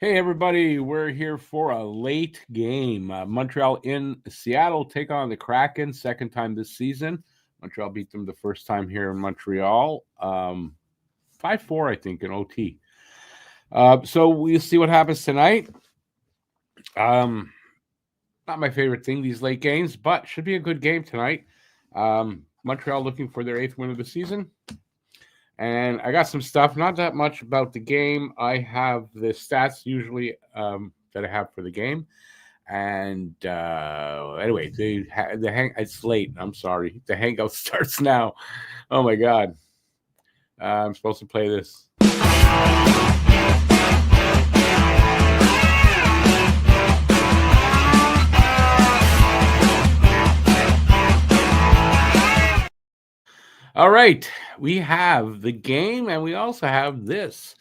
Hey, everybody, we're here for a late game. Montreal in Seattle take on the Kraken, second time this season. Montreal beat them the first time here in Montreal, 5-4, I think, in OT. So we'll see what happens tonight. Not my favorite thing, these late games, but should be a good game tonight. Montreal looking for their 8th win of the season. And I got some stuff, not that much about the game. I have the stats usually that I have for the game. And anyway, it's late. I'm sorry. The Hangout starts now. Oh my God. I'm supposed to play this. All right, we have the game, and we also have this.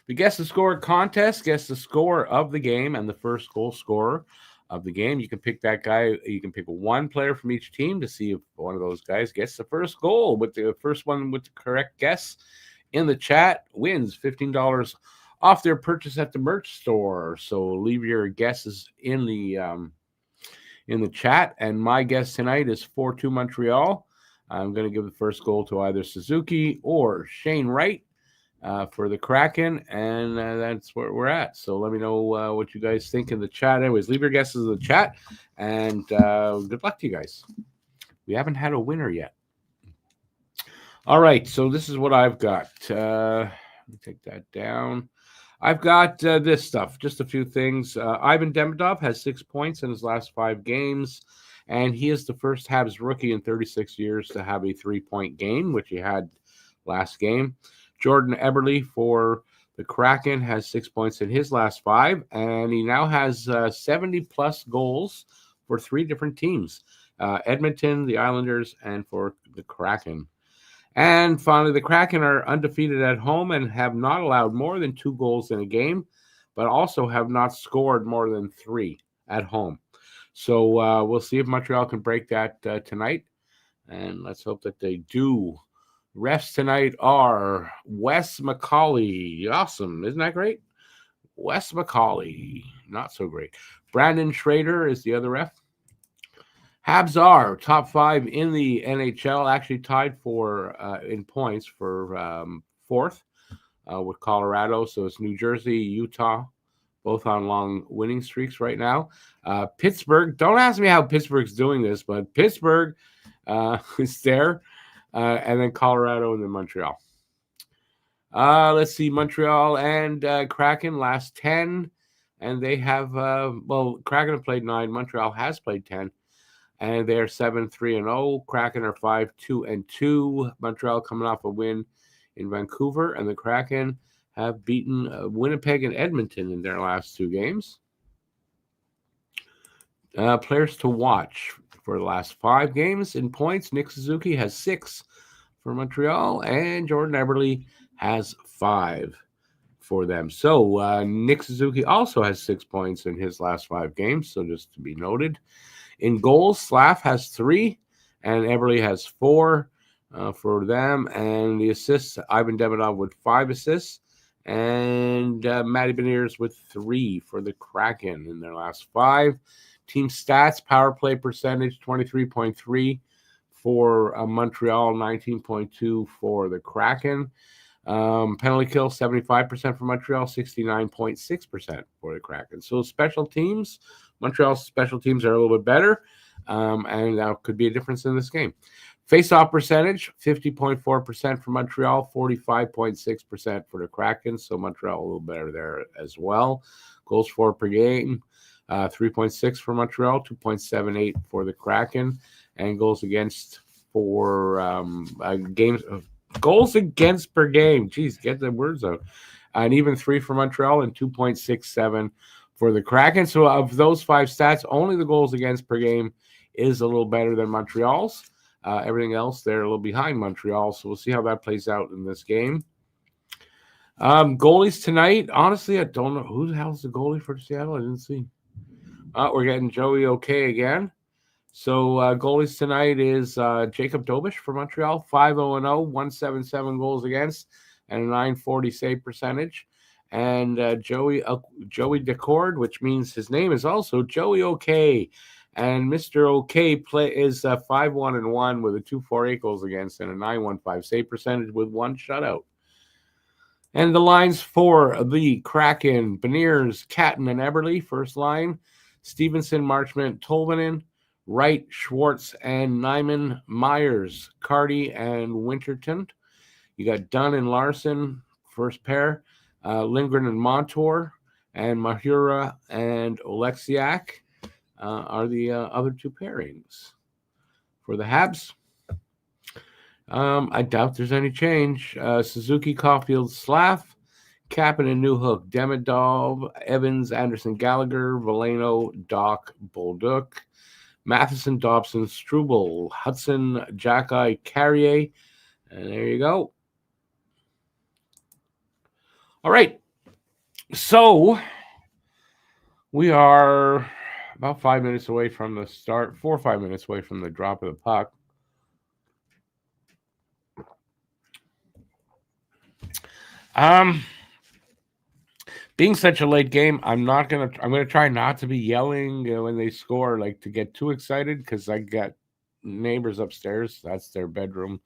The Guess the Score contest. Guess the score of the game and the first goal scorer of the game. You can pick that guy. You can pick one player from each team to see if one of those guys gets the first goal. With the first one with the correct guess in the chat wins $15 off their purchase at the merch store. So leave your guesses in the chat. And my guess tonight is 4-2 Montreal. I'm going to give the first goal to either Suzuki or Shane Wright for the Kraken, and that's where we're at. So let me know what you guys think in the chat. Anyways, leave your guesses in the chat, and good luck to you guys. We haven't had a winner yet. All right, so this is what I've got. Let me take that down. I've got this stuff, just a few things. Ivan Demidov has 6 points in his last 5 games. And he is the first Habs rookie in 36 years to have a 3-point game, which he had last game. Jordan Eberle for the Kraken has 6 points in his last 5, and he now has 70-plus goals for 3 different teams, Edmonton, the Islanders, and for the Kraken. And finally, the Kraken are undefeated at home and have not allowed more than 2 goals in a game, but also have not scored more than 3 at home. So we'll see if Montreal can break that tonight, and let's hope that they do. Refs tonight are Wes McCauley. Awesome. Isn't that great? Wes McCauley. Not so great. Brandon Schrader is the other ref. Habs are top 5 in the NHL, actually tied for in points for 4th with Colorado. So it's New Jersey, Utah, both on long winning streaks right now. Pittsburgh, don't ask me how Pittsburgh's doing this, but Pittsburgh is there. And then Colorado and then Montreal. Let's see, Montreal and Kraken last 10. And they have, Kraken have played 9. Montreal has played 10. And they're 7-3-0. Kraken are 5-2-2. Montreal coming off a win in Vancouver. And the Kraken have beaten Winnipeg and Edmonton in their last 2 games. Players to watch for the last 5 games in points. Nick Suzuki has 6 for Montreal, and Jordan Eberle has 5 for them. So Nick Suzuki also has 6 points in his last 5 games, so just to be noted. In goals, Slav has 3, and Eberle has 4 for them. And the assists, Ivan Demidov with 5 assists. And Matty Beniers with 3 for the Kraken in their last 5. Team stats, power play percentage, 23.3 for Montreal, 19.2 for the Kraken. Penalty kill, 75% for Montreal, 69.6% for the Kraken. So special teams, Montreal's special teams are a little bit better, and that could be a difference in this game. Face-off percentage, 50.4% for Montreal, 45.6% for the Kraken. So Montreal a little better there as well. Goals for per game, 3.6 for Montreal, 2.78 for the Kraken. And goals against for goals against per game. Geez, get the words out. And even 3 for Montreal and 2.67 for the Kraken. So of those 5 stats, only the goals against per game is a little better than Montreal's. Everything else, they're a little behind Montreal, so we'll see how that plays out in this game. Goalies tonight, honestly, I don't know. Who the hell's the goalie for Seattle? I didn't see. We're getting Joey OK again. So goalies tonight is Jacob Dobish for Montreal, 5-0-0, 177 goals against, and a 940 save percentage. and Joey Decord, which means his name is also Joey OK. And Mr. OK is 5-1-1 with a 2.48 goals against and a 9.15 save percentage with one shutout. And the lines for the Kraken: Beniers, Catton, and Eberle. First line: Stevenson, Marchment, Tolvanen, Wright, Schwartz, and Nyman, Myers, Carty, and Winterton. You got Dunn and Larson, first pair. Lindgren and Montour, and Mahura and Oleksiak are the other two pairings. For the Habs, I doubt there's any change. Suzuki, Caulfield, Slav, Kapanen and Newhook, Demidov, Evans, Anderson, Gallagher, Veleno, Doc, Bolduc, Matheson, Dobson, Struble, Hudson, Jacki, Carrier. And there you go. All right. So we are about 5 minutes away from the start, 4 or 5 minutes away from the drop of the puck. Being such a late game, I'm gonna try not to be yelling when they score, like to get too excited, because I got neighbors upstairs. That's their bedroom,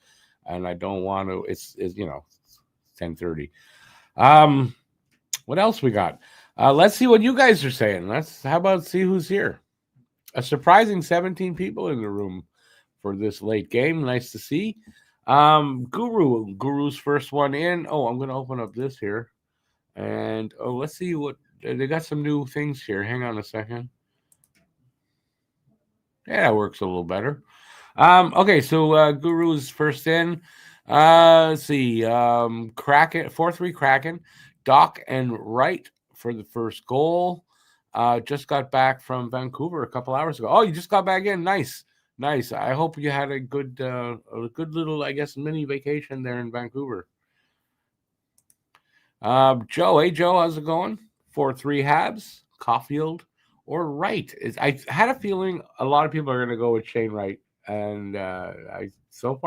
and I don't want to. It's 10:30. What else we got? Let's see what you guys are saying. How about see who's here? A surprising 17 people in the room for this late game. Nice to see. Guru's first one in. Oh, I'm going to open up this here. And let's see what they got. Some new things here. Hang on a second. Yeah, it works a little better. Okay, so Guru's first in. Let's see. Kraken 4-3 Kraken. Doc and Wright for the first goal. Just got back from Vancouver a couple hours ago. Oh, you just got back in. Nice. I hope you had a good little, I guess, mini vacation there in Vancouver. Joe, hey Joe, how's it going? 4-3 Habs, Caulfield, or Wright? I had a feeling a lot of people are going to go with Shane Wright, and so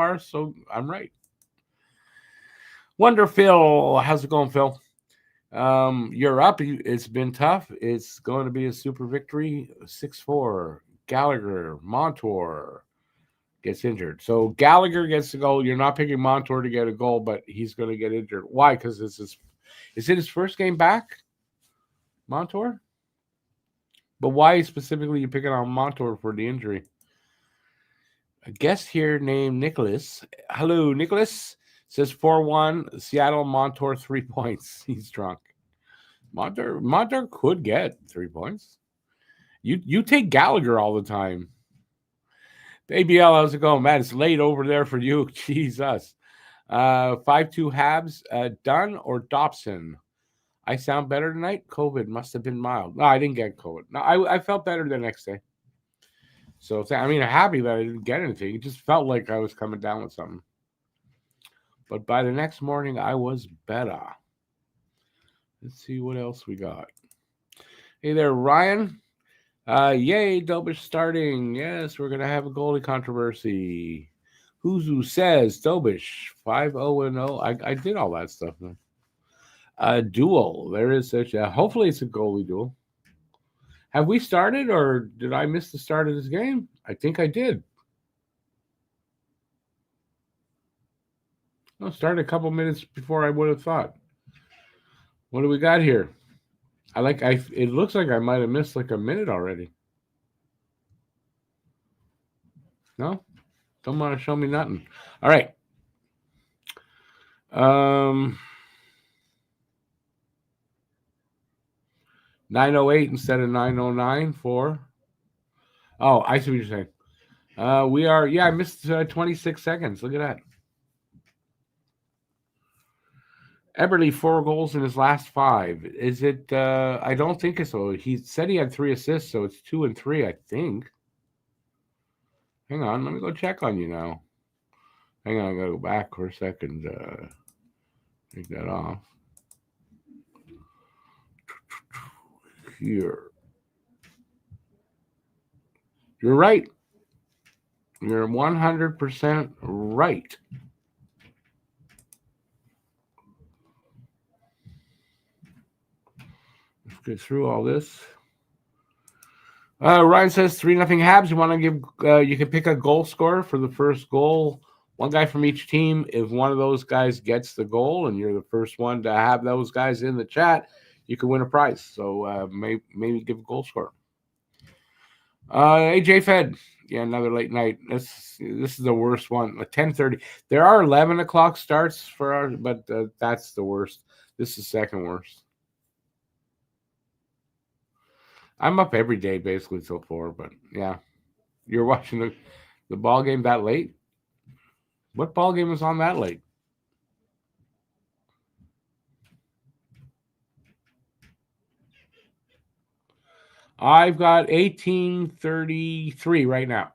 I'm right. Wonder Phil, how's it going, Phil? You're up. It's been tough. It's going to be a super victory. 6-4. Gallagher, Montour gets injured. So Gallagher gets the goal. You're not picking Montour to get a goal, but he's going to get injured. Why? Because is it his first game back, Montour? But why specifically you picking on Montour for the injury? A guest here named Nicholas. Hello, Nicholas. Says 4-1, Seattle, Montour, 3 points. He's drunk. Montour could get 3 points. You take Gallagher all the time. ABL, how's it going, man? It's late over there for you. Jesus. 5-2 Habs. Dunn or Dobson? I sound better tonight? COVID must have been mild. No, I didn't get COVID. No, I felt better the next day. So, I'm happy that I didn't get anything. It just felt like I was coming down with something. But by the next morning, I was better. Let's see what else we got. Hey there, Ryan. Yay, Dobish starting. Yes, we're going to have a goalie controversy. Who says Dobish 5-0-0. I did all that stuff. Duel. There is such a. Hopefully, it's a goalie duel. Have we started, or did I miss the start of this game? I think I did. No, started a couple minutes before I would have thought. What do we got here? It looks like I might have missed like a minute already. No? Don't want to show me nothing. All right. 9:08 instead of 9:09 for. Oh, I see what you're saying. We are. Yeah, I missed 26 seconds. Look at that. Eberle 4 goals in his last 5. Is it? I don't think so. He said he had 3 assists, so it's 2 and 3, I think. Hang on, let me go check on you now. Hang on, I gotta go back for a second. Take that off. Here. You're right. You're 100% right. get through all this. Ryan says 3-0 Habs. You want to give? You can pick a goal scorer for the first goal. One guy from each team. If one of those guys gets the goal, and you're the first one to have those guys in the chat, you can win a prize. So maybe give a goal scorer. AJ Fed. Yeah, another late night. This is the worst one. 10:30. There are 11 o'clock starts for our, but that's the worst. This is second worst. I'm up every day basically till 4, but yeah. You're watching the ball game that late? What ball game is on that late? I've got 18:33 right now.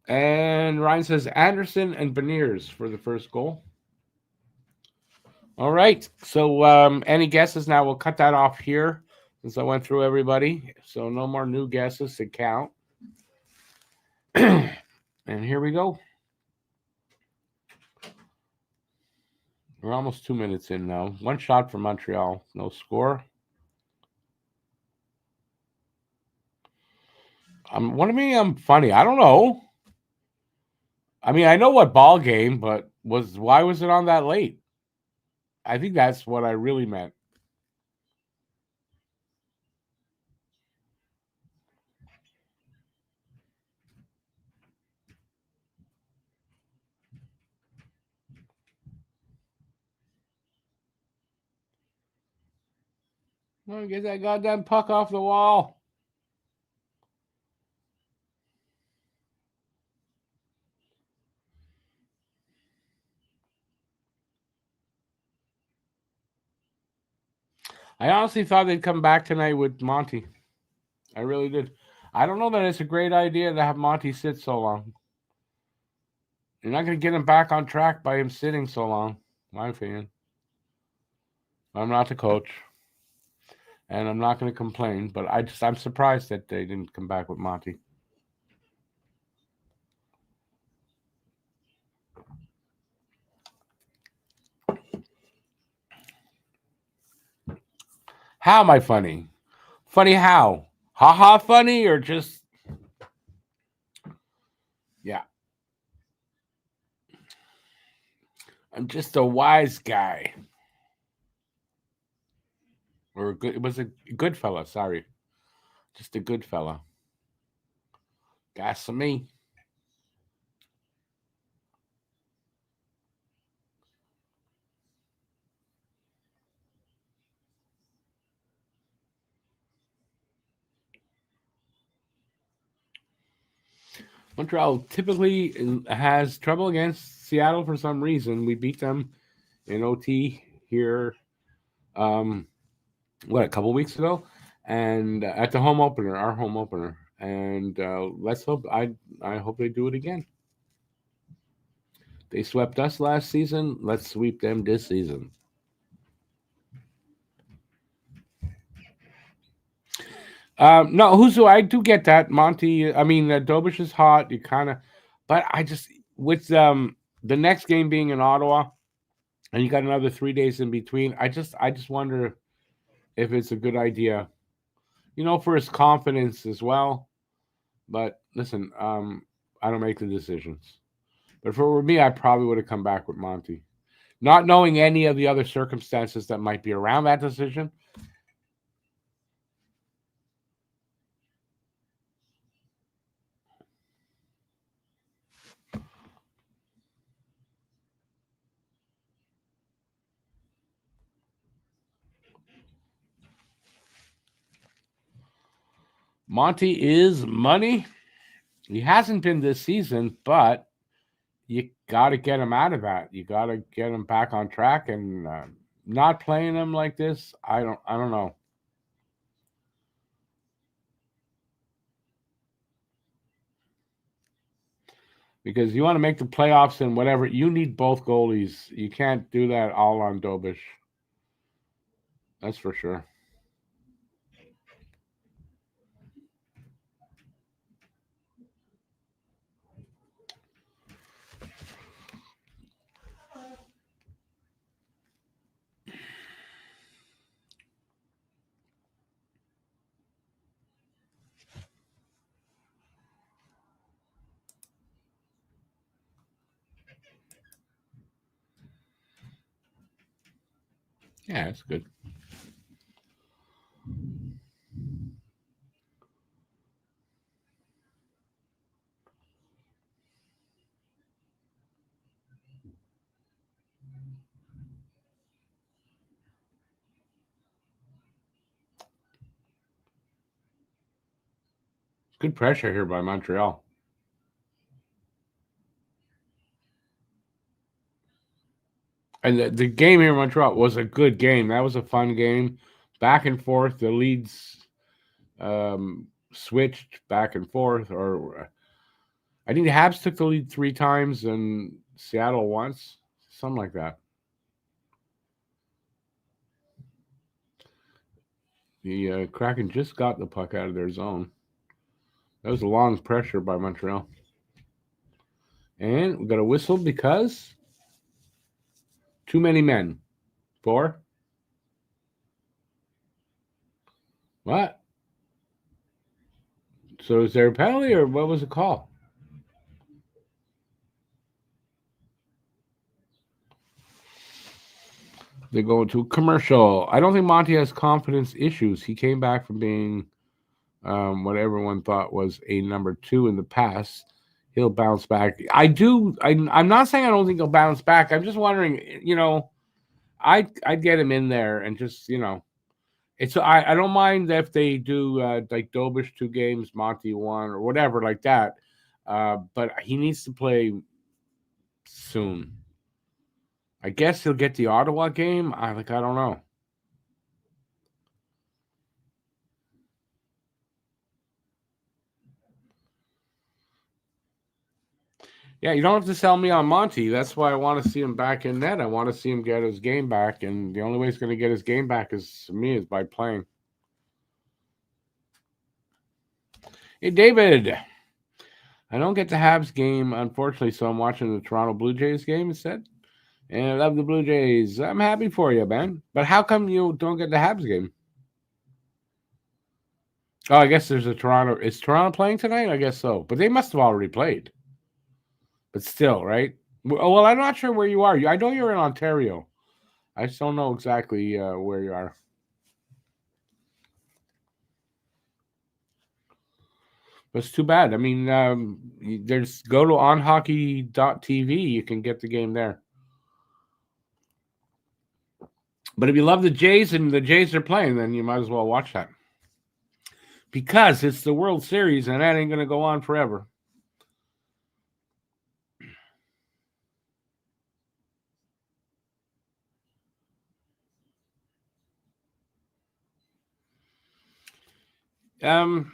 And Ryan says Anderson and Beniers for the first goal. All right. So any guesses now? We'll cut that off here since I went through everybody. So no more new guesses to count. And here we go. We're almost 2 minutes in now. One shot for Montreal. No score. What do you mean I'm funny? I don't know. I mean, I know what ball game, but why was it on that late? I think that's what I really meant. Oh, get that goddamn puck off the wall. I honestly thought they'd come back tonight with Monty. I really did. I don't know that it's a great idea to have Monty sit so long. You're not going to get him back on track by him sitting so long, my opinion. I'm not the coach, and I'm not going to complain, but I'm surprised that they didn't come back with Monty. How am I funny? Funny how? Ha funny or just... Yeah. I'm just a wise guy. Or it was a good fella, sorry. Just a good fella. Gas for me. Montreal typically has trouble against Seattle for some reason. We beat them in OT here, a couple weeks ago, and at the home opener, our home opener. And let's hope I hope they do it again. They swept us last season. Let's sweep them this season. No, I do get that. Monty, I mean, Dobish is hot. You kind of, but I just, with the next game being in Ottawa, and you got another 3 days in between, I just wonder if it's a good idea, for his confidence as well. But listen, I don't make the decisions. But for me, I probably would have come back with Monty, not knowing any of the other circumstances that might be around that decision. Monty is money. He hasn't been this season, but you got to get him out of that. You got to get him back on track, and not playing him like this, I don't know. Because you want to make the playoffs and whatever, you need both goalies. You can't do that all on Dobish. That's for sure. Yeah, that's good. Good pressure here by Montreal. And the game here in Montreal was a good game. That was a fun game. Back and forth. The leads switched back and forth. Or I think the Habs took the lead 3 times and Seattle once. Something like that. The Kraken just got the puck out of their zone. That was a long pressure by Montreal. And we got a whistle because too many men. 4? What? So is there a penalty or what was the call? They go to commercial. I don't think Monty has confidence issues. He came back from being what everyone thought was a number 2 in the past. He'll bounce back. I do. I'm not saying I don't think he'll bounce back. I'm just wondering. I'd get him in there and just it's. I don't mind if they do like Dobish 2 games, Monty 1 or whatever like that. But he needs to play soon. I guess he'll get the Ottawa game. I don't know. Yeah, you don't have to sell me on Monty. That's why I want to see him back in net. I want to see him get his game back, and the only way he's going to get his game back is by playing. Hey, David. I don't get the Habs game, unfortunately, so I'm watching the Toronto Blue Jays game instead. And I love the Blue Jays. I'm happy for you, man. But how come you don't get the Habs game? Oh, I guess there's a Toronto. Is Toronto playing tonight? I guess so. But they must have already played. But still, right? Well, I'm not sure where you are. I know you're in Ontario. I just don't know exactly where you are. But it's too bad. I mean, there's go to onhockey.tv. You can get the game there. But if you love the Jays and the Jays are playing, then you might as well watch that. Because it's the World Series and that ain't going to go on forever. Yeah,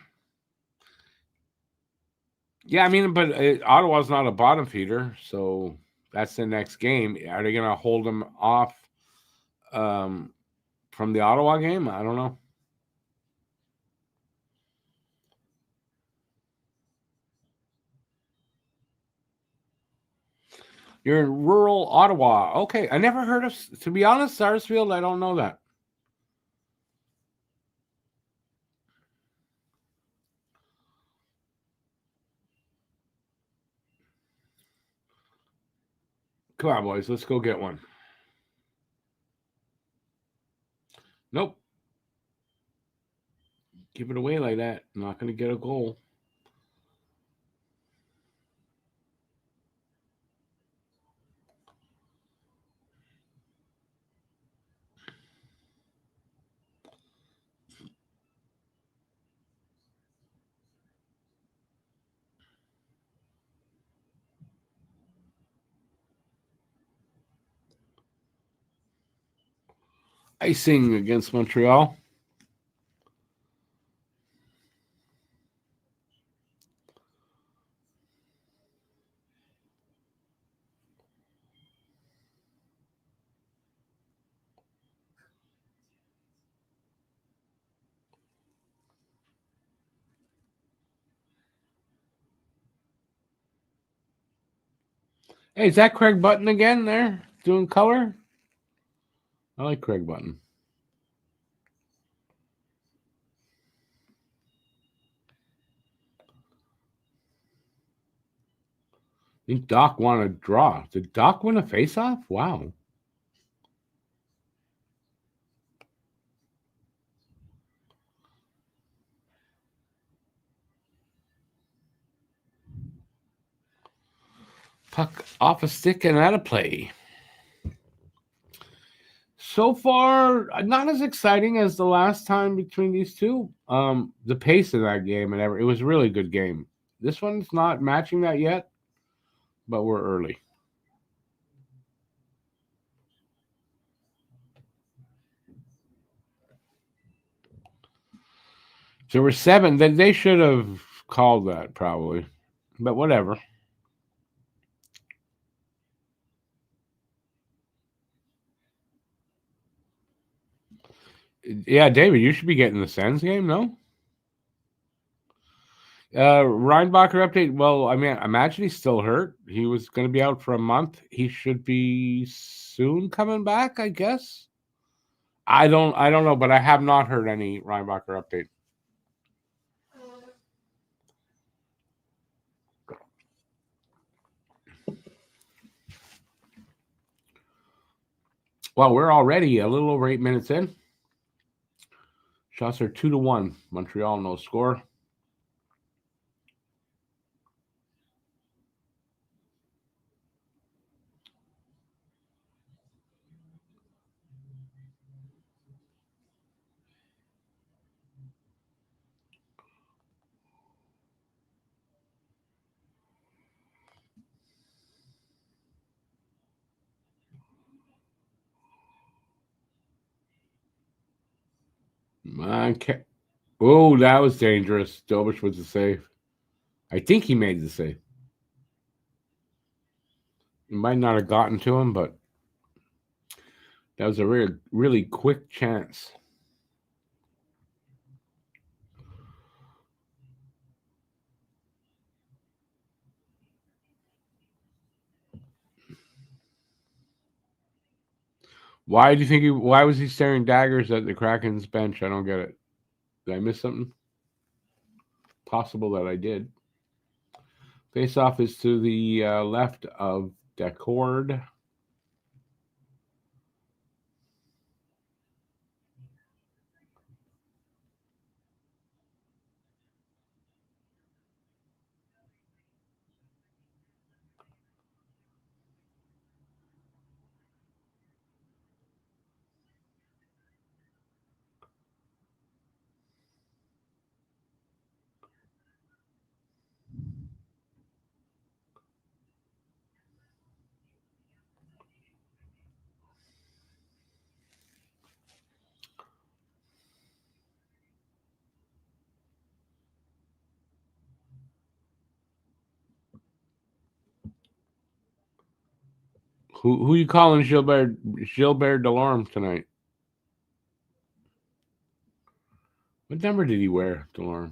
I mean, but Ottawa's not a bottom feeder, so that's the next game. Are they going to hold them off from the Ottawa game? I don't know. You're in rural Ottawa. Okay, I never heard of. To be honest, Sarsfield, I don't know that. Come on, boys, let's go get one. Nope. Give it away like that. Not going to get a goal. Icing against Montreal. Hey, is that Craig Button again there doing color? I like Craig Button. I think Doc won a draw. Did Doc win a faceoff? Wow. Puck off a stick and out of play. So far, not as exciting as the last time between these two. The pace of that game and it was a really good game. This one's not matching that yet, but we're early. So we're 7. Then they should have called that probably, but whatever. Yeah, David, you should be getting the Sens game, no? Reinbacher update. Well, I mean, imagine he's still hurt. He was going to be out for a month. He should be soon coming back, I guess. I don't know, but I have not heard any Reinbacher update. Well, we're already a little over 8 minutes in. Shots are 2-1. Montreal, no score. Oh, that was dangerous. Dobish was the save. I think he made the save. He might not have gotten to him, but that was a really quick chance. Why do you think why was he staring daggers at the Kraken's bench? I don't get it. Did I miss something? Possible that I did. Face-off is to the left of Decord. Who you calling Gilbert Delorme tonight? What number did he wear, Delorme?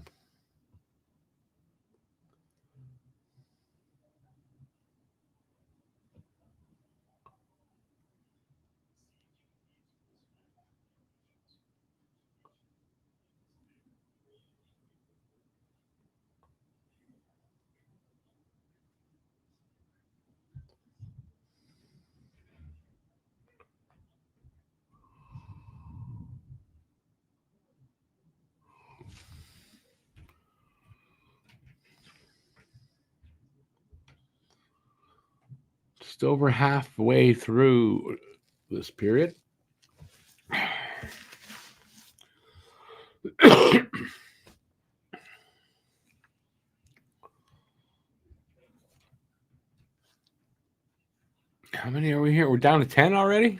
Just over halfway through this period. How many are we here? We're down to 10 already?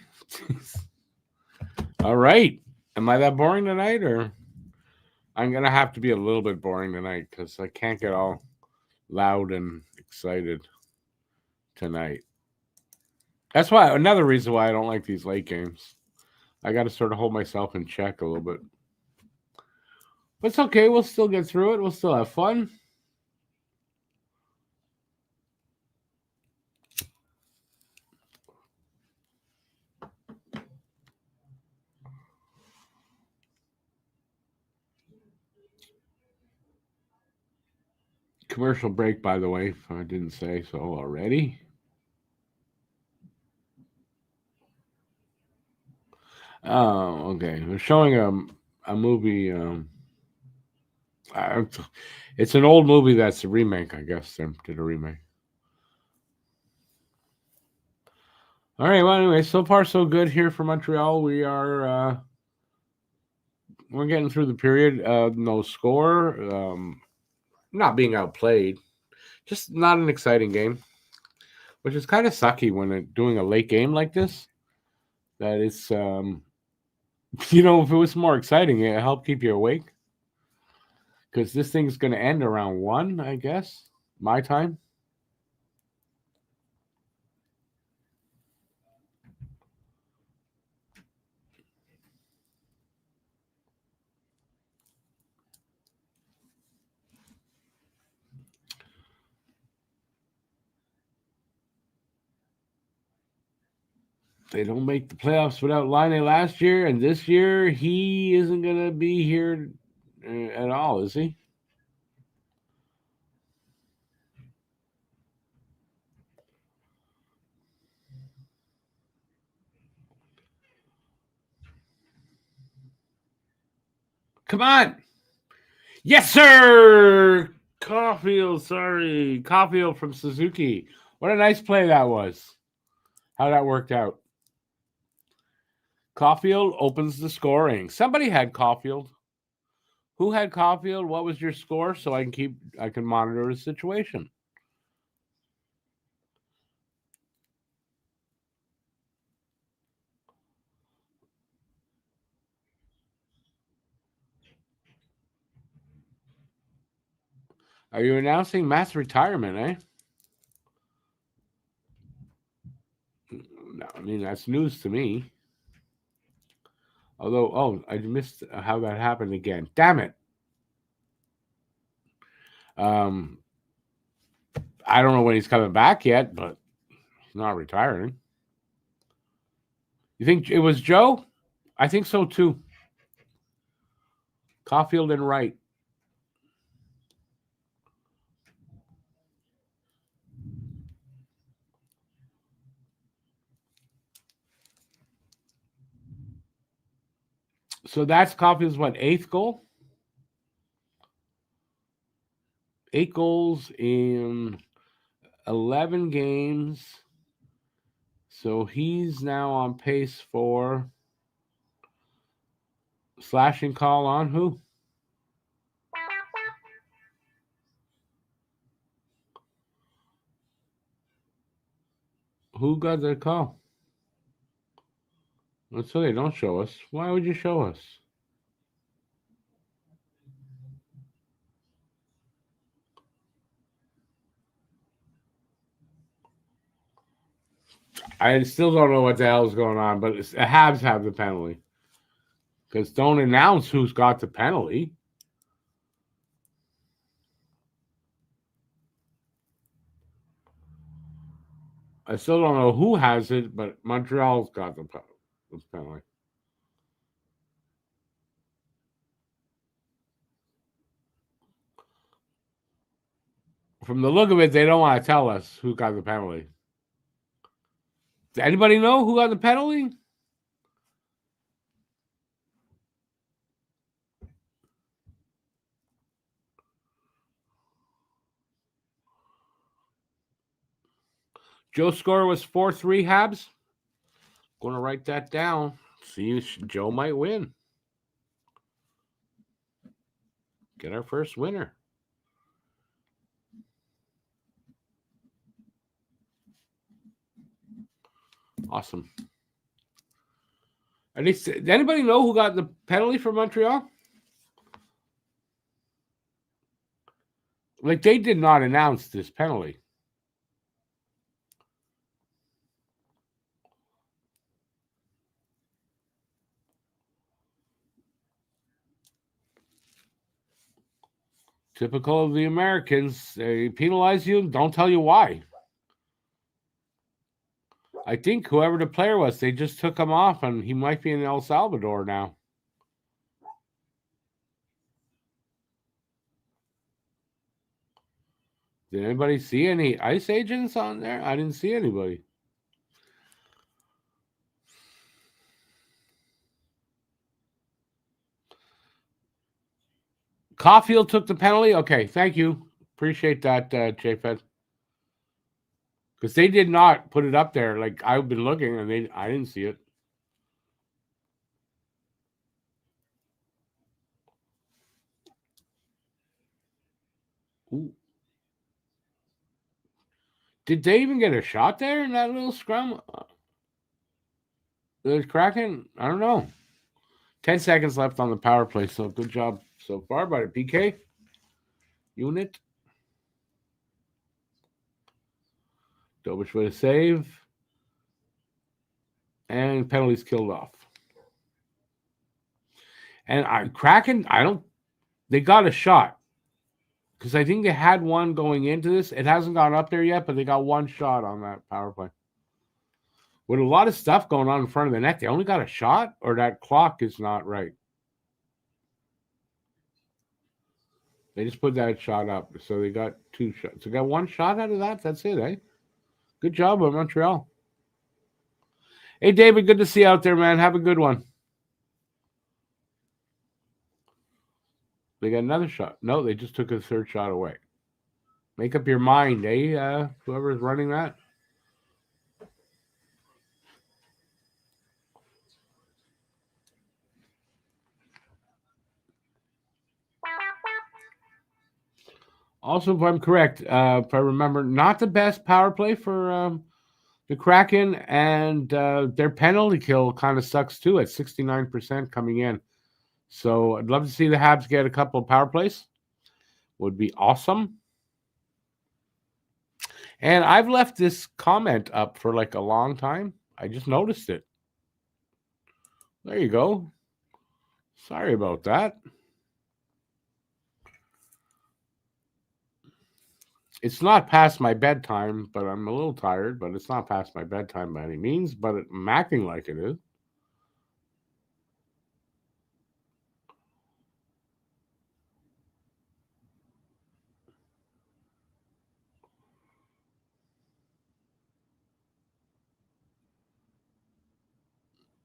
All right. Am I that boring tonight, or I'm going to have to be a little bit boring tonight because I can't get all loud and excited tonight. That's why another reason why I don't like these late games. I got to sort of hold myself in check a little bit. But it's okay. We'll still get through it. We'll still have fun. Commercial break, by the way, if I didn't say so already. Oh, okay. We're showing a movie. It's an old movie that's a remake, I guess. They did a remake. All right. Well, anyway, so far so good here for Montreal. We're getting through the period. No score. Not being outplayed. Just not an exciting game, which is kind of sucky when doing a late game like this. That is, if it was more exciting, it helped keep you awake. Because this thing's going to end around 1, I guess, my time. They don't make the playoffs without Line last year, and this year he isn't going to be here at all, is he? Come on. Yes, sir. Caulfield from Suzuki. What a nice play that was. How that worked out. Caulfield opens the scoring. Somebody had Caulfield. Who had Caulfield? What was your score? So I can monitor the situation. Are you announcing mass retirement, eh? No, I mean that's news to me. Although, I missed how that happened again. Damn it. Um, I don't know when he's coming back yet, but he's not retiring. You think it was Joe? I think so too. Caulfield and Wright. So that's Caulfield's what, 8th goal? 8 goals in 11 games. So he's now on pace for slashing call on who? Who got the call? Let's say they don't show us. Why would you show us? I still don't know what the hell is going on, but the Habs have the penalty. Because don't announce who's got the penalty. I still don't know who has it, but Montreal's got the penalty. From the look of it, they don't want to tell us who got the penalty. Does anybody know who got the penalty? Joe's score was 4-3 Habs. Going to write that down. See if Joe might win. Get our first winner. Awesome. Did anybody know who got the penalty for Montreal? Like, they did not announce this penalty. Typical of the Americans. They penalize you, don't tell you why. I think whoever the player was, they just took him off, and he might be in El Salvador now. Did anybody see any ICE agents on there? I didn't see anybody. Caulfield took the penalty? Okay, thank you. Appreciate that, JFed. Because they did not put it up there. Like, I've been looking, and I didn't see it. Ooh. Did they even get a shot there in that little scrum? The Kraken? I don't know. 10 seconds left on the power play, so good job so far by the PK unit. Dobich with a save. And penalties killed off. And Kraken, they got a shot. Because I think they had one going into this. It hasn't gone up there yet, but they got one shot on that power play. With a lot of stuff going on in front of the net, they only got a shot, or that clock is not right. They just put that shot up, so they got 2 shots. They got 1 shot out of that. That's it, eh? Good job on Montreal. Hey, David, good to see you out there, man. Have a good one. They got another shot. No, they just took a 3rd shot away. Make up your mind, eh? Whoever's running that. Also, if I'm correct, if I remember, not the best power play for the Kraken, and their penalty kill kind of sucks too at 69% coming in. So I'd love to see the Habs get a couple of power plays. Would be awesome. And I've left this comment up for like a long time. I just noticed it. There you go. Sorry about that. It's not past my bedtime, but I'm a little tired, but it's not past my bedtime by any means, but I'm acting like it is.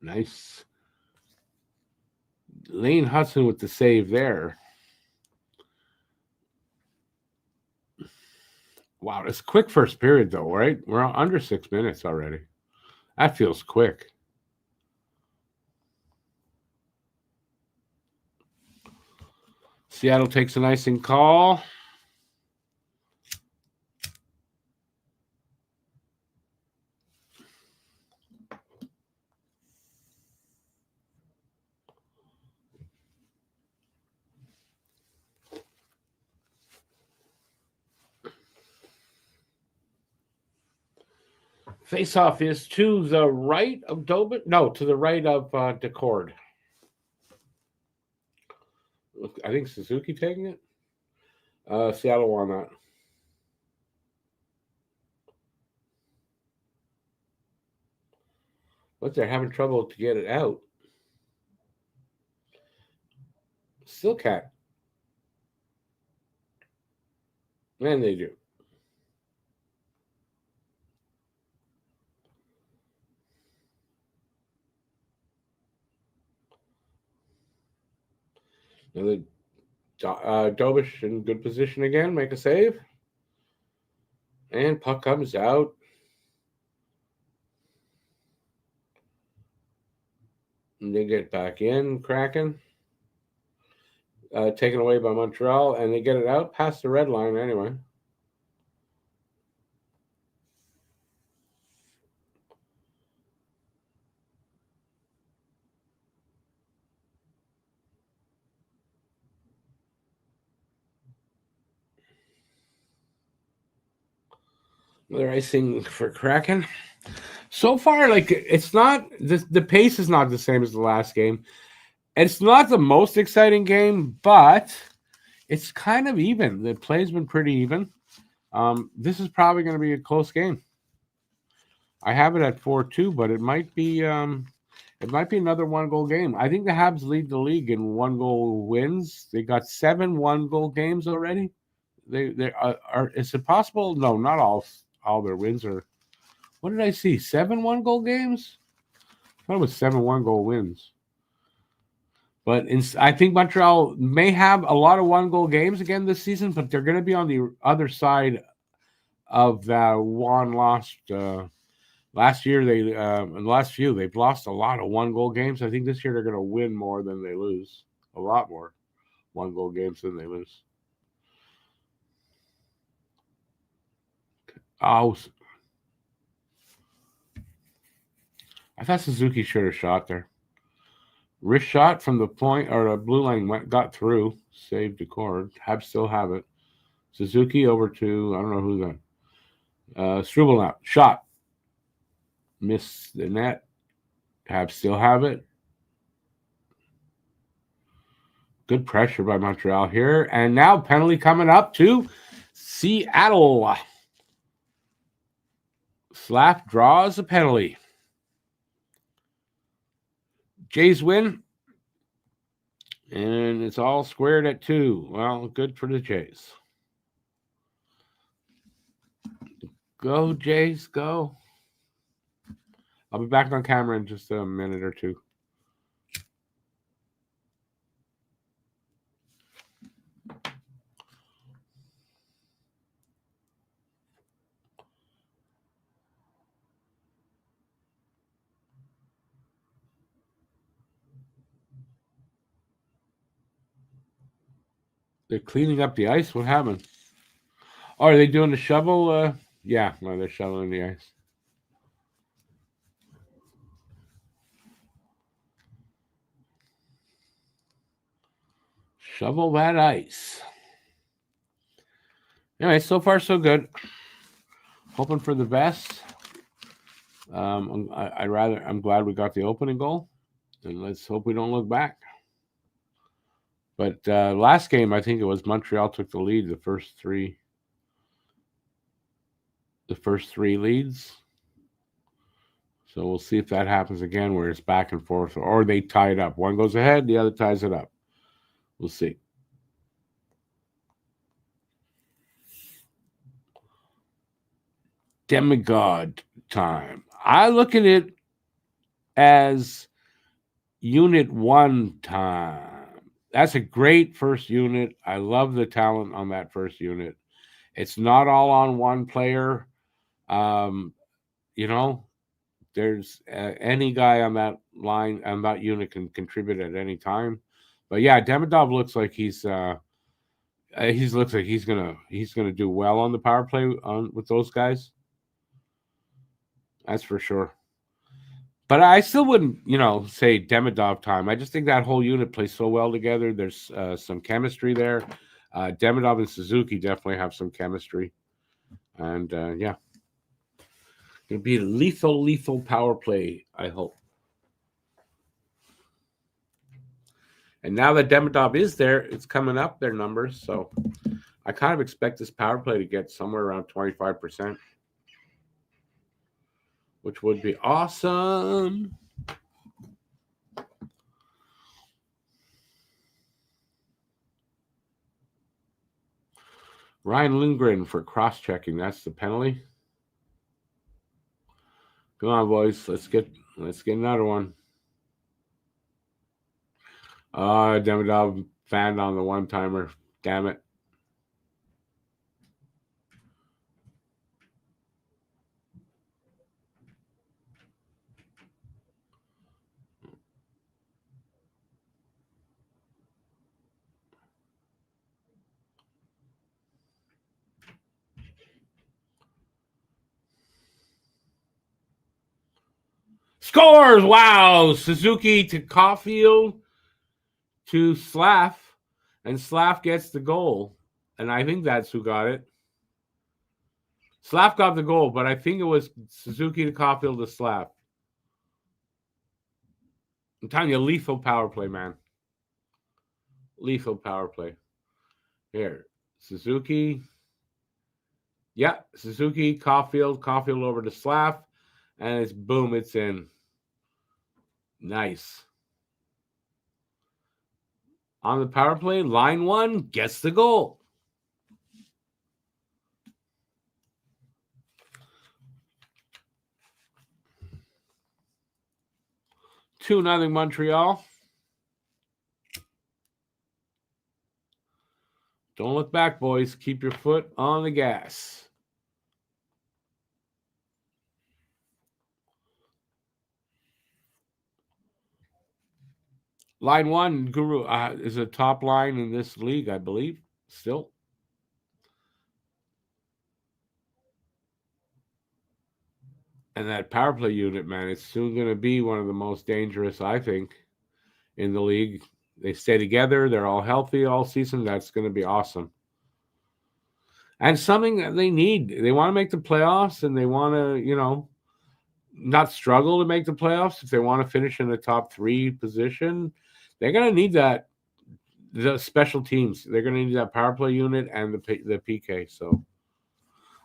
Nice. Lane Hudson with the save there. Wow, it's quick first period though, right? We're under 6 minutes already. That feels quick. Seattle takes an icing call. Face-off is to the right of Dobin. No, to the right of Decord. I think Suzuki taking it. Seattle won that. But they're having trouble to get it out. Still can't. And they do. And Dobish in good position again, make a save. And puck comes out. And they get back in, Kraken. Taken away by Montreal, and they get it out past the red line anyway. Another icing for Kraken. So far, like, it's not the pace is not the same as the last game. It's not the most exciting game, but it's kind of even. The play's been pretty even. This is probably going to be a close game. I have it at 4-2, but it might be another 1-goal game. I think the Habs lead the league in 1-goal wins. They got 7 1-goal games already. They are. Is it possible? No, not all their wins are. What did I see? 7 1-goal games? I thought it was 7 1-goal wins. But I think Montreal may have a lot of 1-goal games again this season, but they're going to be on the other side of that one lost last year. They in the last few they've lost a lot of 1-goal games. I think this year they're going to win more than they lose. A lot more 1-goal games than they lose. Oh, I thought Suzuki should have shot there. Wrist shot from the point or the blue line got through, saved the cord. Habs still have it. Suzuki over to I don't know who that. Struble now shot, missed the net. Habs still have it. Good pressure by Montreal here, and now penalty coming up to Seattle. Slap draws a penalty. Jays win. And it's all squared at 2. Well, good for the Jays. Go, Jays, go. I'll be back on camera in just a minute or two. They're cleaning up the ice. What happened? Oh, are they doing the shovel? Yeah, no, they're shoveling the ice. Shovel that ice. Anyway, so far so good. Hoping for the best. I'm glad we got the opening goal, and let's hope we don't look back. But last game, I think it was Montreal took the lead. The first three leads. So we'll see if that happens again, where it's back and forth, or they tie it up. One goes ahead, the other ties it up. We'll see. Demigod time. I look at it as Unit 1 time. That's a great first unit. I love the talent on that first unit. It's not all on one player. There's any guy on that line and that unit can contribute at any time. But yeah, Demidov looks like he's gonna do well on the power play with those guys. That's for sure. But I still wouldn't, say Demidov time. I just think that whole unit plays so well together. There's some chemistry there. Demidov and Suzuki definitely have some chemistry. And, yeah. It'll be a lethal power play, I hope. And now that Demidov is there, it's coming up, their numbers. So I kind of expect this power play to get somewhere around 25%. Which would be awesome. Ryan Lindgren for cross-checking. That's the penalty. Come on, boys. Let's get another one. Demidov fanned on the one-timer. Damn it. Scores! Wow! Suzuki to Caulfield to Slav, and Slav gets the goal. And I think that's who got it. Slav got the goal, but I think it was Suzuki to Caulfield to Slav. I'm telling you, lethal power play, man. Lethal power play. Here, Suzuki. Yeah, Suzuki, Caulfield over to Slav, and it's boom, it's in. Nice. On the power play, line 1 gets the goal. Two nothing Montreal. Don't look back, boys. Keep your foot on the gas. Line one, Guru, is a top line in this league, I believe, still. And that power play unit, man, it's soon going to be one of the most dangerous, I think, in the league. They stay together. They're all healthy all season. That's going to be awesome. And something that they need. They want to make the playoffs, and they want to, not struggle to make the playoffs. If they want to finish in the top 3 position, they're going to need that. The special teams. They're going to need that power play unit and the PK. So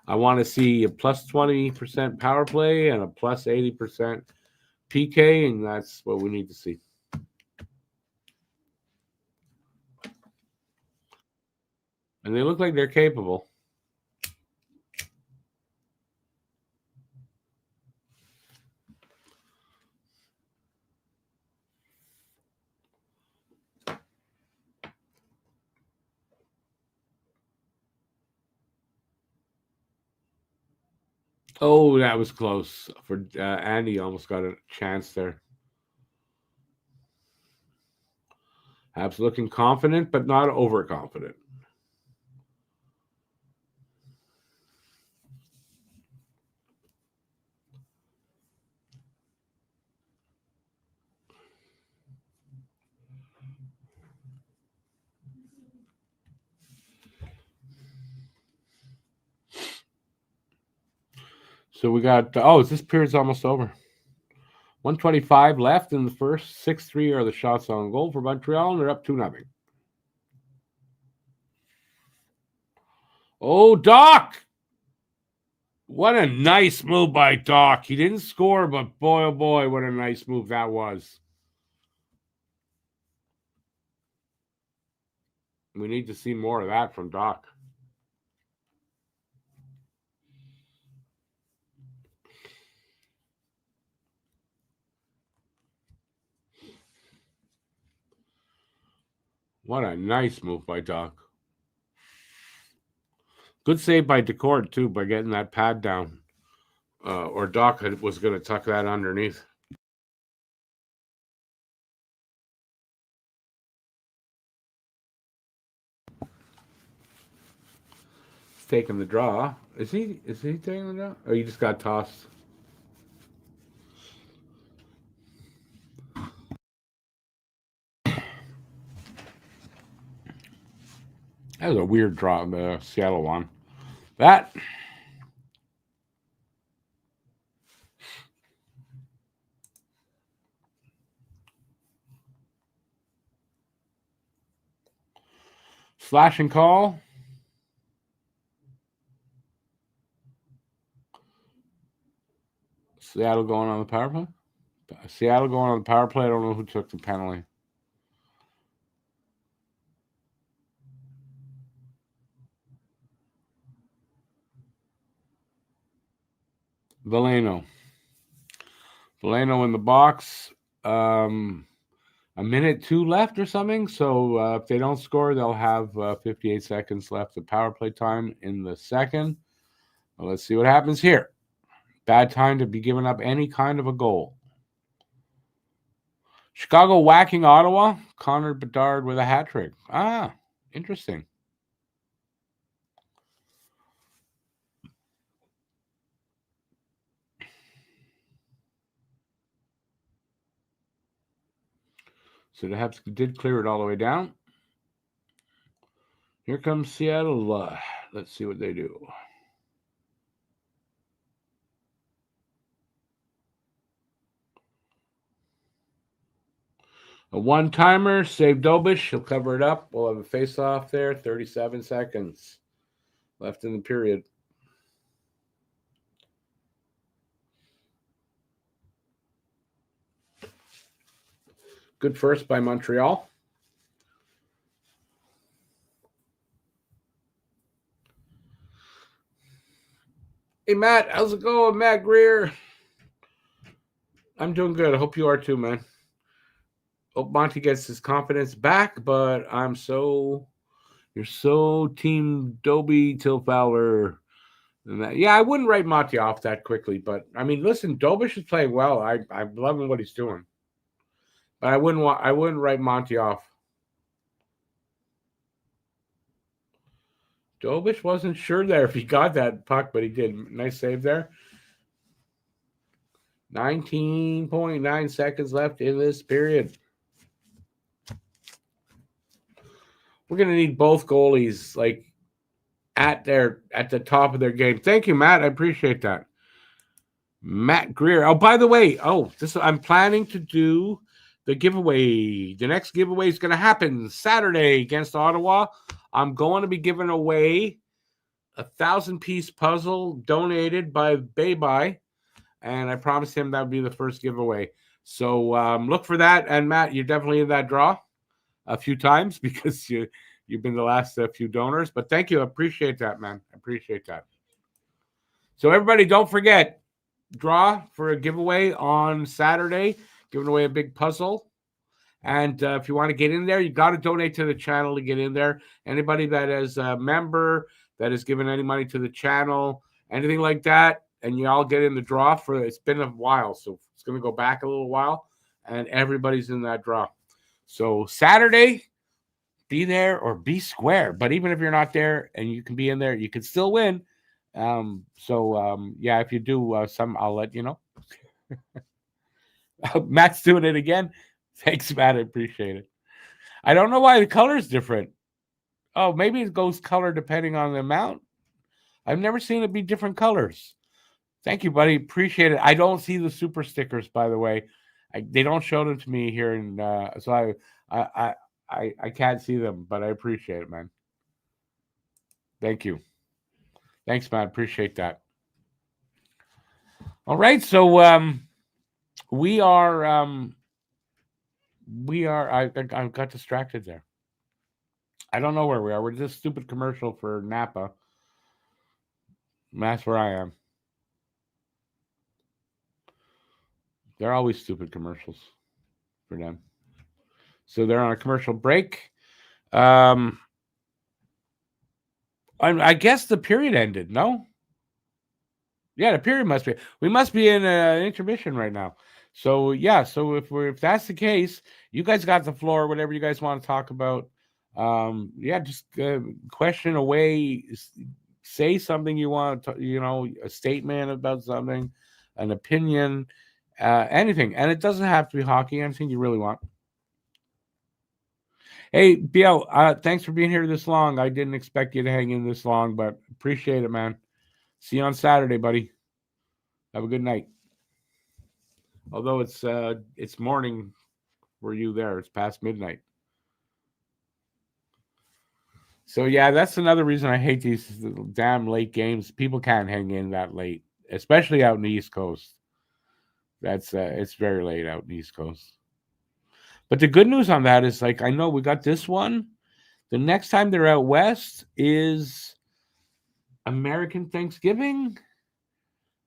I want to see a plus 20% power play and a plus 80% PK, and that's what we need to see. And they look like they're capable. Oh, that was close for Andy. Almost got a chance there. Habs looking confident, but not overconfident. So we got, this period's almost over. 125 left in the first. 6-3 are the shots on goal for Montreal, and they're up 2-0. Oh, Doc! What a nice move by Doc. He didn't score, but boy, oh boy, what a nice move that was. We need to see more of that from Doc. What a nice move by Doc. Good save by Decord, too, by getting that pad down. Or Doc was going to tuck that underneath. He's taking the draw. Is he taking the draw? Or he just got tossed? That was a weird draw, the Seattle one. That. Slash and call. Seattle going on the power play. Seattle going on the power play. I don't know who took the penalty. Veleno in the box. A minute 2 left or something. So if they don't score, they'll have 58 seconds left of power play time in the second. Well, let's see what happens here. Bad time to be giving up any kind of a goal. Chicago whacking Ottawa. Connor Bedard with a hat trick. Interesting. So the Habs did clear it all the way down. Here comes Seattle. Let's see what they do. A one-timer, save Dobish. He'll cover it up. We'll have a face-off there. 37 seconds left in the period. Good first by Montreal. Hey, Matt. How's it going, Matt Greer? I'm doing good. I hope you are too, man. Hope Monty gets his confidence back, but you're so team Dobie till Fowler. Yeah, I wouldn't write Monty off that quickly, but I mean, listen, Dobish is playing well. I'm loving what he's doing. But I wouldn't write Monty off. Dobish wasn't sure there if he got that puck, but he did. Nice save there. 19.9 seconds left in this period. We're gonna need both goalies like at the top of their game. Thank you, Matt. I appreciate that. Matt Greer. Oh, by the way, I'm planning to do the giveaway. The next giveaway is gonna happen Saturday against Ottawa. I'm going to be giving away a 1,000-piece puzzle donated by Bay, and I promised him that would be the first giveaway. So look for that. And Matt, you're definitely in that draw a few times because you've been the last few donors. But thank you. I appreciate that, man. I appreciate that. So everybody, don't forget, draw for a giveaway on Saturday, giving away a big puzzle. And if you want to get in there, you got to donate to the channel to get in there. Anybody that is a member that has given any money to the channel, anything like that, and you all get in the draw for it's been a while, so it's going to go back a little while, and everybody's in that draw. So Saturday, be there or be square. But even if you're not there and you can be in there, you can still win. Yeah, if you do I'll let you know. Matt's doing it again. Thanks, Matt. I appreciate it. I don't know why the color is different. Oh, maybe it goes color depending on the amount. I've never seen it be different colors. Thank you, buddy. Appreciate it. I don't see the super stickers, by the way. They don't show them to me here, and so I can't see them, but I appreciate it, man. Thank you. Thanks, man. Appreciate that. All right, so we are. I got distracted there. I don't know where we are. We're just stupid commercial for Napa. That's where I am. They're always stupid commercials for them. So they're on a commercial break. I guess the period ended. No. Yeah, the period must be. We must be in an intermission right now. So yeah. So if that's the case, you guys got the floor. Whatever you guys want to talk about. Yeah, just question away. Say something you want to, a statement about something, an opinion, anything. And it doesn't have to be hockey. Anything you really want. Hey, BL, thanks for being here this long. I didn't expect you to hang in this long, but appreciate it, man. See you on Saturday, buddy. Have a good night. Although it's morning for you there. It's past midnight. So yeah, that's another reason I hate these damn late games. People can't hang in that late, especially out in the East Coast. That's it's very late out in the East Coast. But the good news on that is, like, I know we got this one. The next time they're out west is American Thanksgiving,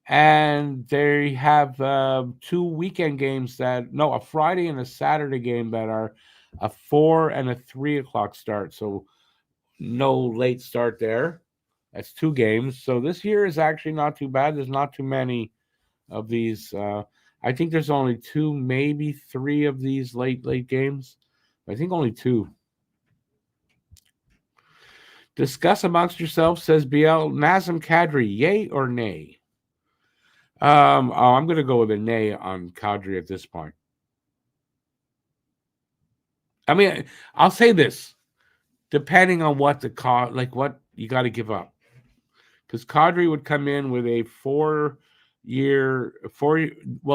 and they have 2 weekend games a Friday and a Saturday game that are a 4 and a 3 o'clock start. So no late start there. That's 2 games. So this year is actually not too bad. There's not too many of these. I think there's only 2, maybe 3 of these late games. I think only 2. Discuss amongst yourselves, says BL. Nazem Kadri, yay or nay? I'm going to go with a nay on Kadri at this point. I mean, I'll say this, depending on what the cost, like what you got to give up. Because Kadri would come in with a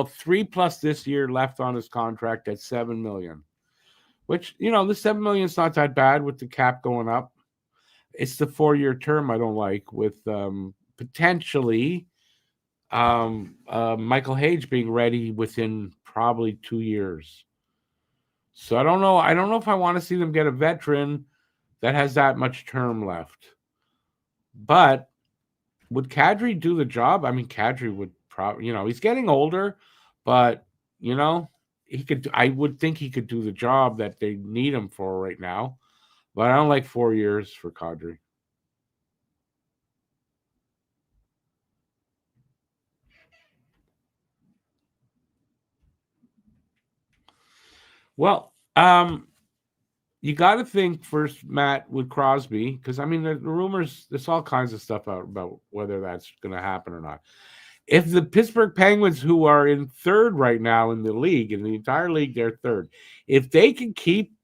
3 plus this year left on his contract at $7 million. Which, the $7 million is not that bad with the cap going up. It's the 4-year term I don't like, with potentially Michael Hage being ready within probably 2 years. So I don't know. I don't know if I want to see them get a veteran that has that much term left. But would Kadri do the job? I mean, Kadri would probably, he's getting older, but he could. I would think he could do the job that they need him for right now. But I don't like 4 years for Kadri. Well, you got to think first, Matt, with Crosby, because I mean the rumors. There's all kinds of stuff out about whether that's going to happen or not. If the Pittsburgh Penguins, who are in third right now in the league, in the entire league, they're third. If they can keep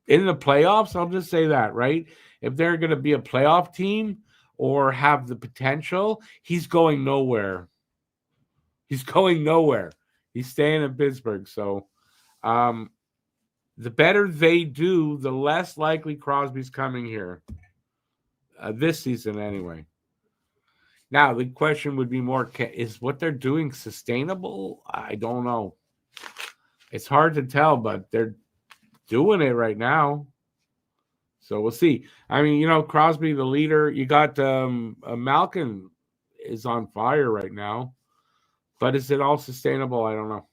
in the playoffs, I'll just say that, right? If they're going to be a playoff team or have the potential, he's going nowhere. He's going nowhere. He's staying in Pittsburgh. So the better they do, the less likely Crosby's coming here this season anyway. Now, the question would be more, is what they're doing sustainable? I don't know. It's hard to tell, but they're doing it right now. So we'll see. I mean, Crosby, the leader. You got Malkin is on fire right now. But is it all sustainable? I don't know.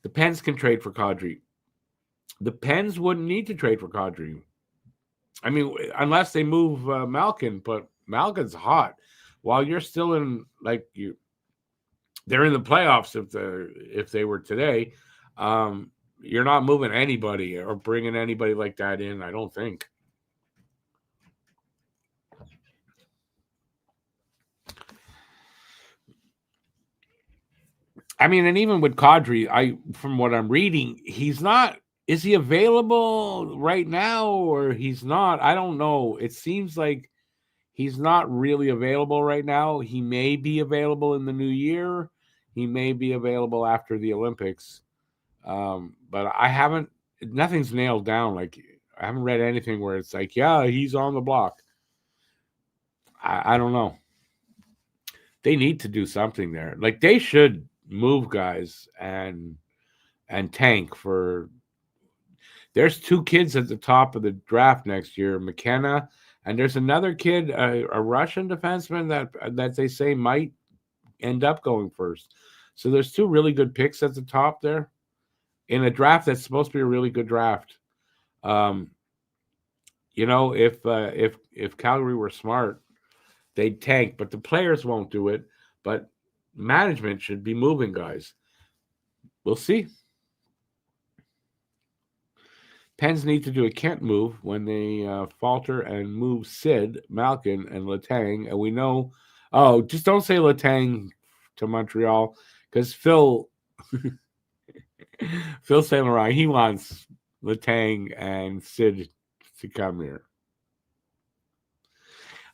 The Pens can trade for Kadri. The Pens wouldn't need to trade for Kadri. I mean, unless they move Malkin, but Malkin's hot. While you're still in, they're in the playoffs if they were today. You're not moving anybody or bringing anybody like that in, I don't think. I mean, and even with Kadri, from what I'm reading, he's not. Is he available right now or he's not? I don't know. It seems like he's not really available right now. He may be available in the new year. He may be available after the Olympics. But nothing's nailed down. Like, I haven't read anything where it's like, yeah, he's on the block. I don't know. They need to do something there. Like, they should move guys and tank for. There's two kids at the top of the draft next year, McKenna, and there's another kid, a Russian defenseman that they say might end up going first. So there's two really good picks at the top there in a draft that's supposed to be a really good draft. If Calgary were smart, they'd tank, but the players won't do it. But management should be moving guys. We'll see. Pens need to do a Kent move when they falter and move Sid, Malkin, and Letang. And we know, just don't say Letang to Montreal because Phil Saint Laurent, he wants Letang and Sid to come here.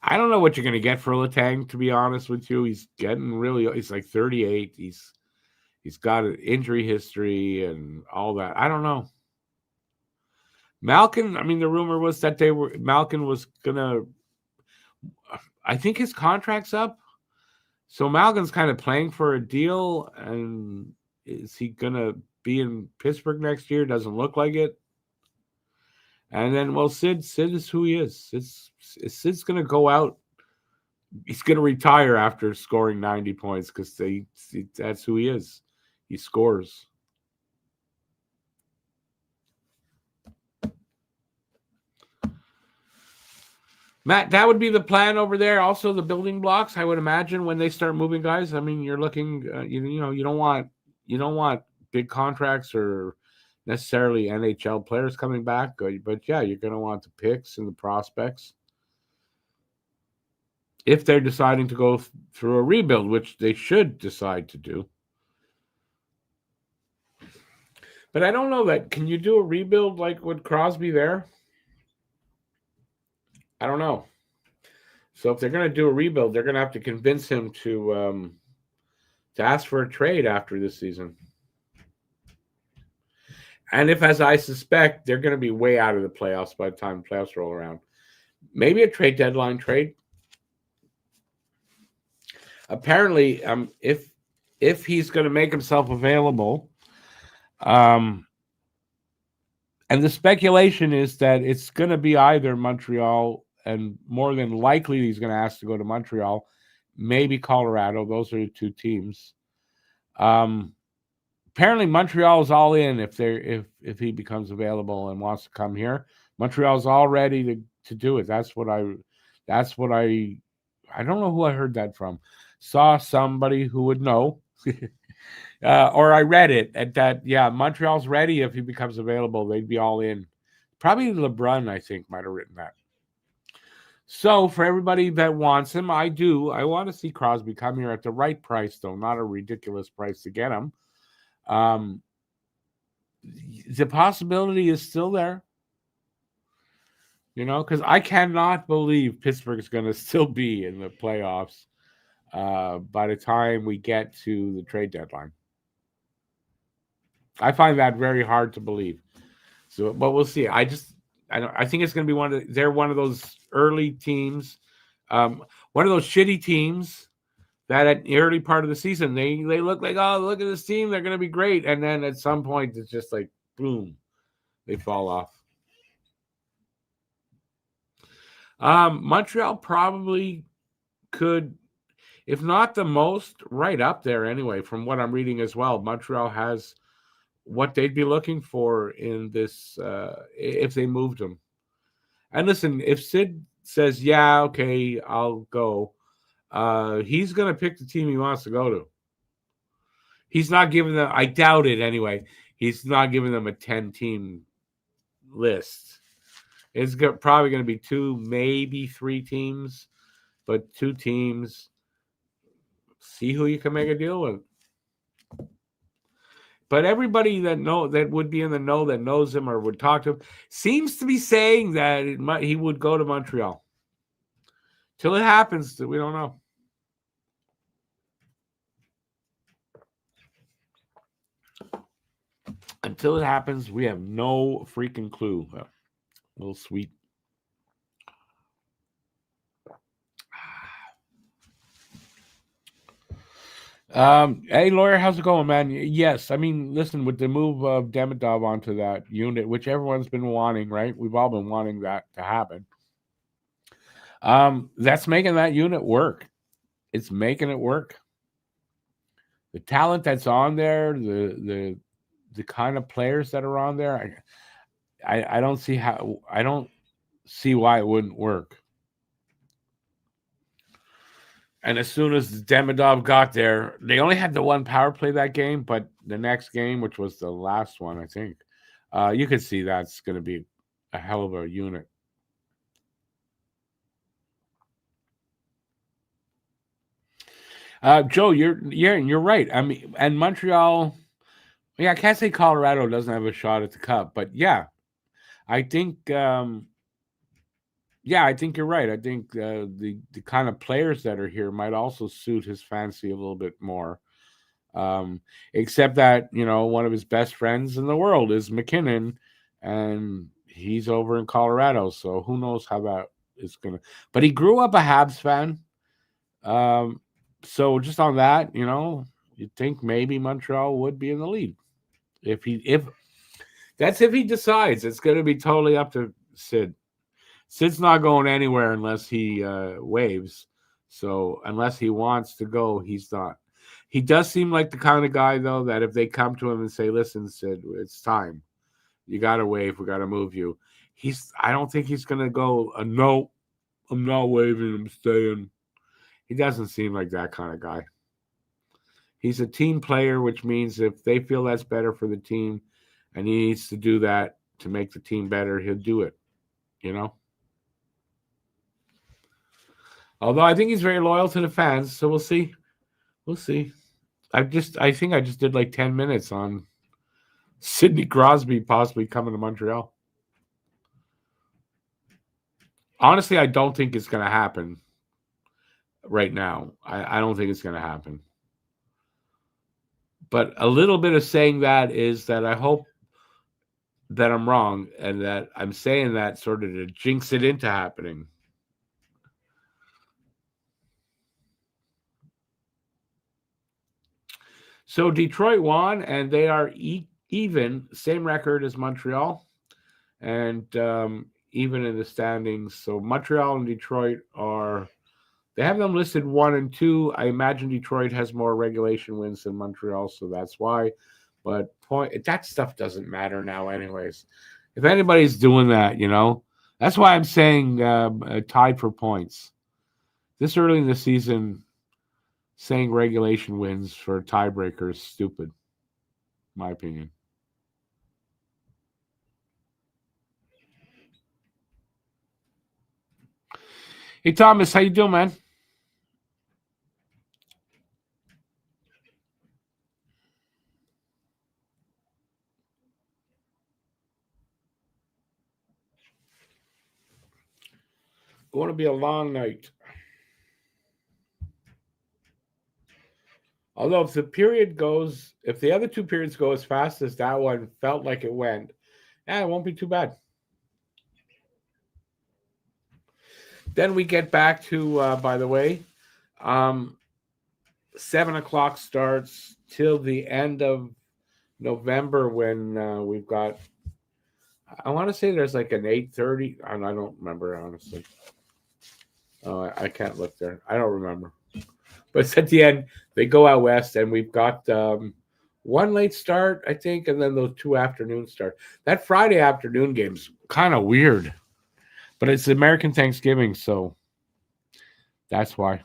I don't know what you're going to get for Letang, to be honest with you. He's like 38. He's got an injury history and all that. I don't know. Malkin, I mean, the rumor was that Malkin was gonna. I think his contract's up, so Malkin's kind of playing for a deal. And is he gonna be in Pittsburgh next year? Doesn't look like it. And then, well, Sid is who he is. Sid's gonna go out. He's gonna retire after scoring 90 points because that's who he is. He scores. Matt, that would be the plan over there. Also, the building blocks, I would imagine, when they start moving guys. I mean, you're looking, you don't want big contracts or necessarily NHL players coming back, but yeah, you're going to want the picks and the prospects. If they're deciding to go through a rebuild, which they should decide to do. But I don't know that. Can you do a rebuild like with Crosby there? I don't know. So if they're going to do a rebuild, they're going to have to convince him to ask for a trade after this season. And if, as I suspect, they're going to be way out of the playoffs by the time the playoffs roll around, maybe a trade deadline trade. Apparently, if he's going to make himself available, and the speculation is that it's going to be either Montreal, and more than likely he's going to ask to go to Montreal, maybe Colorado. Those are the two teams. Apparently Montreal is all in if he becomes available and wants to come here. Montreal's all ready to do it. That's what I don't know who I heard that from. saw somebody who would know, or I read it at that. Yeah, Montreal's ready if he becomes available. They'd be all in. Probably LeBron, I think, might have written that. So for everybody that wants him, I do. I want to see Crosby come here at the right price, though, not a ridiculous price to get him. The possibility is still there. Because I cannot believe Pittsburgh is going to still be in the playoffs by the time we get to the trade deadline. I find that very hard to believe. So, but we'll see. I think it's going to be they're one of those early teams, one of those shitty teams that at the early part of the season, they look like, oh, look at this team. They're going to be great. And then at some point, it's just like, boom, they fall off. Montreal probably could, if not the most, right up there anyway, from what I'm reading as well. Montreal has what they'd be looking for in this if they moved him. And listen, if Sid says, yeah, okay, I'll go, he's going to pick the team he wants to go to. He's not giving them, I doubt it anyway, he's not giving them a 10-team list. It's probably going to be 2, maybe 3 teams, but 2 teams. See who you can make a deal with. But everybody that would be in the know, that knows him or would talk to him, seems to be saying that he would go to Montreal. Till it happens, we don't know. Until it happens, we have no freaking clue. A little sweet. Hey, Lawyer, how's it going, man? Yes, I mean, listen, with the move of Demidov onto that unit, which everyone's been wanting, right? We've all been wanting that to happen. That's making that unit work. It's making it work. The talent that's on there, the kind of players that are on there, I don't see why it wouldn't work. And as soon as Demidov got there, they only had the one power play that game, but the next game, which was the last one, I think, you could see that's going to be a hell of a unit. Joe, you're right. I mean, and Montreal, yeah, I can't say Colorado doesn't have a shot at the cup, but yeah, I think. Yeah, I think you're right. I think the kind of players that are here might also suit his fancy a little bit more. Except that, one of his best friends in the world is McKinnon, and he's over in Colorado. So who knows how that is going to. But he grew up a Habs fan. So just on that, you'd think maybe Montreal would be in the lead. If he decides. It's going to be totally up to Sid. Sid's not going anywhere unless he waves. So unless he wants to go, he's not. He does seem like the kind of guy, though, that if they come to him and say, listen, Sid, it's time. You got to wave. We got to move you. I don't think he's going to go, no, I'm not waving. I'm staying. He doesn't seem like that kind of guy. He's a team player, which means if they feel that's better for the team and he needs to do that to make the team better, he'll do it, Although I think he's very loyal to the fans, so we'll see. We'll see. I think I just did like 10 minutes on Sidney Crosby possibly coming to Montreal. Honestly, I don't think it's going to happen right now. I don't think it's going to happen. But a little bit of saying that is that I hope that I'm wrong and that I'm saying that sort of to jinx it into happening. So Detroit won, and they are even, same record as Montreal, and even in the standings. So Montreal and Detroit they have them listed 1 and 2. I imagine Detroit has more regulation wins than Montreal, so that's why. But that stuff doesn't matter now anyways. If anybody's doing that, that's why I'm saying tied for points. This early in the season, saying regulation wins for tiebreaker is stupid, in my opinion. Hey, Thomas, how you doing, man? Going to be a long night. Although if the other two periods go as fast as that one felt like it went, it won't be too bad. Then we get back to, by the way, 7 o'clock starts till the end of November when we've got. I want to say there's like an 8:30. I don't remember honestly. Oh, I can't look there. I don't remember. But it's at the end. They go out west, and we've got one late start, I think, and then those two afternoon start. That Friday afternoon game's kind of weird, but it's American Thanksgiving, so that's why.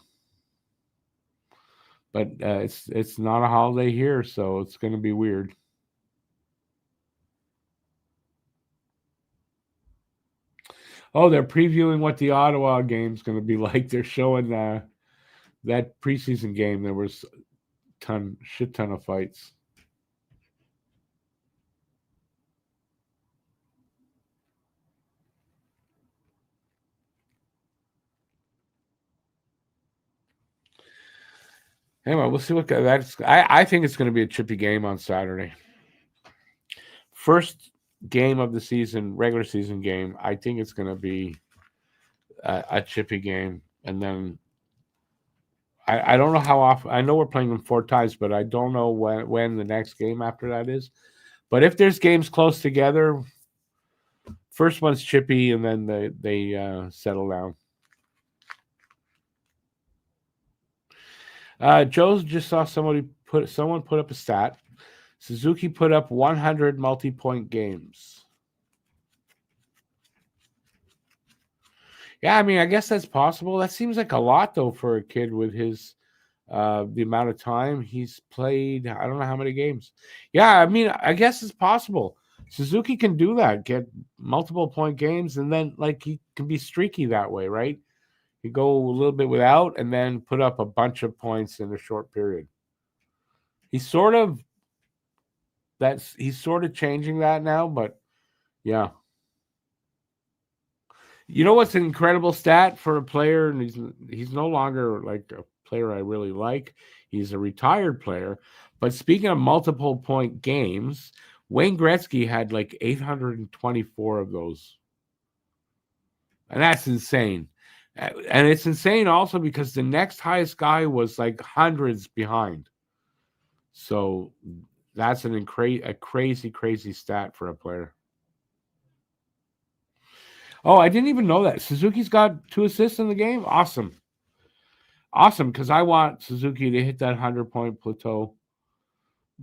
But it's not a holiday here, so it's going to be weird. Oh, they're previewing what the Ottawa game's going to be like. They're showing that preseason game. There was shit ton of fights. Anyway, we'll see what that's. I think it's going to be a chippy game on Saturday. First game of the season, regular season game. I think it's going to be a chippy game, and then I don't know how often. I know we're playing them 4 times, but I don't know when the next game after that is. But if there's games close together, first one's chippy, and then they settle down. Joe just saw someone put up a stat. Suzuki put up 100 multi-point games. Yeah, I mean, I guess that's possible. That seems like a lot, though, for a kid with his the amount of time he's played. I don't know how many games. Yeah, I mean, I guess it's possible. Suzuki can do that, get multiple point games, and then like he can be streaky that way, right? You go a little bit without, and then put up a bunch of points in a short period. He's sort of changing that now, but yeah. You know what's an incredible stat for a player, and he's no longer like a player I really like. He's a retired player. But speaking of multiple point games, Wayne Gretzky had like 824 of those. And that's insane. And it's insane also because the next highest guy was like hundreds behind. So that's a crazy, crazy stat for a player. Oh, I didn't even know that. Suzuki's got 2 assists in the game. Awesome. Awesome, because I want Suzuki to hit that 100-point plateau.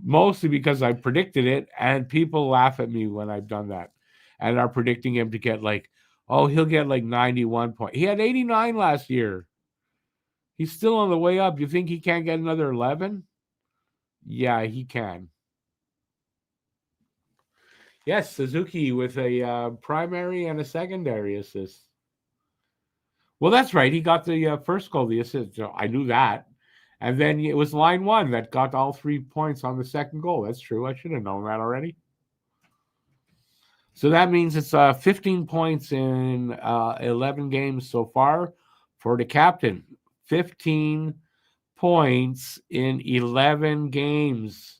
Mostly because I predicted it, and people laugh at me when I've done that. And are predicting him to get like, oh, he'll get like 91 points. He had 89 last year. He's still on the way up. You think he can't get another 11? Yeah, he can. Yes, Suzuki with a primary and a secondary assist. Well, that's right. He got the first goal, the assist. So I knew that. And then it was line one that got all 3 points on the second goal. That's true. I should have known that already. So that means it's 15 points in 11 games so far for the captain. 15 points in 11 games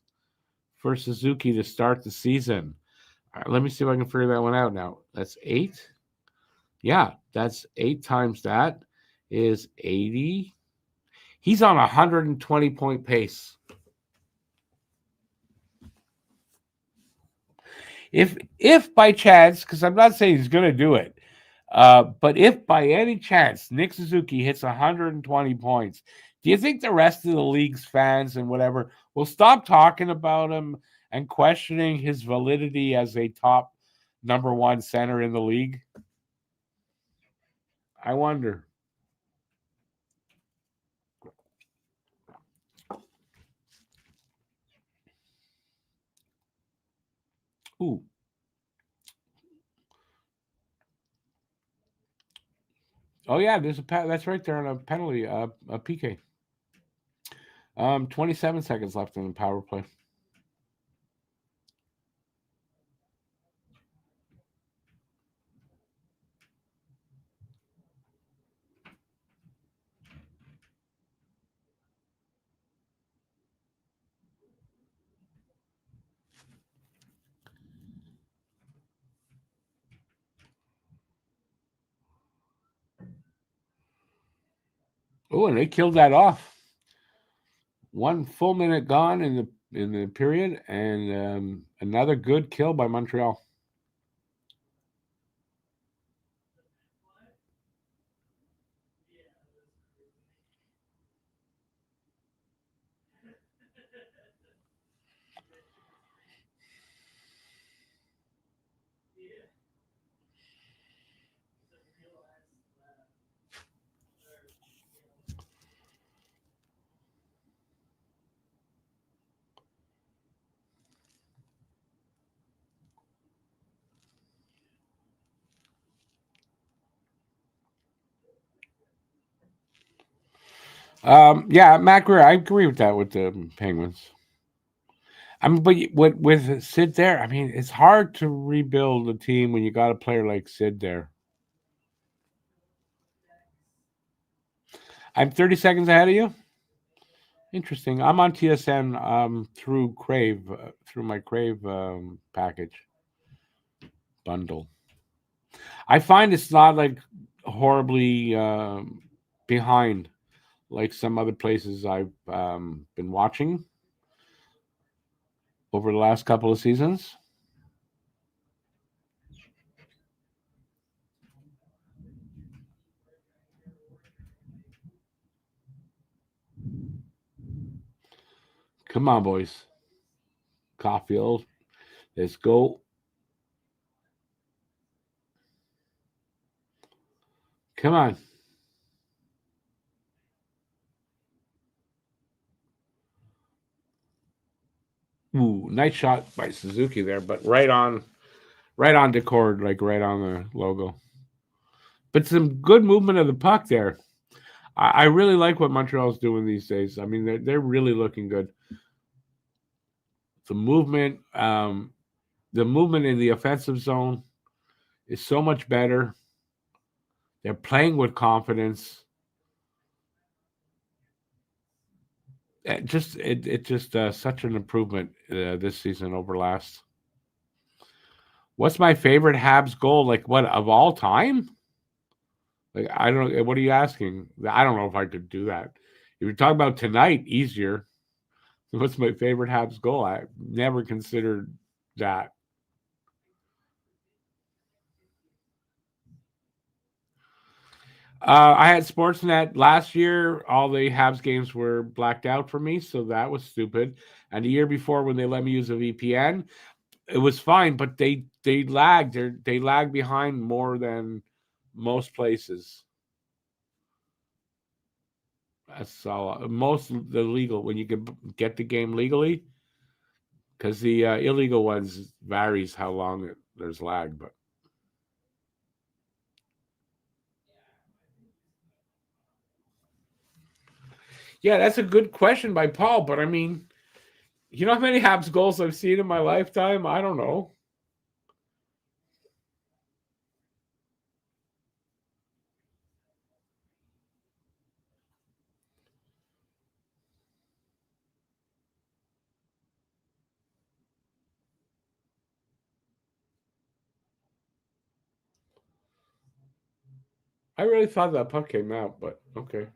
for Suzuki to start the season. All right, let me see if I can figure that one out now. That's 8. Yeah, that's 8 times that is 80. He's on a 120-point pace. If by chance, because I'm not saying he's going to do it, but if by any chance Nick Suzuki hits 120 points, do you think the rest of the league's fans and whatever will stop talking about him and questioning his validity as a top number 1 center in the league? I wonder. Ooh. Oh yeah, there's that's right there on a penalty, a PK. 27 seconds left in the power play. Oh, and they killed that off. 1 full minute gone in the period, and another good kill by Montreal. Yeah, Matt Greer, I agree with that with the Penguins. I mean, but with Sid there, I mean, it's hard to rebuild a team when you got a player like Sid there. I'm 30 seconds ahead of you. Interesting. I'm on TSN through Crave, through my Crave package bundle. I find it's not like horribly behind like some other places I've been watching over the last couple of seasons. Come on, boys. Caulfield, let's go. Come on. Ooh, nice shot by Suzuki there, but right on Decord, like right on the logo. But some good movement of the puck there. I really like what Montreal's doing these days. I mean, they're really looking good. The movement, in the offensive zone is so much better. They're playing with confidence. It just such an improvement this season over last. What's my favorite Habs goal? Like what of all time? Like I don't know. What are you asking? I don't know if I could do that. If you're talking about tonight, easier. What's my favorite Habs goal? I never considered that. I had Sportsnet last year. All the Habs games were blacked out for me, so that was stupid. And the year before, when they let me use a VPN, it was fine, but they lagged. They lag behind more than most places. That's all. Most the legal when you can get the game legally, because the illegal ones varies how long there's lag. But yeah, that's a good question by Paul. But I mean, you know how many Habs goals I've seen in my lifetime? I don't know. I really thought that puck came out, but okay.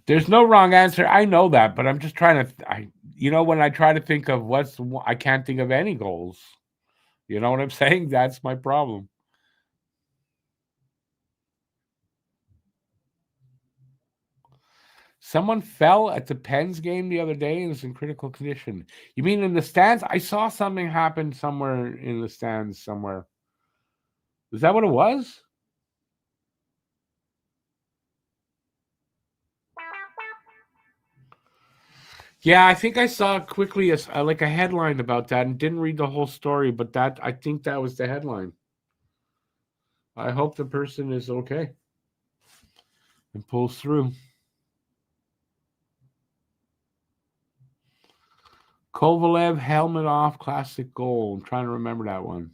There's no wrong answer. I know that, but I'm just trying to. When I try to think of I can't think of any goals. You know what I'm saying? That's my problem. Someone fell at the Pens game the other day and was in critical condition. You mean in the stands? I saw something happen somewhere in the stands somewhere. Is that what it was? Yeah, I think I saw quickly like a headline about that and didn't read the whole story, but I think that was the headline. I hope the person is okay and pulls through. Kovalev helmet off, classic goal. I'm trying to remember that one.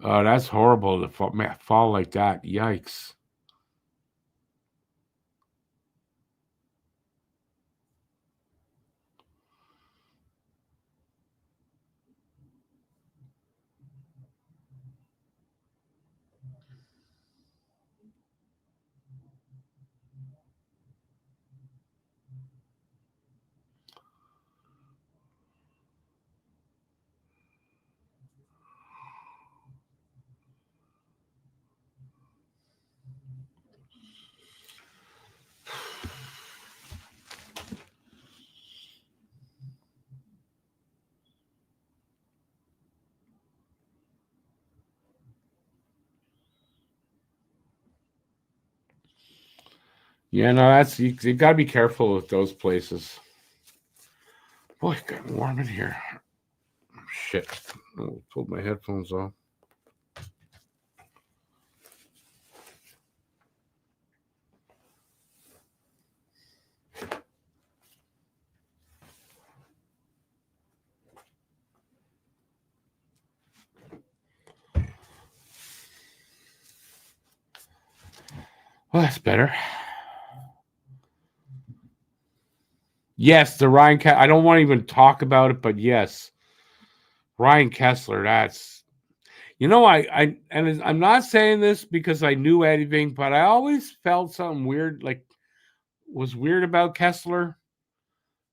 Oh, that's horrible to fall like that. Yikes. Yeah, no, that's you got to be careful with those places. Boy, it got warm in here. Shit. Oh, pulled my headphones off. Well, that's better. Yes, the Ryan. I don't want to even talk about it, but yes, Ryan Kessler. That's and I'm not saying this because I knew anything, but I always felt something weird, like was weird about Kessler.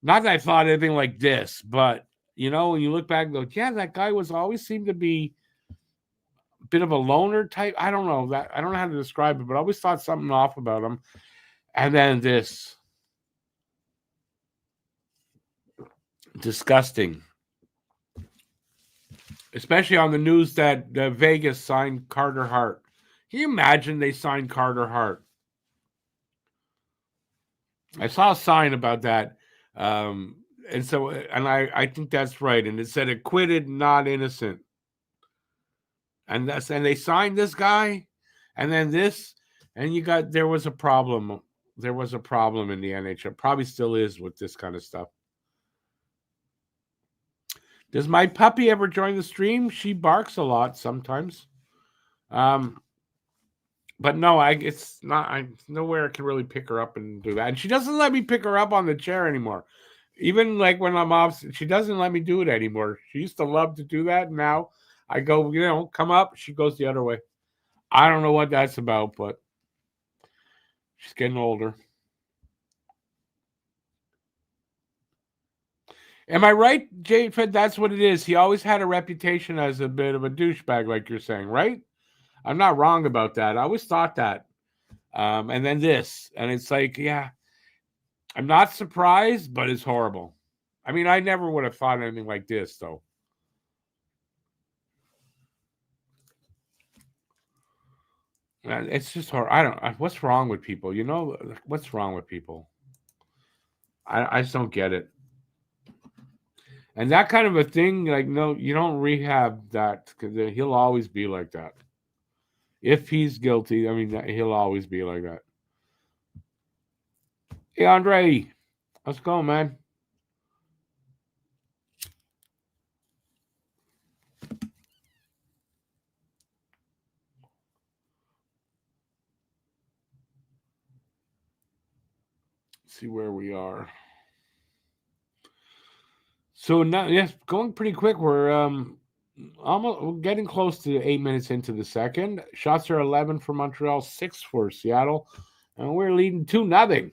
Not that I thought anything like this, but when you look back and go, yeah, that guy was always seemed to be a bit of a loner type. I don't know that. I don't know how to describe it, but I always thought something off about him. And then this disgusting, especially on the news that Vegas signed Carter Hart. Can you imagine they signed Carter Hart? I saw a sign about that. And I think that's right. And it said acquitted, not innocent. And they signed this guy, and then this, and there was a problem. There was a problem in the NHL. Probably still is with this kind of stuff. Does my puppy ever join the stream? She barks a lot sometimes. But no, it's not. I nowhere I can really pick her up and do that. And she doesn't let me pick her up on the chair anymore. Even like when I'm off, she doesn't let me do it anymore. She used to love to do that. Now I go, come up. She goes the other way. I don't know what that's about, but she's getting older. Am I right, Jade Fed? That's what it is. He always had a reputation as a bit of a douchebag, like you're saying, right? I'm not wrong about that. I always thought that. And then this, and it's like, yeah, I'm not surprised, but it's horrible. I mean, I never would have thought anything like this, though. It's just hard. I don't. What's wrong with people? What's wrong with people? I just don't get it. And that kind of a thing, like, no, you don't rehab that because he'll always be like that. If he's guilty, I mean, he'll always be like that. Hey, Andre, how's it going, man? Let's see where we are. So now, yes, going pretty quick. We're getting close to 8 minutes into the second. Shots are 11 for Montreal, 6 for Seattle, and we're leading 2-0.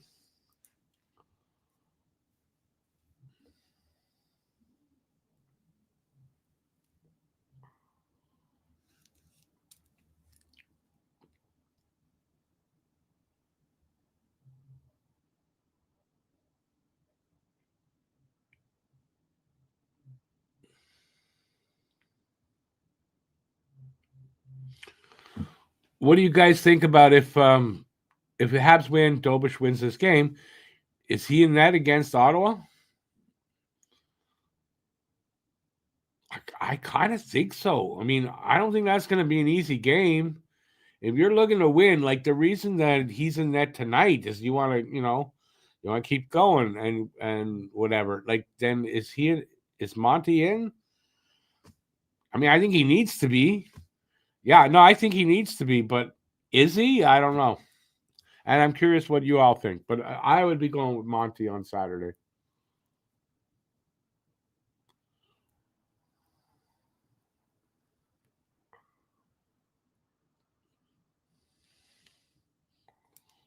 What do you guys think about if the Habs win, Dobish wins this game? Is he in net against Ottawa? I kind of think so. I mean, I don't think that's going to be an easy game. If you're looking to win, like the reason that he's in net tonight is you want to, you want to keep going and whatever. Like, then is Monty in? I mean, I think he needs to be. Yeah, no, I think he needs to be, but is he? I don't know. And I'm curious what you all think, but I would be going with Monty on Saturday.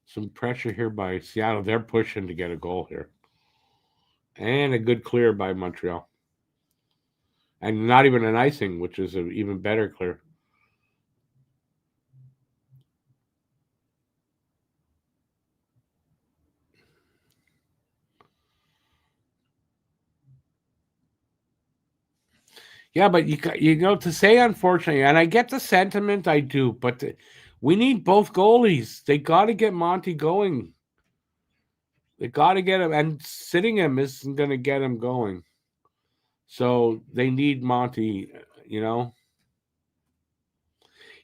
Some pressure here by Seattle. They're pushing to get a goal here. And a good clear by Montreal. And not even an icing, which is an even better clear. Yeah, but to say unfortunately, and I get the sentiment, I do, but we need both goalies. They got to get Monty going. They got to get him, and sitting him isn't going to get him going. So they need Monty,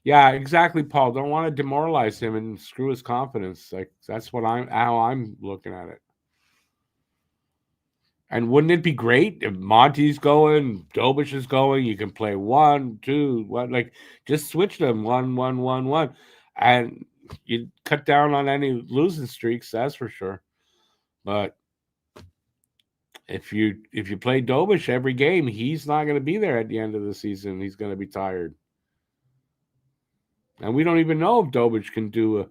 Yeah, exactly, Paul. Don't want to demoralize him and screw his confidence. Like that's how I'm looking at it. And wouldn't it be great if Monty's going, Dobish is going? You can play 1, 2, 1, like just switch them 1, 1, 1, 1, and you cut down on any losing streaks. That's for sure. But if you play Dobish every game, he's not going to be there at the end of the season. He's going to be tired, and we don't even know if Dobish can do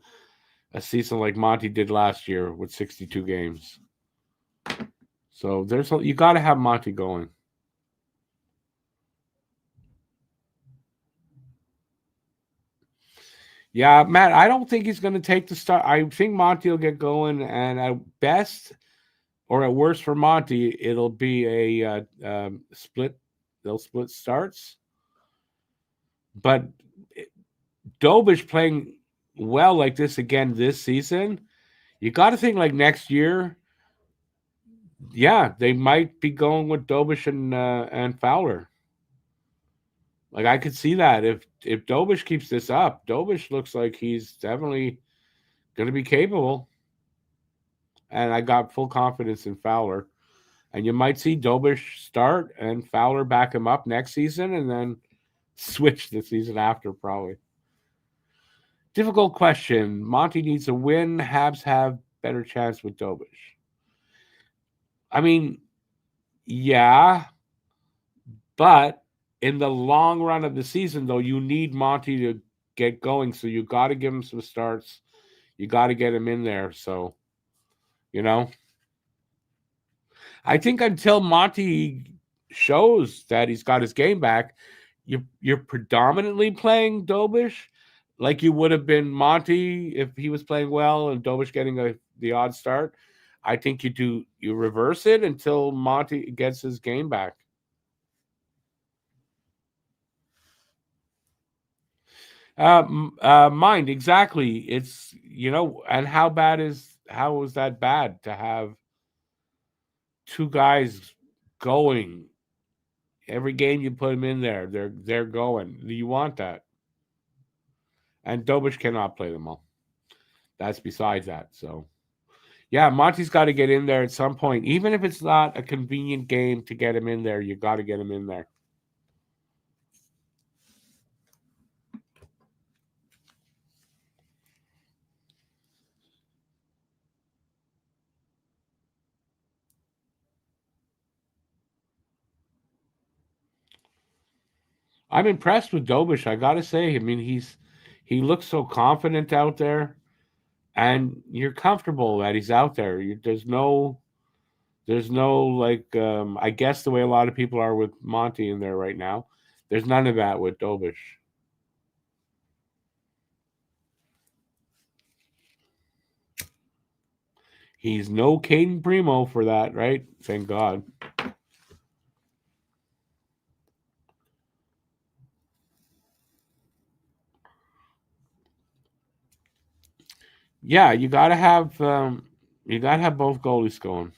a season like Monty did last year with 62 games. So you got to have Monty going. Yeah, Matt, I don't think he's going to take the start. I think Monty will get going, and at best or at worst for Monty, it'll be a split. They'll split starts. But Dobish playing well like this again this season, you got to think like next year. Yeah, they might be going with Dobish and Fowler. Like I could see that if Dobish keeps this up, Dobish looks like he's definitely going to be capable. And I got full confidence in Fowler. And you might see Dobish start and Fowler back him up next season and then switch the season after, probably. Difficult question. Monty needs a win. Habs have better chance with Dobish. I mean, yeah, but in the long run of the season, though, you need Monty to get going. So you got to give him some starts. You got to get him in there. So, you know, I think until Monty shows that he's got his game back, you're predominantly playing Dobish like you would have been Monty if he was playing well and Dobish getting the odd start. I think you reverse it until Monty gets his game back. Mind exactly. It's and how was that bad to have two guys going every game you put them in there? They're going. Do you want that? And Dobish cannot play them all. That's besides that. So yeah, Monty's got to get in there at some point, even if it's not a convenient game to get him in there. You got to get him in there. I'm impressed with Dobish. I got to say. I mean, he looks so confident out there, and you're comfortable that he's out there. There's no like I guess the way a lot of people are with Monty in there right now. There's none of that with Dobish. He's no Caden Primo for that, right? Thank God. Yeah, you gotta have both goalies going,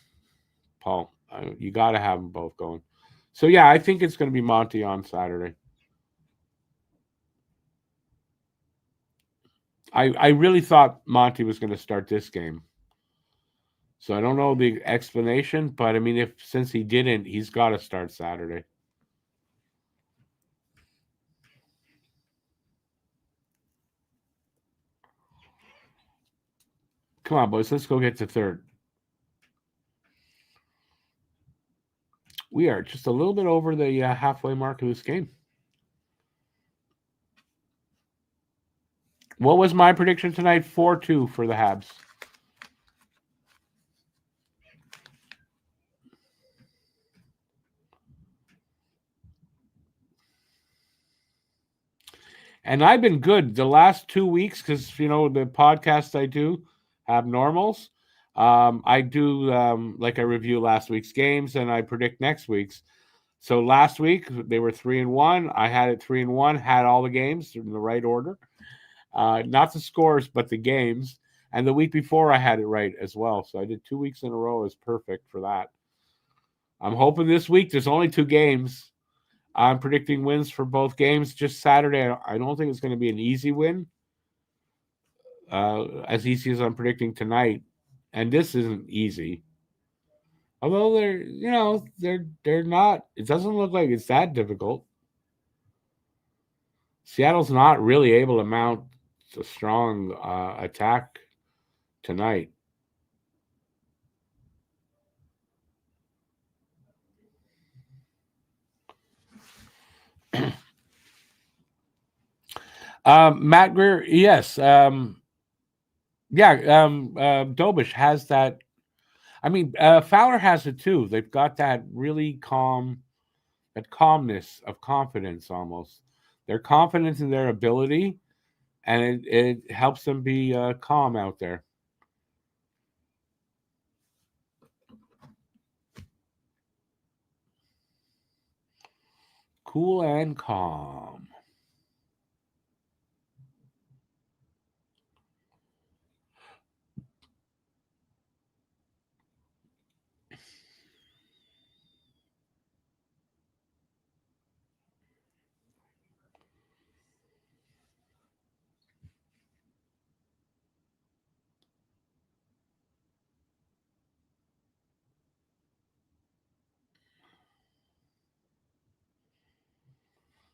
Paul. You gotta have them both going. So yeah, I think it's going to be Monty on Saturday. I really thought Monty was going to start this game. So I don't know the explanation, but I mean, if since he didn't, he's got to start Saturday. Come on, boys, let's go get to third. We are just a little bit over the halfway mark of this game. What was my prediction tonight? 4-2 for the Habs. And I've been good the last 2 weeks because you know the podcast I do have normals. I do like I review last week's games and I predict next week's. So last week they were 3-1. I had it 3-1. Had all the games in the right order, not the scores but the games. And the week before I had it right as well. So I did 2 weeks in a row is perfect for that. I'm hoping this week there's only 2 games. I'm predicting wins for both games. Just Saturday, I don't think it's going to be an easy win, as easy as I'm predicting tonight. And this isn't easy. Although they're not. It doesn't look like it's that difficult. Seattle's not really able to mount a strong attack tonight. Matt Greer, yes, yeah. Dobish has that. I mean, Fowler has it too. They've got that really that calmness of confidence almost. They're confident in their ability, and it helps them be calm out there. Cool and calm.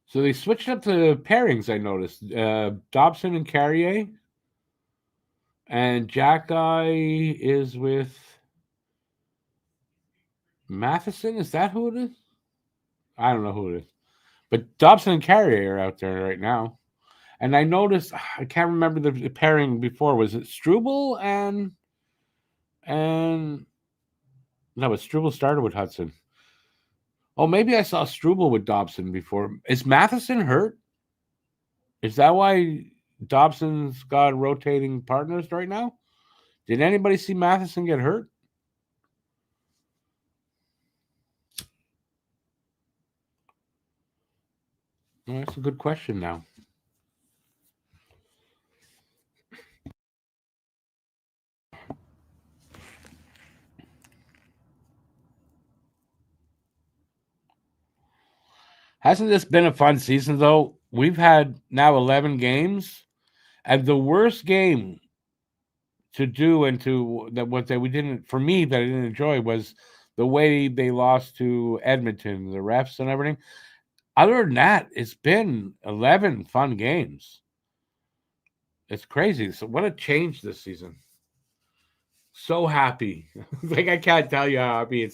So they switched up the pairings. I noticed Dobson and Carrier, and Jack Guy is with Matheson. Is that who it is? I don't know who it is, but Dobson and Carrier are out there right now. And I noticed I can't remember the pairing before. Was it Struble and no? But Struble started with Hudson. Oh, maybe I saw Struble with Dobson before. Is Matheson hurt? Is that why Dobson's got rotating partners right now? Did anybody see Matheson get hurt? Well, that's a good question now. Hasn't this been a fun season, though? We've had now 11 games, and the worst game to do and to that what that we didn't for me that I didn't enjoy was the way they lost to Edmonton, the refs and everything. Other than that, it's been 11 fun games. It's crazy. So what a change this season. So happy. Like I can't tell you how happy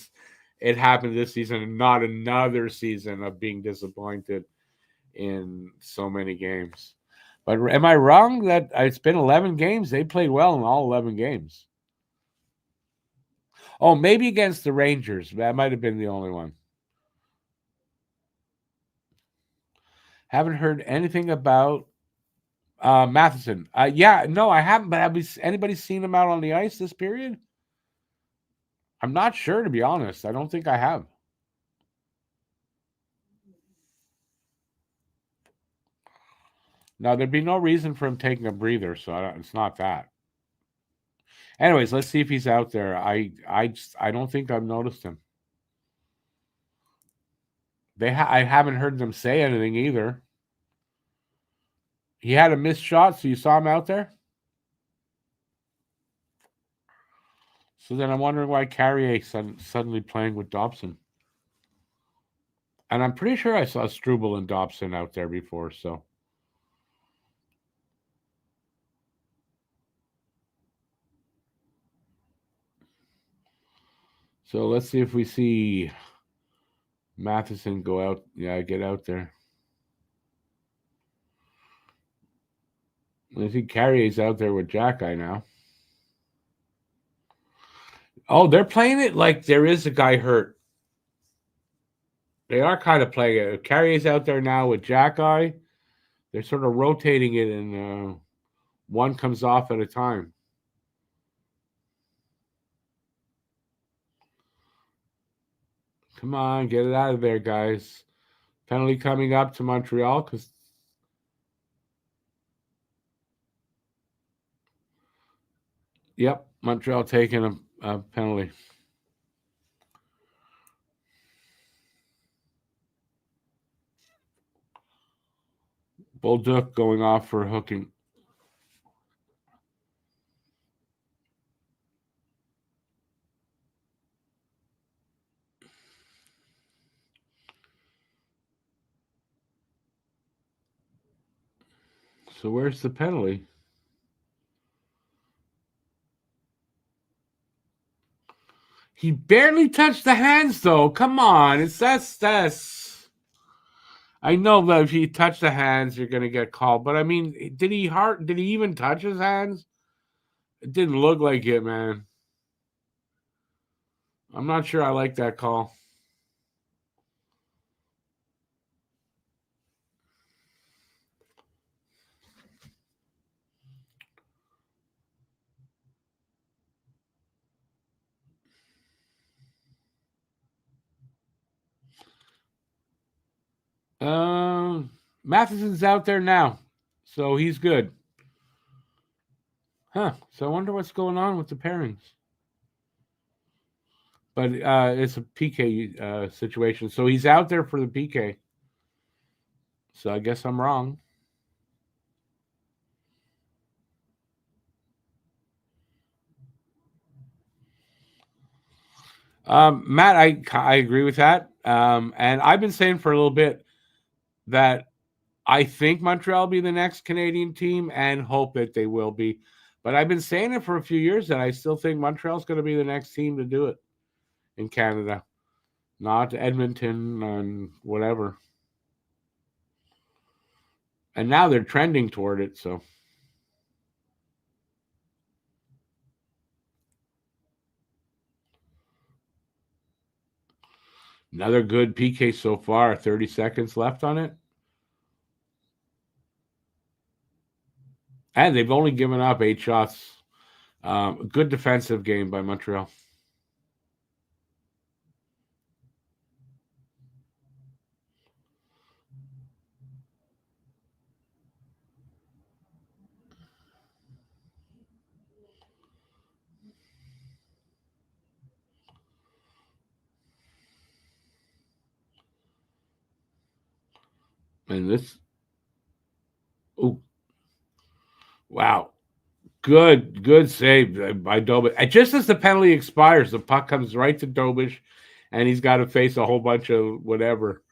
it happened this season and not another season of being disappointed in so many games. But am I wrong that it's been 11 games? They played well in all 11 games. Oh, maybe against the Rangers. That might have been the only one. Haven't heard anything about Matheson. Yeah, no, I haven't. But have anybody seen him out on the ice this period? I'm not sure, to be honest. I don't think I have. Now, there'd be no reason for him taking a breather, so it's not that. Anyways, let's see if he's out there. I don't think I've noticed him. I haven't heard them say anything either. He had a missed shot, so you saw him out there. So then I'm wondering why Carrier suddenly playing with Dobson. And I'm pretty sure I saw Struble and Dobson out there before. So let's see if we see Matheson go out. Yeah, get out there. I think Carrier's out there with Jack Eye now. Oh, they're playing it like there is a guy hurt. They are kind of playing it. Carrier's out there now with Jack Eye. They're sort of rotating it, and one comes off at a time. Come on, get it out of there, guys. Penalty coming up to Montreal because. Yep, Montreal taking a penalty. Bolduc going off for hooking. So where's the penalty? He barely touched the hands, though. Come on, that's. I know that if you touch the hands, you're going to get called. But I mean, did he even touch his hands? It didn't look like it, man. I'm not sure I like that call. Matheson's out there now, so he's good. Huh. So I wonder what's going on with the pairings. But it's a PK situation. So he's out there for the PK. So I guess I'm wrong. Matt, I agree with that. And I've been saying for a little bit that I think Montreal will be the next Canadian team and hope that they will be. But I've been saying it for a few years that I still think Montreal's going to be the next team to do it in Canada, not Edmonton and whatever. And now they're trending toward it. So another good PK so far. 30 seconds left on it. And they've only given up 8 shots. Good defensive game by Montreal. And this, oh, wow. Good save by Dobish. And just as the penalty expires, the puck comes right to Dobish, and he's got to face a whole bunch of whatever.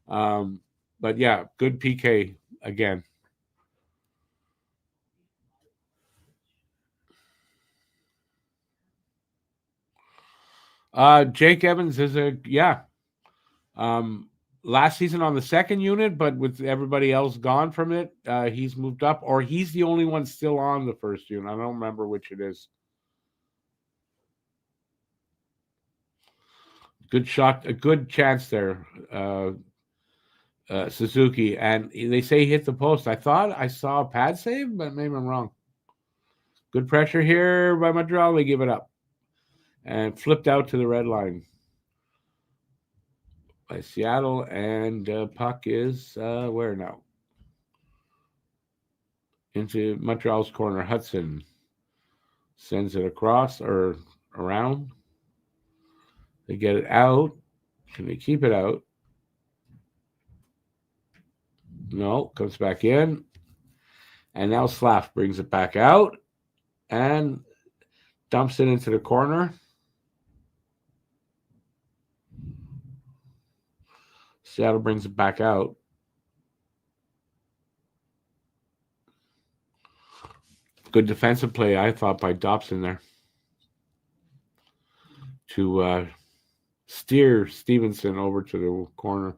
But yeah, good PK again. Jake Evans is last season on the second unit, but with everybody else gone from it, he's moved up, or he's the only one still on the first unit. I don't remember which it is. Good shot, a good chance there, Suzuki, and they say he hit the post. I thought I saw a pad save, but maybe I'm wrong. Good pressure here by Montreal. They give it up and flipped out to the red line by Seattle, and puck is where now? Into Montreal's corner. Hudson Sends it across or around. They get it out. Can they keep it out? No, comes back in. And now Slav brings it back out and dumps it into the corner. Seattle brings it back out. Good defensive play, I thought, by Dobson there to steer Stevenson over to the corner.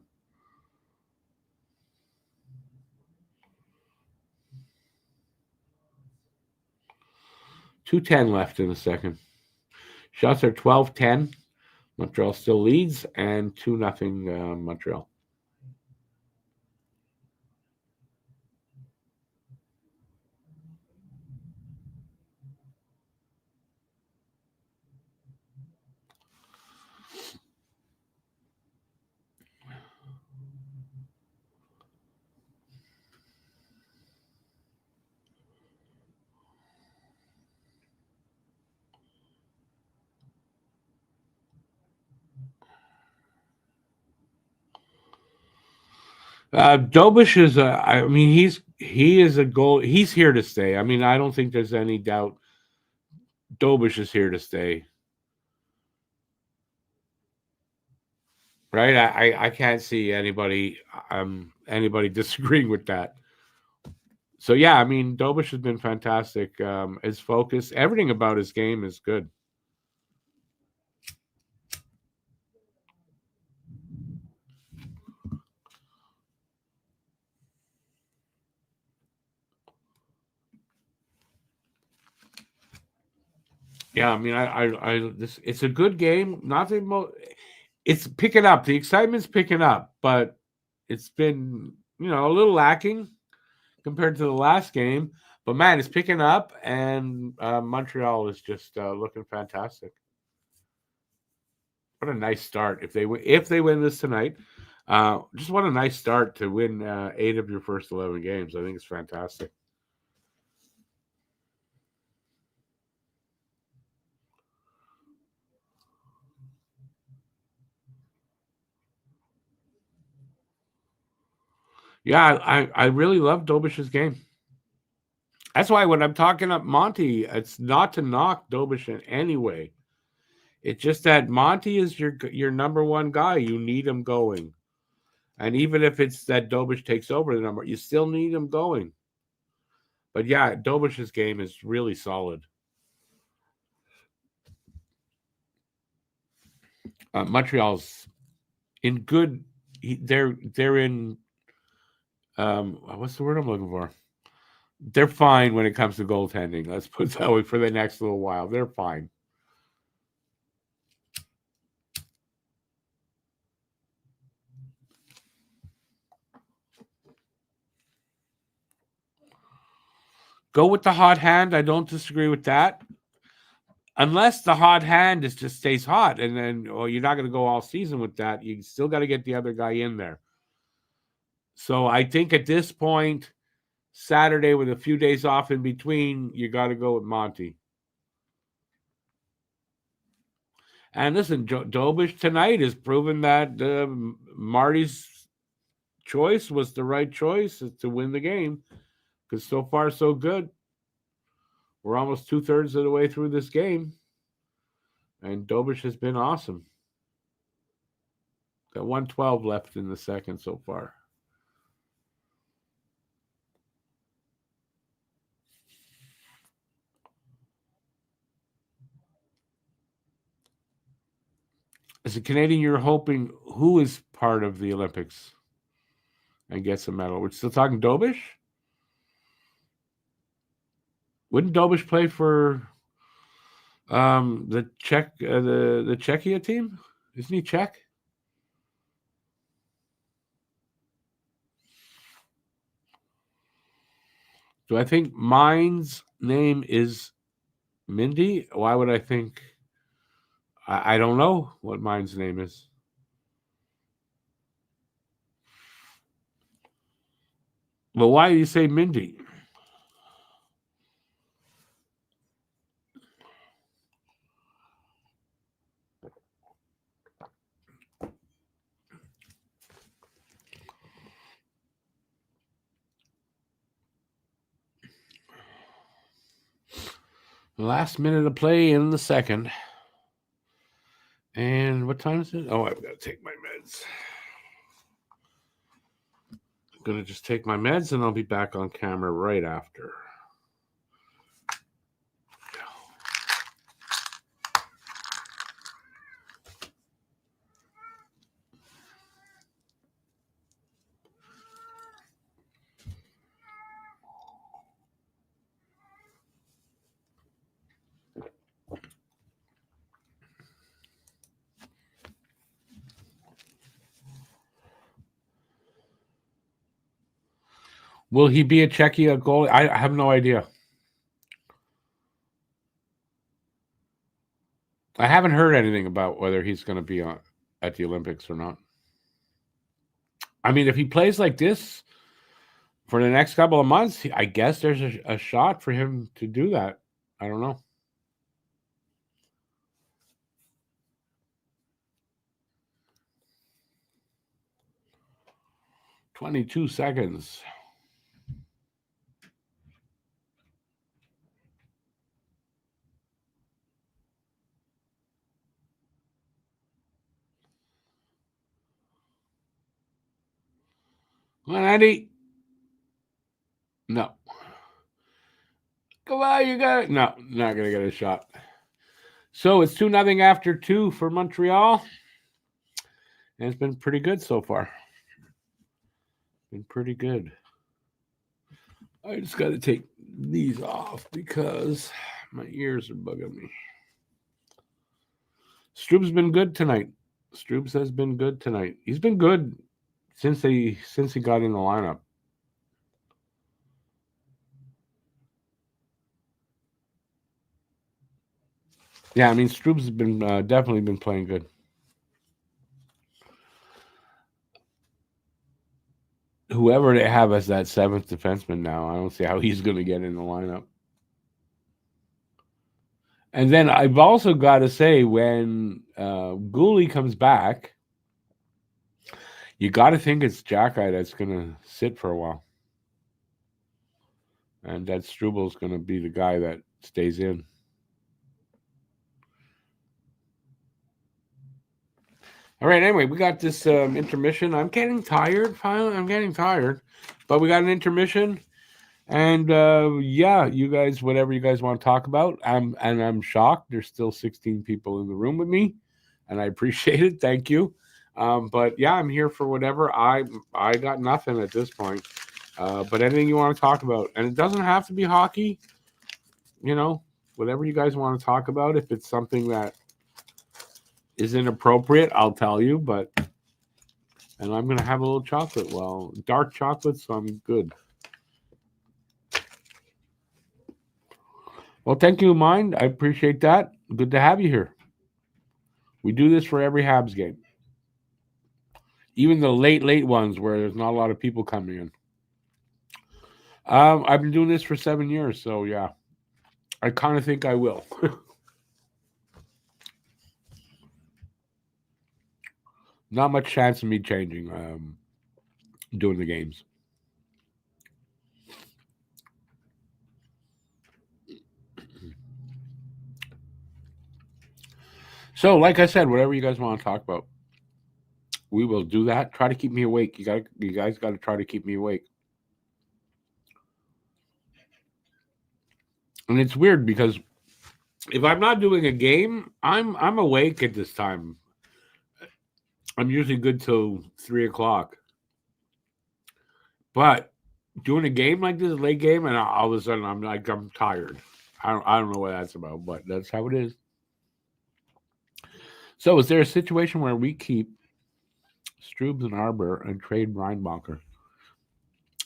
2:10 left in the second. Shots are 12-10. Montreal still leads, and 2-0 Montreal. Dobish is he is a goal. He's here to stay. I mean, I don't think there's any doubt. Dobish is here to stay. Right? I can't see anybody disagreeing with that. So yeah, I mean, Dobish has been fantastic. His focus, everything about his game is good. Yeah, I mean, it's a good game. It's picking up. The excitement's picking up, but it's been a little lacking compared to the last game. But man, it's picking up, and Montreal is just looking fantastic. What a nice start! If they win this tonight, just what a nice start to win 8 of your first 11 games. I think it's fantastic. Yeah, I really love Dobish's game. That's why when I'm talking up Monty, it's not to knock Dobish in any way. It's just that Monty is your number one guy. You need him going. And even if it's that Dobish takes over the number, you still need him going. But yeah, Dobish's game is really solid. Montreal's in good. They're in. What's the word I'm looking for? They're fine when it comes to goaltending. Let's put it that way for the next little while. They're fine. Go with the hot hand. I don't disagree with that. Unless the hot hand just stays hot, and then you're not going to go all season with that. You still got to get the other guy in there. So I think at this point, Saturday with a few days off in between, you got to go with Monty. And listen, Dobish tonight has proven that Marty's choice was the right choice to win the game, because so far so good. We're almost 2/3 of the way through this game, and Dobish has been awesome. Got 1:12 left in the second so far. As a Canadian, you're hoping who is part of the Olympics and gets a medal? We're still talking Dobish? Wouldn't Dobish play for the Czechia team? Isn't he Czech? Do I think mine's name is Mindy? Why would I think? I don't know what mine's name is. But why do you say Mindy? Last minute of play in the second. And what time is it? Oh, I've got to take my meds. I'm going to just take my meds and I'll be back on camera right after. Will he be a Czechia goalie? I have no idea. I haven't heard anything about whether he's going to be at the Olympics or not. I mean, if he plays like this for the next couple of months, I guess there's a shot for him to do that. I don't know. 22 seconds. Come on, Andy. No. Come on, you got it. No, not going to get a shot. So it's 2-0 after 2 for Montreal. And it's been pretty good so far. Been pretty good. I just got to take these off because my ears are bugging me. Stroob's been good tonight. Stroobs has been good tonight. He's been good since he got in the lineup. Yeah, I mean, Stroob's been definitely been playing good. Whoever they have as that seventh defenseman now, I don't see how he's going to get in the lineup. And then I've also got to say, when Gooley comes back, you got to think it's Jackeye that's going to sit for a while. And that Strubal's going to be the guy that stays in. All right, anyway, we got this intermission. I'm getting tired, finally. I'm getting tired. But we got an intermission. And, yeah, you guys, whatever you guys want to talk about. I'm shocked. There's still 16 people in the room with me. And I appreciate it. Thank you. But, yeah, I'm here for whatever. I got nothing at this point. But anything you want to talk about. And it doesn't have to be hockey. You know, whatever you guys want to talk about. If it's something that is inappropriate, I'll tell you. And I'm going to have a little chocolate. Well, dark chocolate, so I'm good. Well, thank you, Mind. I appreciate that. Good to have you here. We do this for every Habs game. Even the late ones where there's not a lot of people coming in. I've been doing this for 7 years, so yeah. I kind of think I will. Not much chance of me changing doing the games. So, like I said, whatever you guys want to talk about, we will do that. Try to keep me awake. You guys got to try to keep me awake. And it's weird because if I'm not doing a game, I'm awake at this time. I'm usually good till 3:00. But doing a game like this, late game, and all of a sudden I'm tired. I don't know what that's about, but that's how it is. So, is there a situation where we keep Stroobs and Arbor and trade Reinbacher?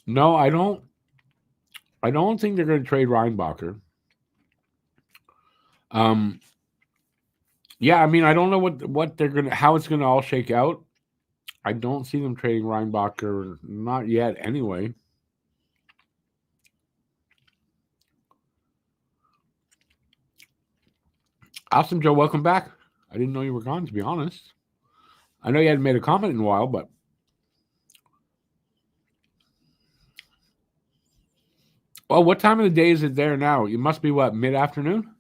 No, I don't. I don't think they're going to trade Reinbacher. Yeah, I mean, I don't know what they're gonna, how it's gonna all shake out. I don't see them trading Reinbacher, not yet, anyway. Awesome, Joe. Welcome back. I didn't know you were gone, to be honest. I know you hadn't made a comment in a while, but well, what time of the day is it there now? You must be what, mid-afternoon?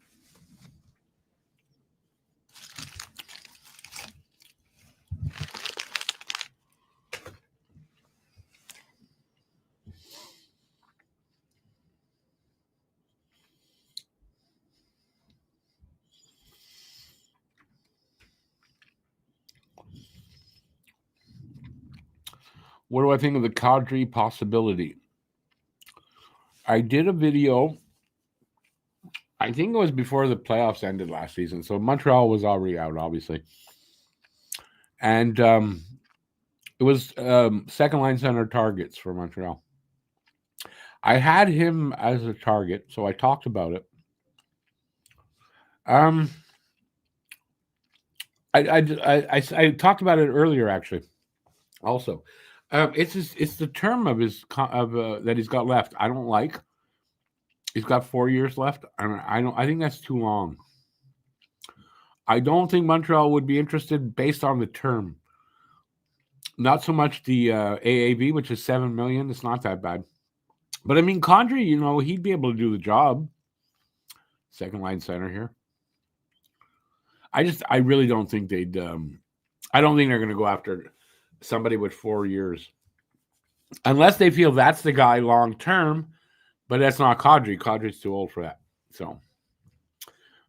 What do I think of the Kadri possibility? I did a video, I think it was before the playoffs ended last season. So Montreal was already out, obviously. And it was second line center targets for Montreal. I had him as a target, so I talked about it. I talked about it earlier, actually. Also, it's the term of his that he's got left. I don't like. He's got 4 years left. I think that's too long. I don't think Montreal would be interested based on the term. Not so much the AAV, which is $7 million. It's not that bad. But I mean, Kadri, he'd be able to do the job. Second line center here. I really don't think they'd. I don't think they're going to go after somebody with 4 years, unless they feel that's the guy long term. But that's not Kadri. Kadri's too old for that. So,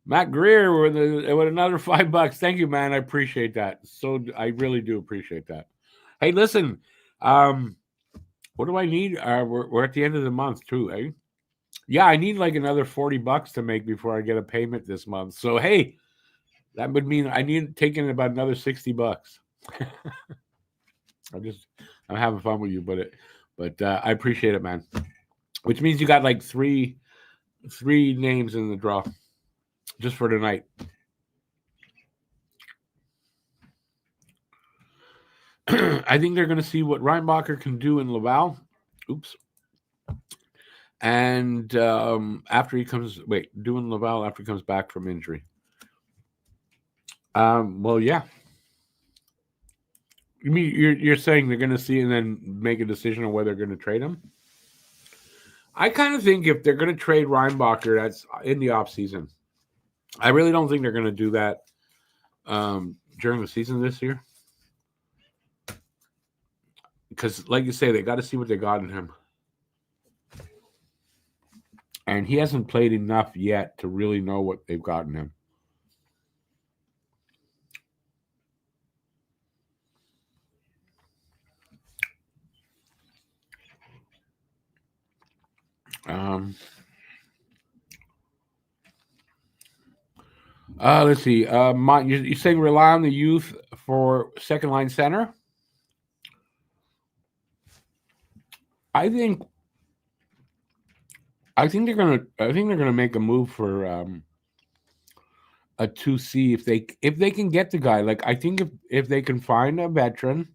Matt Greer with another $5. Thank you, man. I appreciate that. So I really do appreciate that. Hey, listen. What do I need? We're at the end of the month too, eh? Yeah, I need like another $40 to make before I get a payment this month. So hey, that would mean I need taking about another $60. I'm having fun with you, but I appreciate it, man. Which means you got like three names in the draw just for tonight. I think they're going to see what Reinbacher can do in Laval. Oops. And after he comes, doing Laval after he comes back from injury. Well, yeah. You mean you're saying they're going to see and then make a decision on whether they're going to trade him? I kind of think if they're going to trade Reinbacher, that's in the offseason. I really don't think they're going to do that during the season this year. Because, like you say, they got to see what they got in him. And he hasn't played enough yet to really know what they've got in him. Let's see. You're saying rely on the youth for second line center? I think they're gonna make a move for a 2C if they can get the guy. Like I think if they can find a veteran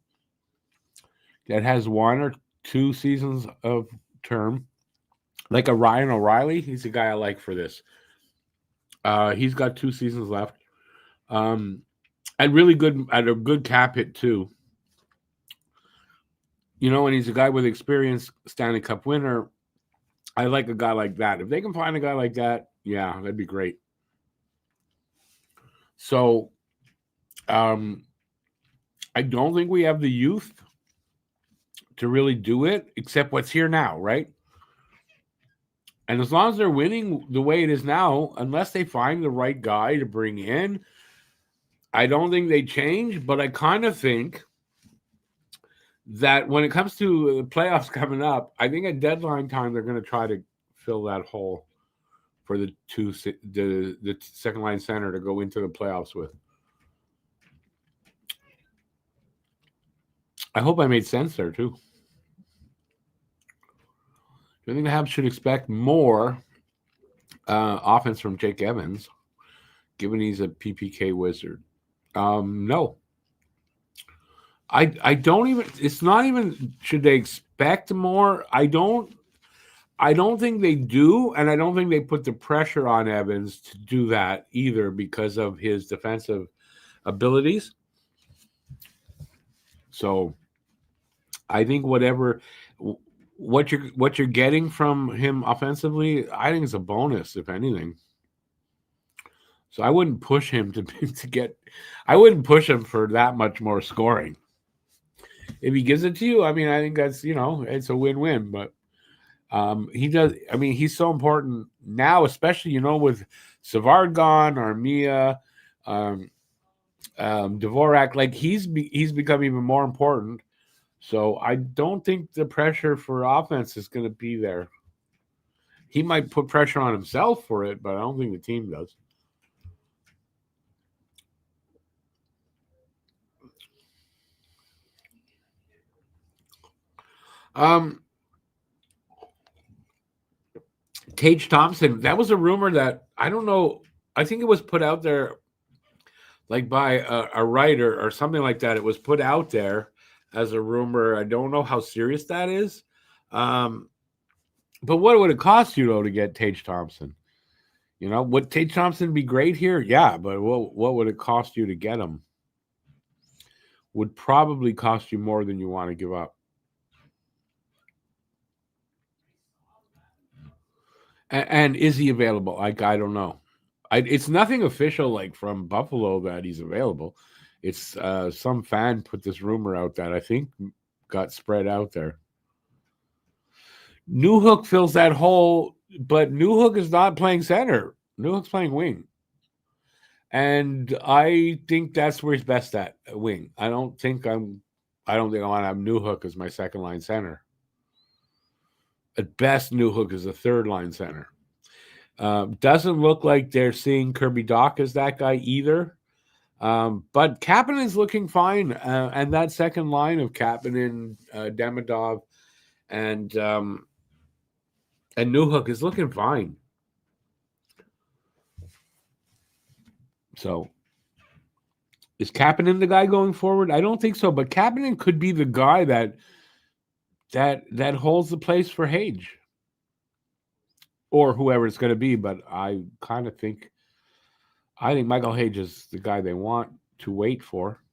that has 1 or 2 seasons of term, like a Ryan O'Reilly, he's a guy I like for this. He's got 2 seasons left. And really good at a good cap hit too. And he's a guy with experience, Stanley Cup winner. I like a guy like that. If they can find a guy like that, yeah, that'd be great. So, I don't think we have the youth to really do it, except what's here now, right? And as long as they're winning the way it is now, unless they find the right guy to bring in, I don't think they change. But I kind of think that when it comes to the playoffs coming up, I think at deadline time they're going to try to fill that hole for the second line center to go into the playoffs with. I hope I made sense there too. I think the Habs should expect more offense from Jake Evans, given he's a PPK wizard. No. I don't even. It's not even. Should they expect more? I don't think they do, and I don't think they put the pressure on Evans to do that either because of his defensive abilities. So, I think what you're getting from him offensively, I think it's a bonus, if anything. So I wouldn't push him to get. I wouldn't push him for that much more scoring. If he gives it to you, I mean, I think that's it's a win-win. But he does. I mean, he's so important now, especially with Savard gone, Armia, Dvorak. Like he's become even more important So I don't think the pressure for offense is going to be there. He might put pressure on himself for it, but I don't think the team does. Tage Thompson, that was a rumor that I don't know. I think it was put out there like by a writer or something like that. It was put out there as a rumor. I don't know how serious that is. But what would it cost you though to get Tage Thompson? You know, would Tage Thompson be great here? Yeah, but what would it cost you to get him? Would probably cost you more than you want to give up. And is he available? Like, I don't know. It's nothing official like from Buffalo that he's available. It's some fan put this rumor out that I think got spread out there. Newhook fills that hole, but Newhook is not playing center. Newhook's playing wing. And I think that's where he's best at wing. I don't think I want to have Newhook as my second line center. At best, Newhook is a third line center. Doesn't look like they're seeing Kirby Dach as that guy either. But Kapanen is looking fine. And that second line of Kapanen, Demidov, and Newhook is looking fine. So is Kapanen the guy going forward? I don't think so, but Kapanen could be the guy that holds the place for Hage. Or whoever it's going to be, but I think Michael Hage is the guy they want to wait for.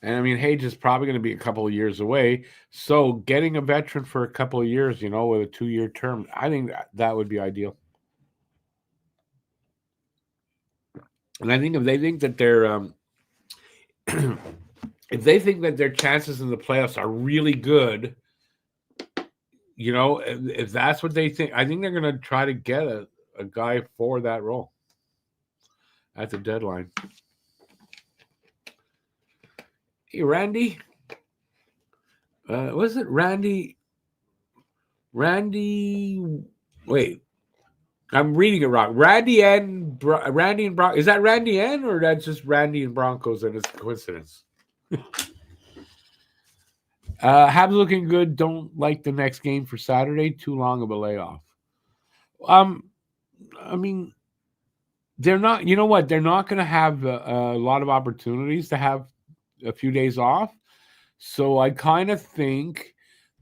And I mean, Hage is probably going to be a couple of years away. So getting a veteran for a couple of years, with a 2-year term, I think that would be ideal. And I think if they think that their chances in the playoffs are really good, if that's what they think, I think they're going to try to get a guy for that role at the deadline. Hey, Randy. Was it Randy? Wait. I'm reading it wrong. Randy and Broncos. Is that Randy N or that's just Randy and Broncos and it's a coincidence? Habs looking good. Don't like the next game for Saturday. Too long of a layoff. I mean, they're not. You know what? They're not going to have a lot of opportunities to have a few days off. So I kind of think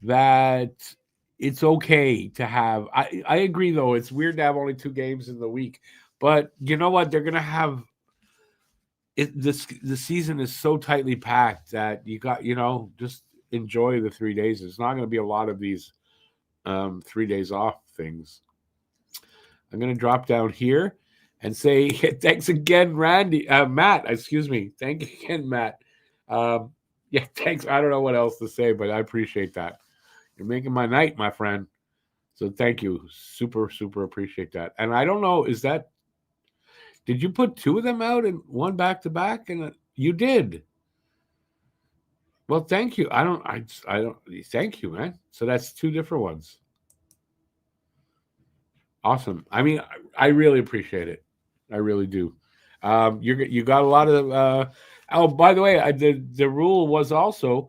that it's okay to have. I agree though. It's weird to have only 2 games in the week, but you know what? They're going to have. The season is so tightly packed that you got just enjoy the 3 days. It's not going to be a lot of these 3 days off things. I'm going to drop down here and say thanks again, Randy. Matt, excuse me. Thank you again, Matt. Yeah, thanks. I don't know what else to say, but I appreciate that. You're making my night, my friend. So thank you. Super, super appreciate that. And I don't know, did you put 2 of them out and one back to back? And you did. Well, thank you. I don't. Thank you, man. So that's 2 different ones. Awesome. I mean, I really appreciate it. I really do. You got a lot of. Oh, by the way, the rule was also,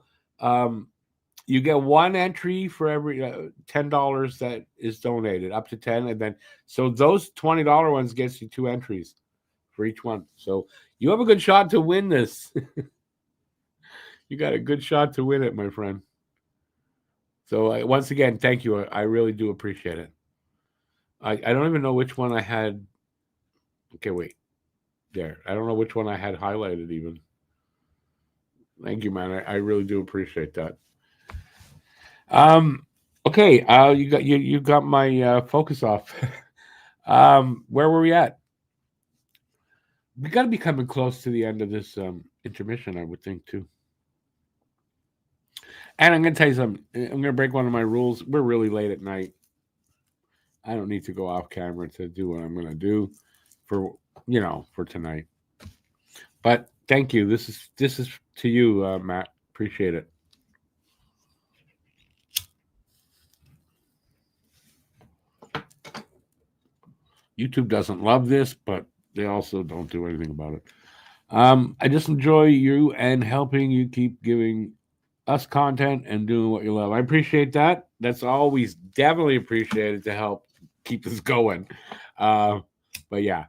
you get 1 entry for every $10 that is donated, up to 10, and then so those $20 ones gets you 2 entries for each one. So you have a good shot to win this. You got a good shot to win it, my friend. So once again, thank you. I really do appreciate it. I don't even know which one I had. Okay, wait. There. I don't know which one I had highlighted even. Thank you, man. I really do appreciate that. Okay. You got my focus off. Where were we at? We got to be coming close to the end of this intermission, I would think, too. And I'm going to tell you something. I'm going to break one of my rules. We're really late at night. I don't need to go off camera to do what I'm going to do for tonight. But Thank you. This is to you, Matt. Appreciate it. YouTube doesn't love this, but they also don't do anything about it. I just enjoy you and helping you keep giving us content and doing what you love. I appreciate that. That's always definitely appreciated to help keep this going. But yeah.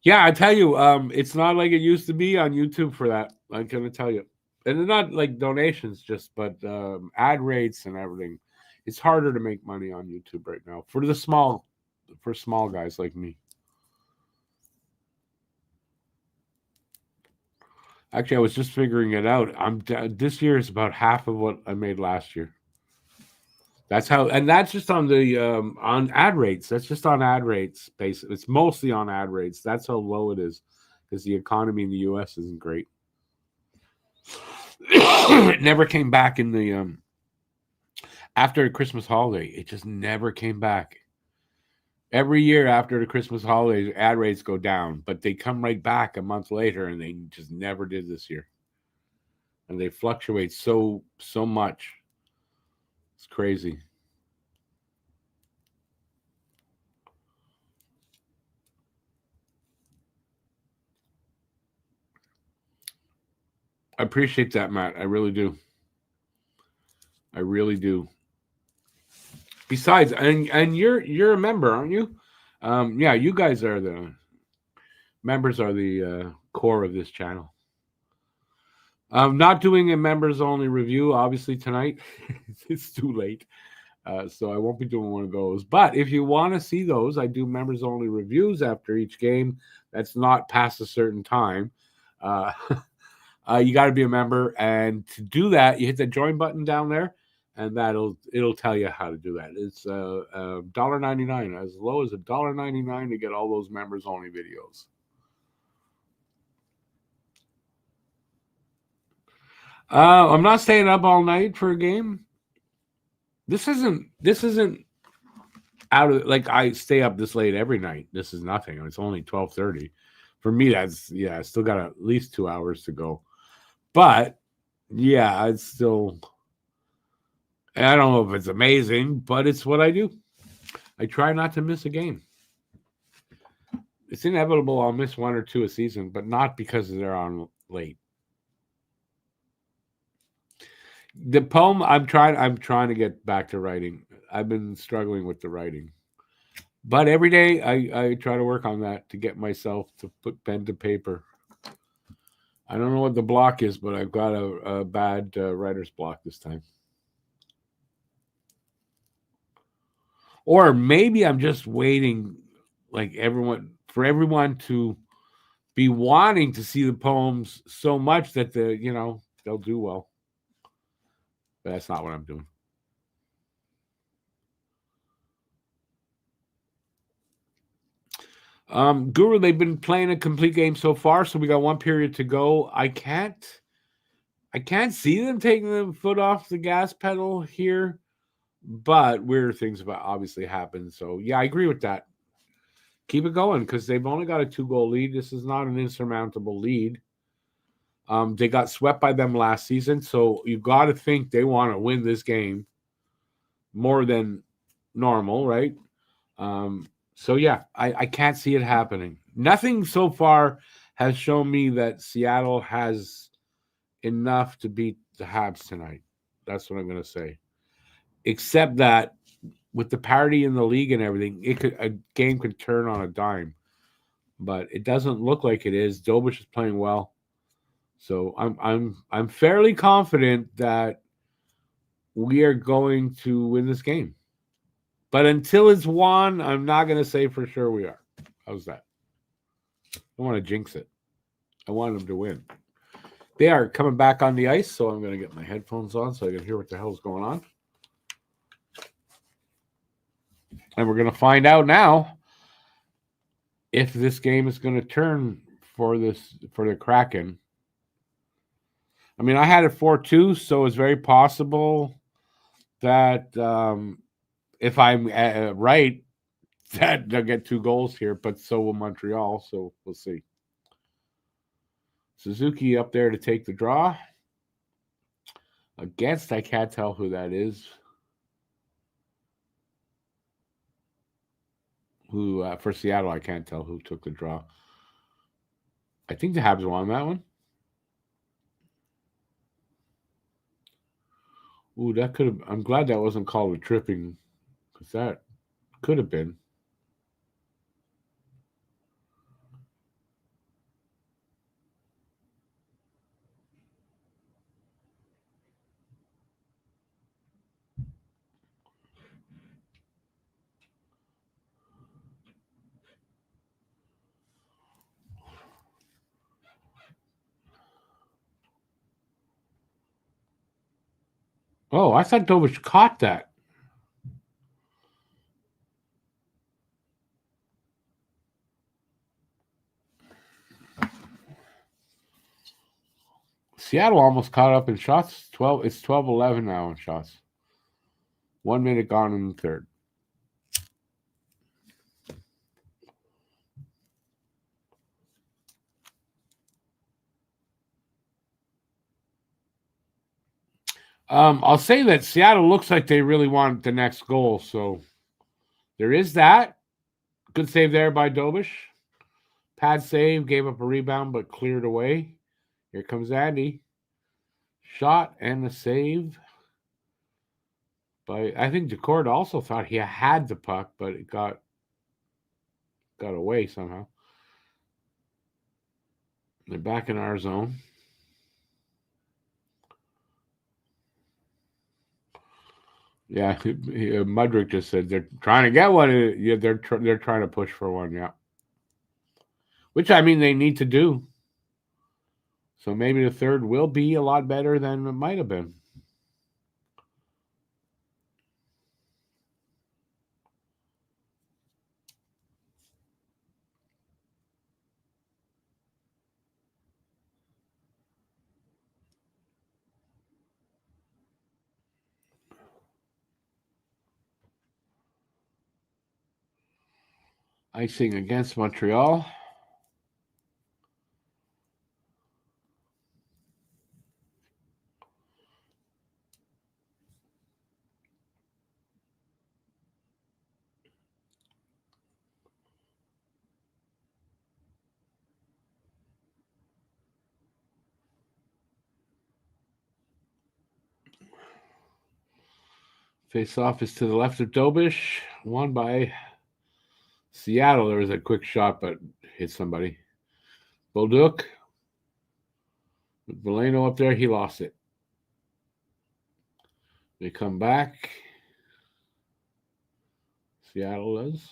Yeah, I tell you, it's not like it used to be on YouTube for that. I'm gonna tell you. And they're not like donations, but ad rates and everything. It's harder to make money on YouTube right now for small guys like me. Actually, I was just figuring it out. This year is about half of what I made last year. That's how, and that's just on the on ad rates. That's just on ad rates. Basically, it's mostly on ad rates. That's how low it is because the economy in the U.S. isn't great. It never came back in the after the Christmas holiday. It just never came back. Every year after the Christmas holidays, ad rates go down, but they come right back a month later, and they just never did this year. And they fluctuate so much. It's crazy. I appreciate that, Matt. I really do. I really do. Besides, and you're a member, aren't you? Yeah, you guys are the members are the core of this channel. I'm not doing a members only review, obviously tonight. It's too late, so I won't be doing one of those. But if you want to see those, I do members only reviews after each game. That's not past a certain time. Uh, you got to be a member, and to do that, you hit the join button down there, and it'll tell you how to do that. It's $1.99, as low as $1.99 to get all those members only videos. I'm not staying up all night for a game. This isn't out of like I stay up this late every night. This is nothing. It's only 12:30. For me, that's I still got at least 2 hours to go. But yeah, it's still. I don't know if it's amazing, but it's what I do. I try not to miss a game. It's inevitable I'll miss one or two a season, but not because they're on late. The poem I'm trying to get back to writing. I've been struggling with the writing. But every day I try to work on that to get myself to put pen to paper. I don't know what the block is, but I've got a bad writer's block this time. Or maybe I'm just waiting like for everyone to be wanting to see the poems so much that they'll do well. But that's not what I'm doing. Guru, they've been playing a complete game so far, so we got one period to go. I can't see them taking the foot off the gas pedal here, but weird things have obviously happened. So yeah, I agree with that. Keep it going because they've only got a 2-goal lead. This is not an insurmountable lead. They got swept by them last season, so you got to think they want to win this game more than normal, right? So yeah, I can't see it happening. Nothing so far has shown me that Seattle has enough to beat the Habs tonight. That's what I'm going to say. Except that with the parity in the league and everything, a game could turn on a dime. But it doesn't look like it is. Dobish is playing well. So I'm fairly confident that we are going to win this game. But until it's won, I'm not going to say for sure we are. How's that? I don't want to jinx it. I want them to win. They are coming back on the ice, so I'm going to get my headphones on so I can hear what the hell's going on. And we're going to find out now if this game is going to turn for the Kraken. I mean, I had it 4-2, so it's very possible that if I'm right, that they'll get 2 goals here, but so will Montreal, so we'll see. Suzuki up there to take the draw. Against, I can't tell who that is. Who for Seattle, I can't tell who took the draw. I think the Habs won that one. Ooh, that could have. I'm glad that wasn't called a tripping, because that could have been. Oh, I thought Dovish caught that. Seattle almost caught up in shots. 12. It's 12-11 now in shots. 1 minute gone in the third. I'll say that Seattle looks like they really want the next goal, so there is that. Good save there by Dobish. Pad save, gave up a rebound, but cleared away. Here comes Andy. Shot and the save. But I think Decord also thought he had the puck, but it got away somehow. They're back in our zone. Yeah, Mudrick just said they're trying to get one. Yeah, they're trying to push for one. Yeah, which I mean they need to do. So maybe the third will be a lot better than it might have been. Icing against Montreal. Face-off is to the left of Dobish. Won by Seattle. There was a quick shot, but hit somebody. Bolduc. With Veleno up there, he lost it. They come back. Seattle does.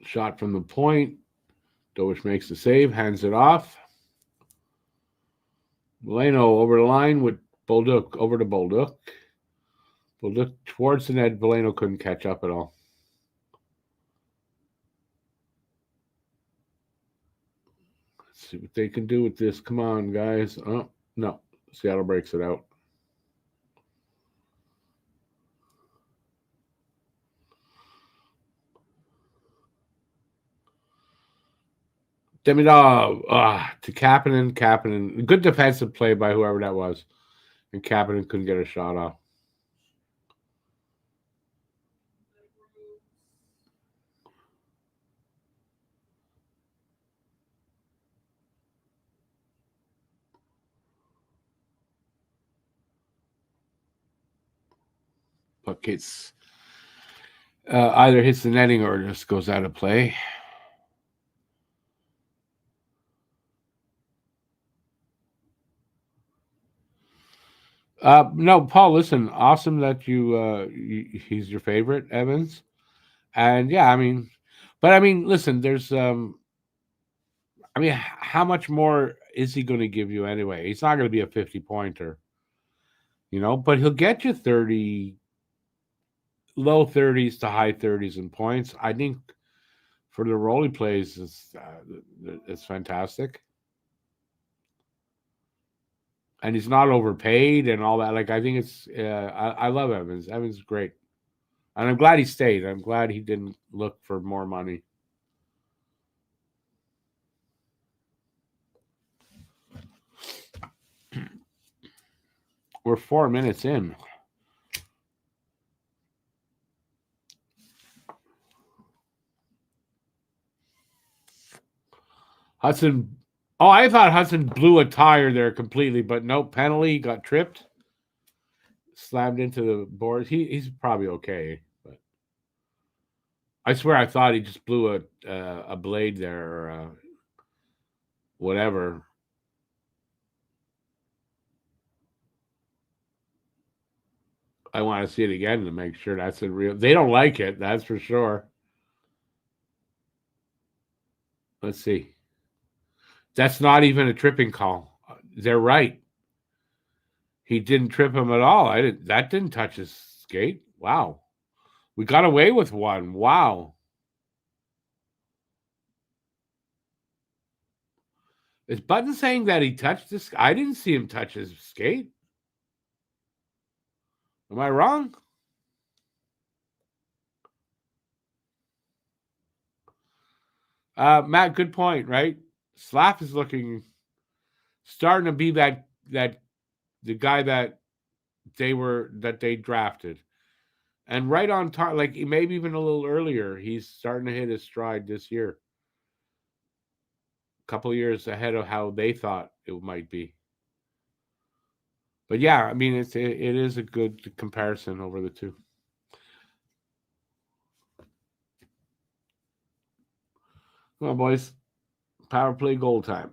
Shot from the point. Dobish makes the save, hands it off. Veleno over the line with Bolduc, over to Bolduc. Bolduc towards the net. Veleno couldn't catch up at all. Let's see what they can do with this. Come on, guys. Oh, no. Seattle breaks it out. Demidov to Kapanen. Kapanen. Good defensive play by whoever that was. And Kapanen couldn't get a shot off. Puck hits either hits the netting or just goes out of play. No, Paul, listen, awesome that he's your favorite, Evans. And yeah, I mean, listen, there's how much more is he going to give you anyway? He's not going to be a 50-pointer, but he'll get you 30, low 30s to high 30s in points. I think for the role he plays, it's fantastic. And he's not overpaid and all that. Like, I think it's I love Evans. Evans is great. And I'm glad he stayed. I'm glad he didn't look for more money. We're 4 minutes in. Hudson. Oh, I thought Hudson blew a tire there completely, but no penalty. He got tripped, slammed into the boards. He's probably okay, but I swear I thought he just blew a blade there or whatever. I want to see it again to make sure that's a real. They don't like it, that's for sure. Let's see. That's not even a tripping call. They're right. He didn't trip him at all. That didn't touch his skate. Wow. We got away with one. Wow. Is Button saying that he touched this? I didn't see him touch his skate. Am I wrong? Matt, good point, right? Slav is starting to be the guy that they drafted. And right on top, like maybe even a little earlier, he's starting to hit his stride this year. A couple of years ahead of how they thought it might be. But yeah, I mean, it is a good comparison over the two. Come on, boys. Power play goal time.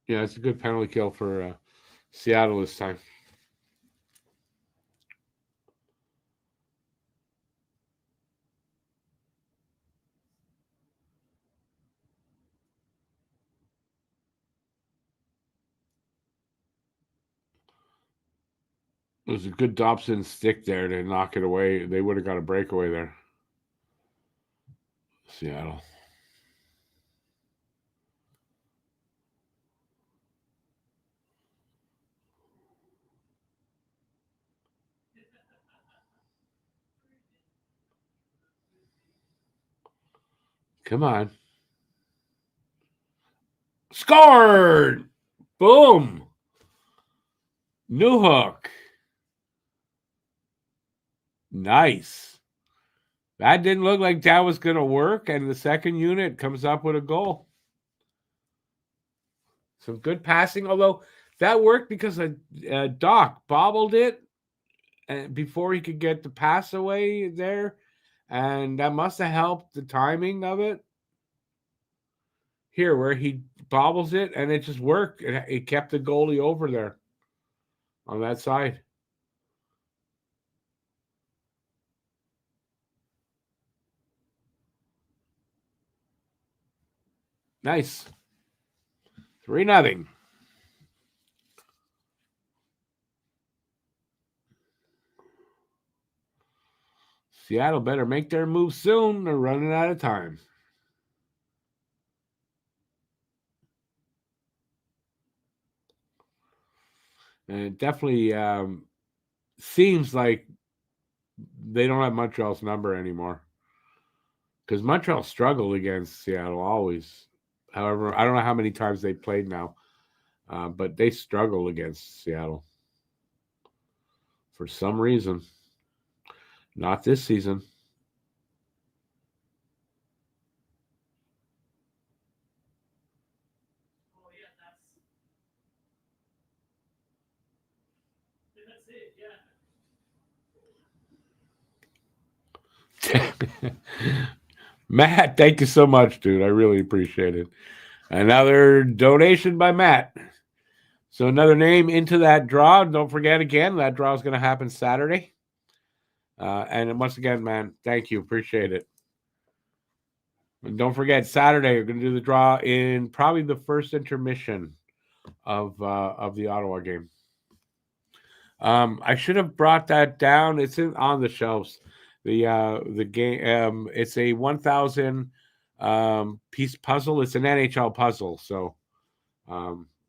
Yeah, it's a good penalty kill for Seattle this time. It was a good Dobson stick there to knock it away. They would have got a breakaway there. Seattle. Come on. Scored! Boom! New hook. Nice. That didn't look like that was going to work, and the second unit comes up with a goal. Some good passing, although that worked because Doc bobbled it and before he could get the pass away there, and that must have helped the timing of it. Here, where he bobbles it, and it just worked. It kept the goalie over there on that side. Nice. 3-0. Seattle better make their move soon. They're running out of time. And it definitely seems like they don't have Montreal's number anymore. Because Montreal struggled against Seattle always. However, I don't know how many times they played now, but they struggle against Seattle for some reason. Not this season. Matt, thank you so much, dude. I really appreciate it. Another donation by Matt. So another name into that draw. Don't forget again, that draw is going to happen Saturday. And once again, man, thank you. Appreciate it. And don't forget, Saturday, we're going to do the draw in probably the first intermission of the Ottawa game. I should have brought that down. It's on the shelves. The game. It's a 1,000 piece puzzle. It's an NHL puzzle. So,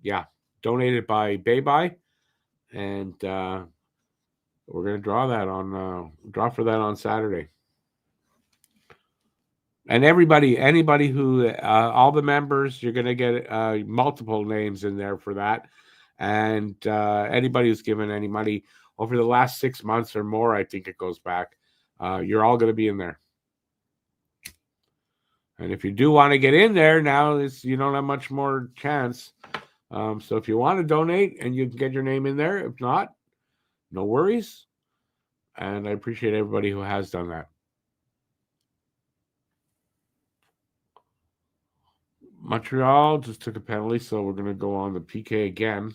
yeah, donated by Bay, and we're gonna draw for that on Saturday. And anybody who, all the members, you're gonna get multiple names in there for that. And anybody who's given any money over the last 6 months or more, I think it goes back. You're all going to be in there. And if you do want to get in there now, you don't have much more chance. So if you want to donate, and you can get your name in there. If not, no worries. And I appreciate everybody who has done that. Montreal just took a penalty, so we're going to go on the PK again.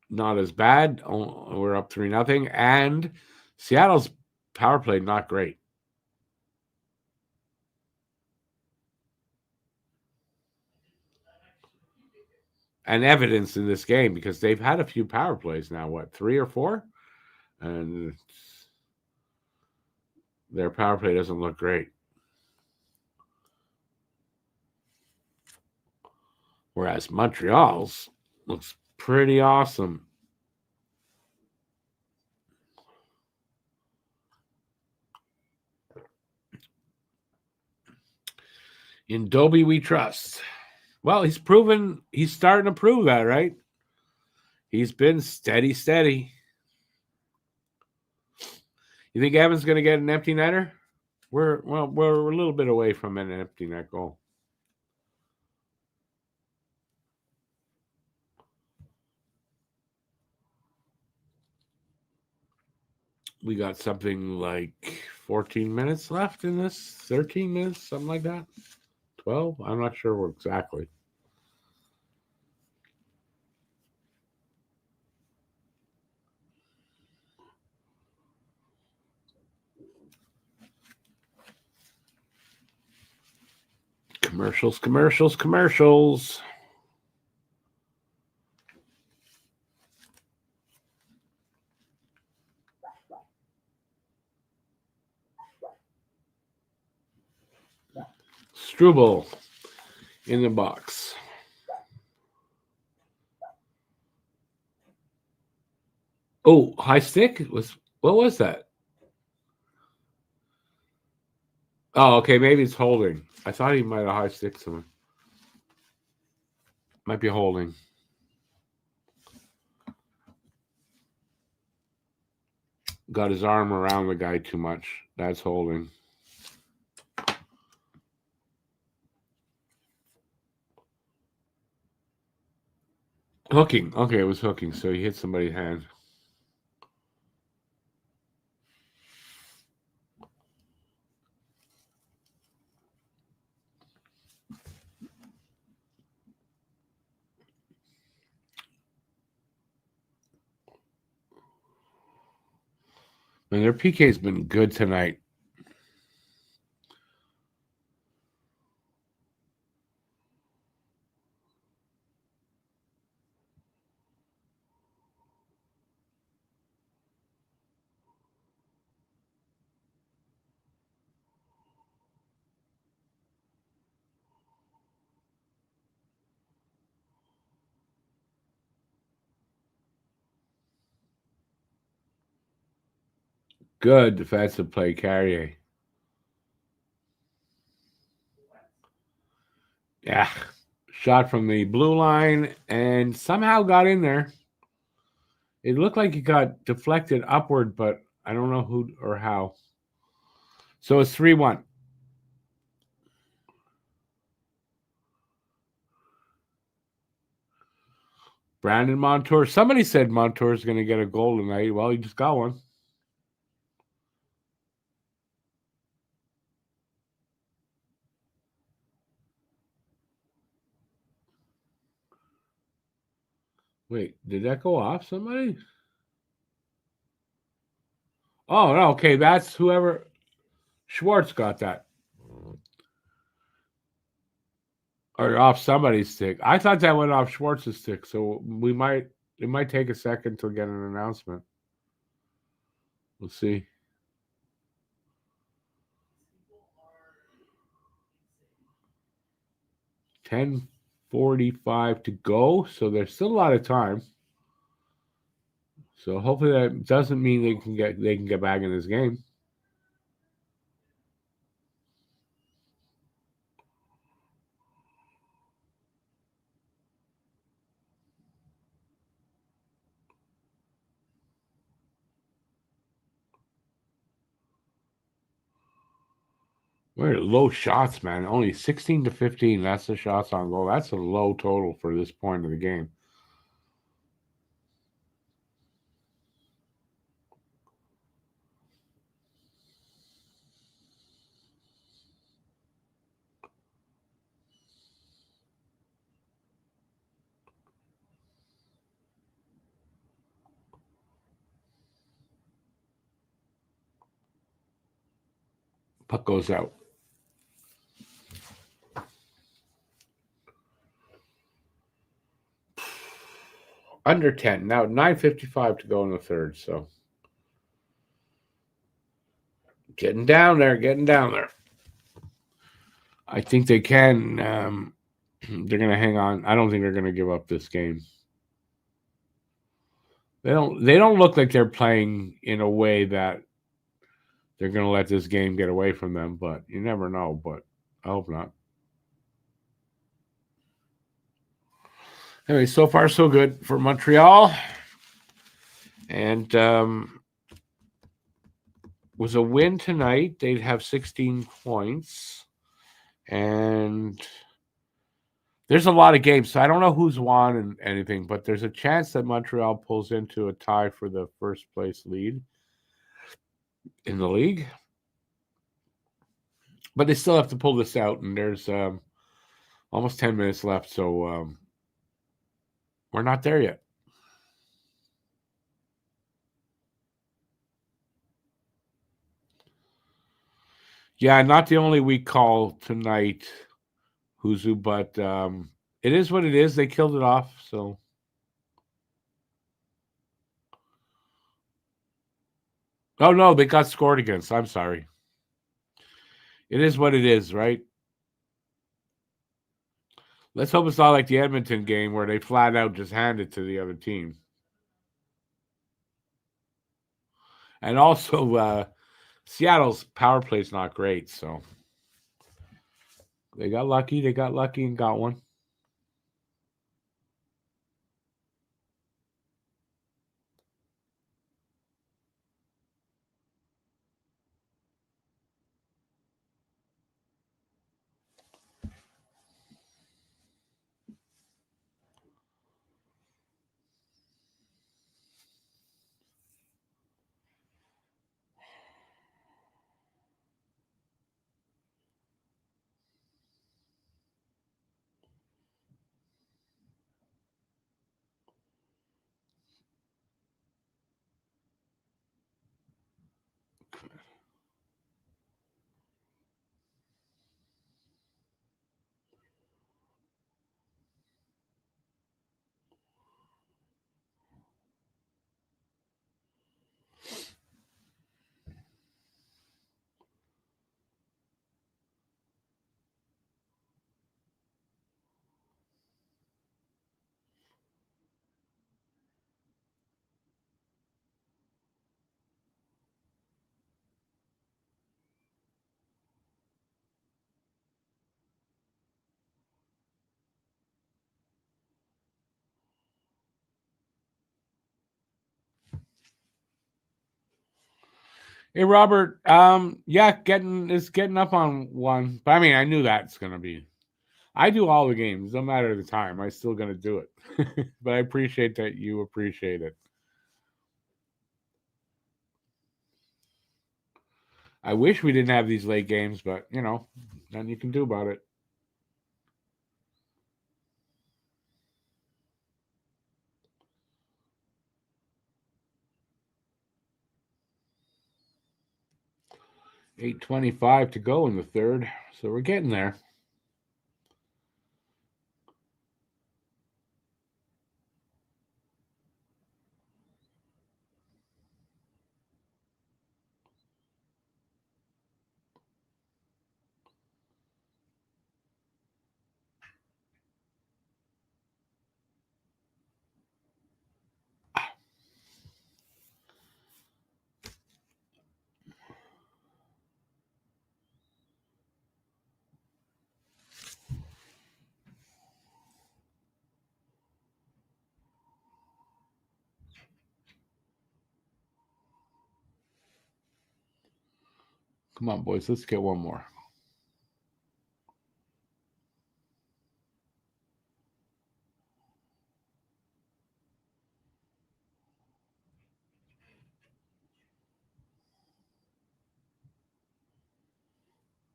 Not as bad. We're up 3-0. And Seattle's power play, not great. And evidence in this game, because they've had a few power plays now, 3 or 4? And their power play doesn't look great. Whereas Montreal's looks pretty awesome. In Dobie we trust. Well, he's starting to prove that, right? He's been steady. You think Evan's going to get an empty netter? We're a little bit away from an empty net goal. We got something like 14 minutes left in this, 13 minutes, something like that. 12? I'm not sure exactly. Commercials. Struble in the box. Oh, high stick? What was that? Oh, okay, maybe it's holding. I thought he might have high stick someone. Might be holding. Got his arm around the guy too much. That's holding. Hooking. Okay, it was hooking, so he hit somebody's hand. And their PK's been good tonight. Good defensive play, Carrier. Yeah. Shot from the blue line and somehow got in there. It looked like it got deflected upward, but I don't know who or how. So it's 3-1. Brandon Montour. Somebody said Montour's going to get a goal tonight. Well, he just got one. Wait, did that go off somebody? Oh, no. Okay, that's whoever. Schwartz got that. Or off somebody's stick. I thought that went off Schwartz's stick, so it might take a second to get an announcement. We'll see. 10:45 to go, so there's still a lot of time. So hopefully that doesn't mean they can get back in this game. We're low shots, man. Only 16 to 15. That's the shots on goal. That's a low total for this point of the game. Puck goes out. Under 10. Now 9:55 to go in the third. So getting down there, getting down there. I think they can. They're going to hang on. I don't think they're going to give up this game. They don't look like they're playing in a way that they're going to let this game get away from them, but you never know, but I hope not. Anyway, so far so good for Montreal. And was a win tonight, they'd have 16 points. And there's a lot of games, so I don't know who's won and anything, but there's a chance that Montreal pulls into a tie for the first place lead in the league. But they still have to pull this out, and there's almost 10 minutes left, so we're not there yet. Yeah, not the only weak call tonight, Huzu, but it is what it is. They killed it off, so. Oh, no, they got scored against. I'm sorry. It is what it is, right? Let's hope it's not like the Edmonton game where they flat out just hand it to the other team. And also, Seattle's power play is not great, so they got lucky. They got lucky and got one. Hey, Robert. Yeah, getting up on one. But I mean, I knew that's gonna be. I do all the games, no matter the time. I'm still gonna do it. But I appreciate that you appreciate it. I wish we didn't have these late games, but nothing you can do about it. $8:25 to go in the third, so we're getting there. Come on, boys. Let's get one more.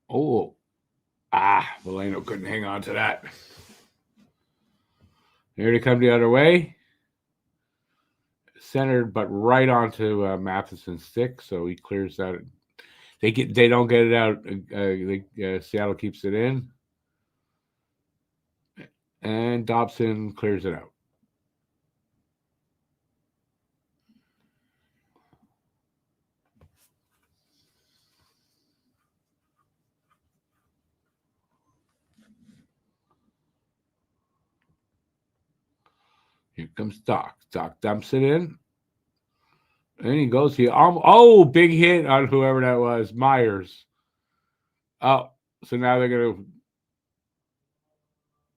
Oh, Valeno couldn't hang on to that. Here to come the other way. Centered, but right onto Matheson's stick, so he clears that. They don't get it out. Seattle keeps it in, and Dobson clears it out. Here comes Doc. Doc dumps it in. And he goes. Big hit on whoever that was. Myers. Oh, so now they're going to.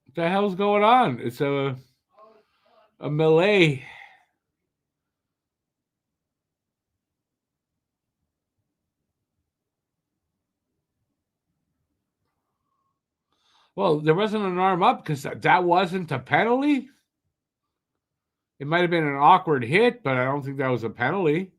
What the hell's going on? It's a melee. Well, there wasn't an arm up because that wasn't a penalty. It might have been an awkward hit, but I don't think that was a penalty.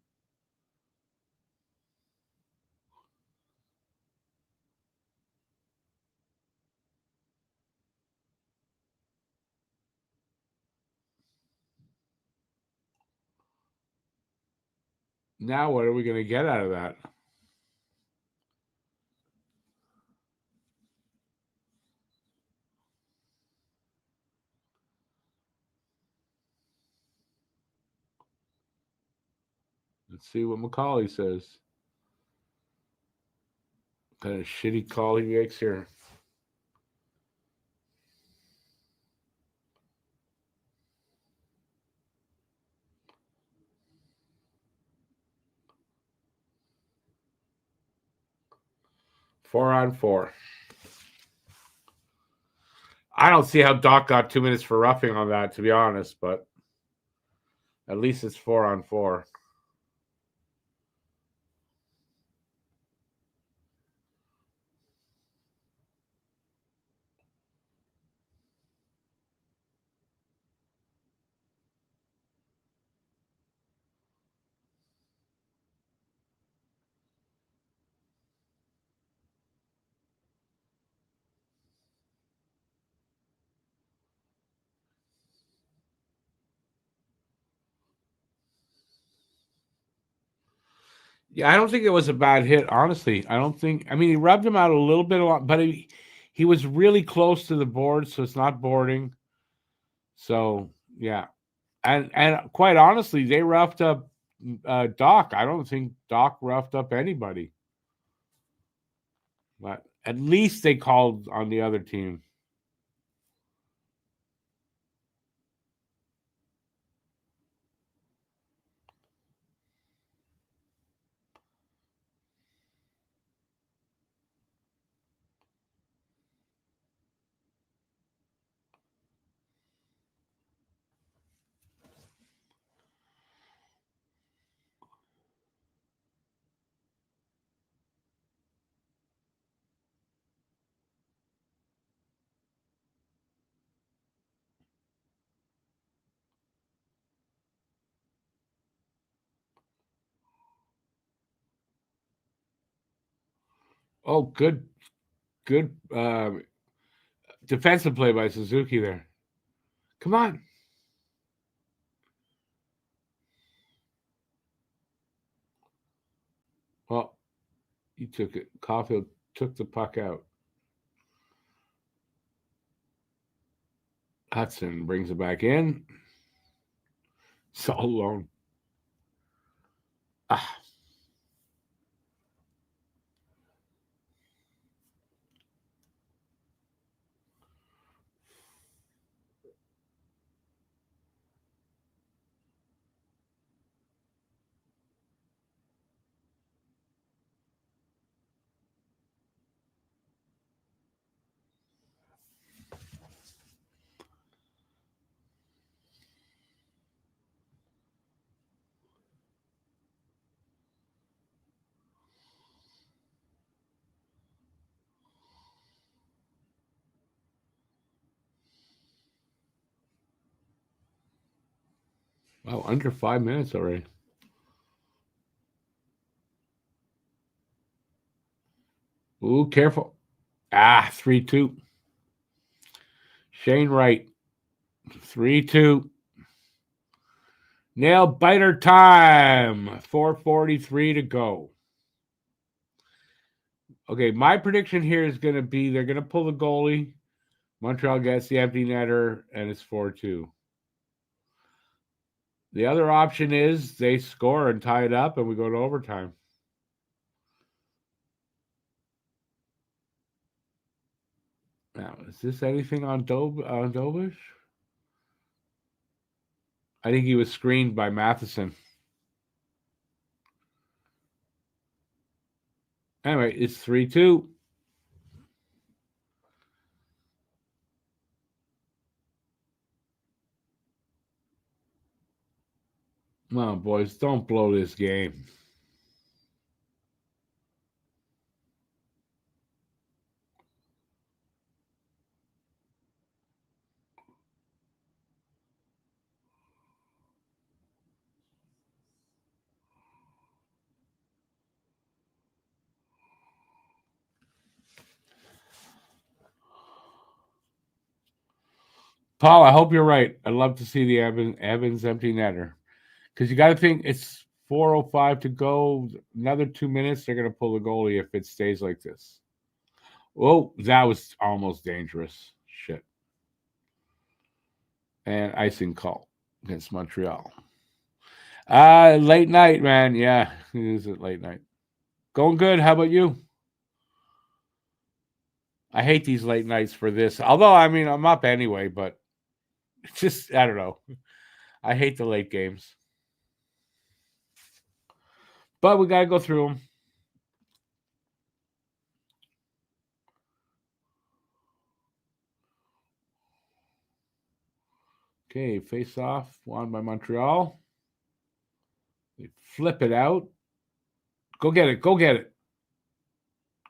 Now, what are we going to get out of that? Let's see what McCauley says. What kind of shitty call he makes here. Four on four. I don't see how Doc got 2 minutes for roughing on that, to be honest, but at least it's 4 on 4. Yeah, I don't think it was a bad hit, honestly. I don't think. I mean, he rubbed him out a little bit, but he was really close to the board, so it's not boarding. So yeah, and quite honestly, they roughed up Doc. I don't think Doc roughed up anybody, but at least they called on the other team. Oh, good defensive play by Suzuki there. Come on. Well, he took it. Caulfield took the puck out. Hudson brings it back in. It's all alone. Ah. Oh, under 5 minutes already. Ooh, careful. 3-2. Shane Wright. 3-2. Nail biter time. 4:43 to go. Okay, my prediction here is going to be they're going to pull the goalie. Montreal gets the empty netter, and it's 4-2. The other option is they score and tie it up, and we go to overtime. Now, is this anything on Dobish? I think he was screened by Matheson. Anyway, it's 3-2. Come on, boys, don't blow this game. Paul, I hope you're right. I'd love to see the Evans empty netter. Because you got to think it's 4:05 to go. Another 2 minutes, they're going to pull the goalie if it stays like this. Oh, that was almost dangerous. Shit. And icing call against Montreal. Late night, man. Yeah, it is a late night. Going good. How about you? I hate these late nights for this. Although, I mean, I'm up anyway, but it's just, I don't know. I hate the late games. But we got to go through them. Okay, face off, won by Montreal. They flip it out. Go get it. Go get it.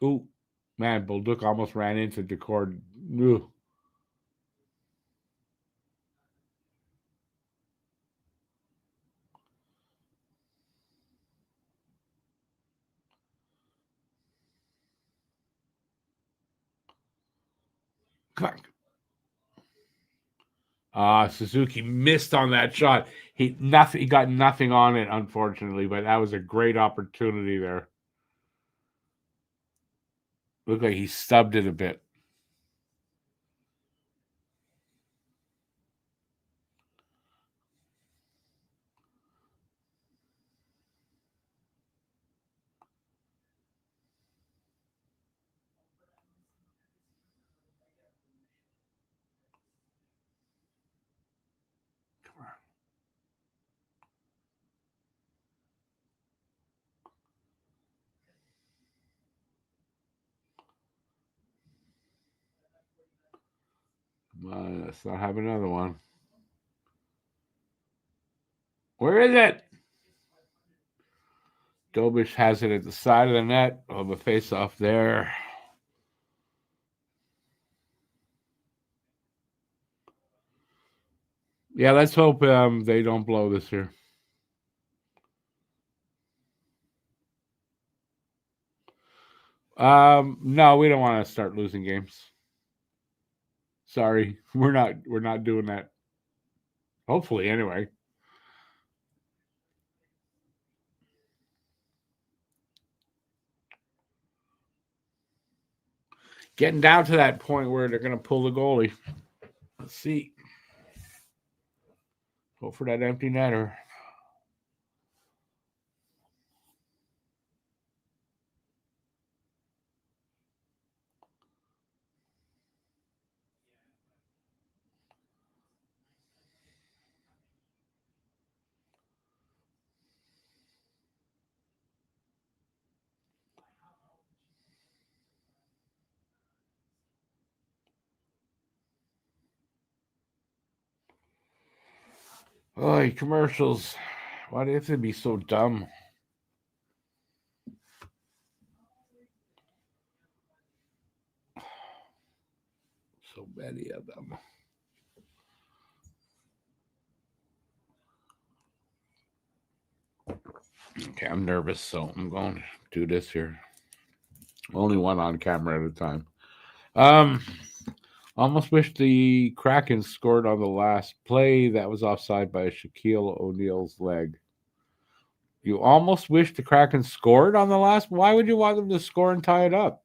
Ooh, man, Bolduc almost ran into Decord. Ooh. Come on. Suzuki missed on that shot. He got nothing on it, unfortunately, but that was a great opportunity there. Looked like he stubbed it a bit. Let's not have another one. Where is it? Dobish has it at the side of the net. Oh, the face off there. Yeah, let's hope they don't blow this here. No, we don't want to start losing games. Sorry, we're not doing that. Hopefully, anyway. Getting down to that point where they're going to pull the goalie. Let's see. Go for that empty netter. Oh, commercials. Why do they have to be so dumb? So many of them. Okay, I'm nervous, so I'm going to do this here. Only one on camera at a time. Almost wish the Kraken scored on the last play. That was offside by Shaquille O'Neal's leg. You almost wish the Kraken scored on the last. Why would you want them to score and tie it up?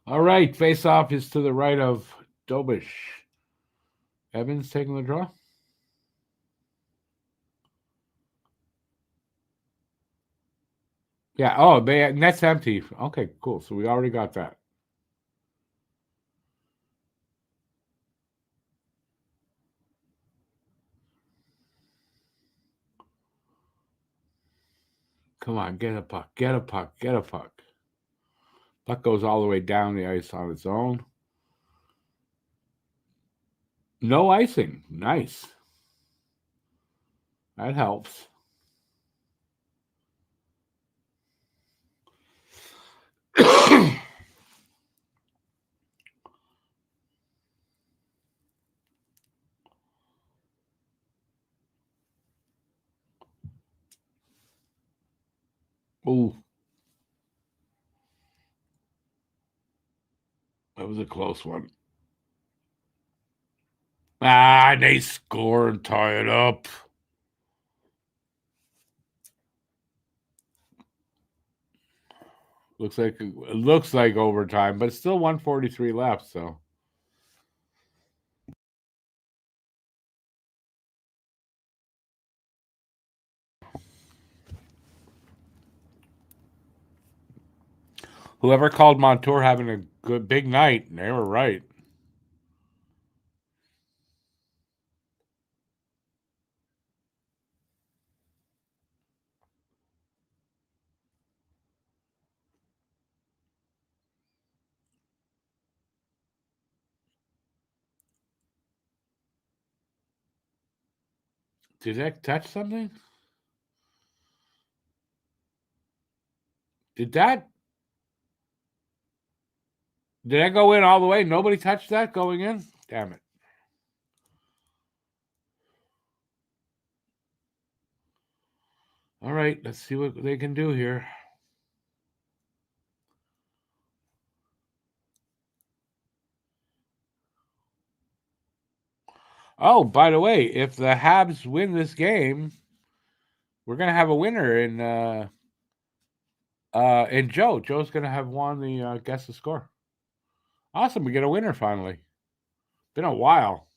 All right, face-off is to the right of Dobish. Evans taking the draw. Yeah. Oh, net's empty. Okay, cool. So we already got that. Come on, get a puck. Get a puck. Get a puck. Puck goes all the way down the ice on its own. No icing. Nice. That helps. Ooh. That was a close one. Ah, they score and tie it up. It looks like overtime, but it's still 143 left, so. Whoever called Montour having a good big night, they were right. Did that touch something? Did that go in all the way? Nobody touched that going in? Damn it. All right, let's see what they can do here. Oh, by the way, if the Habs win this game, we're gonna have a winner in Joe. Joe's gonna have won the guess the score. Awesome, we get a winner finally. Been a while.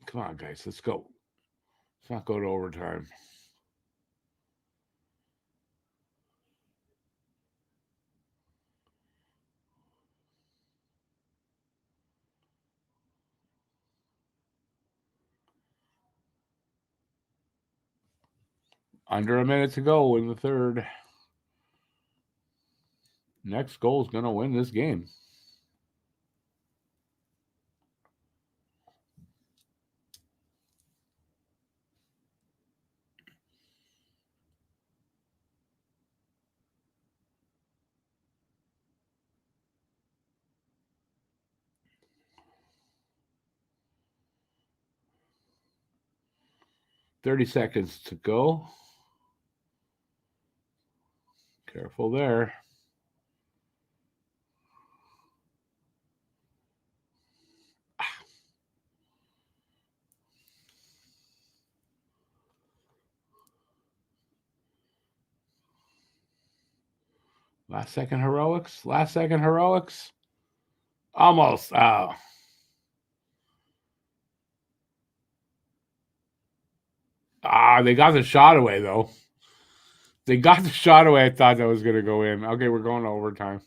Come on, guys, let's go. Let's not go to overtime. Under a minute to go in the third. Next goal is going to win this game. $30 seconds to go. Careful there. Last second heroics. Last second heroics. Almost. Oh. They got the shot away, though. They got the shot away. I thought that was going to go in. Okay, we're going to overtime.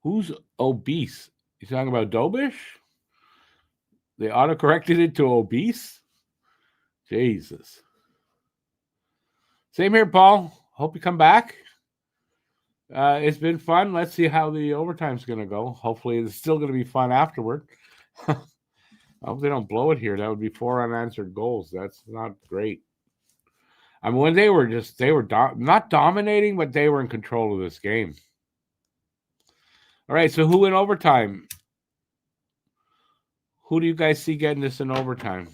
Who's obese? You talking about Dobish? They auto-corrected it to obese? Jesus. Same here, Paul. Hope you come back. It's been fun. Let's see how the overtime's going to go. Hopefully, it's still going to be fun afterward. I hope they don't blow it here. That would be 4 unanswered goals. That's not great. I mean, when they were not dominating, but they were in control of this game. All right, so who in overtime? Who do you guys see getting this in overtime?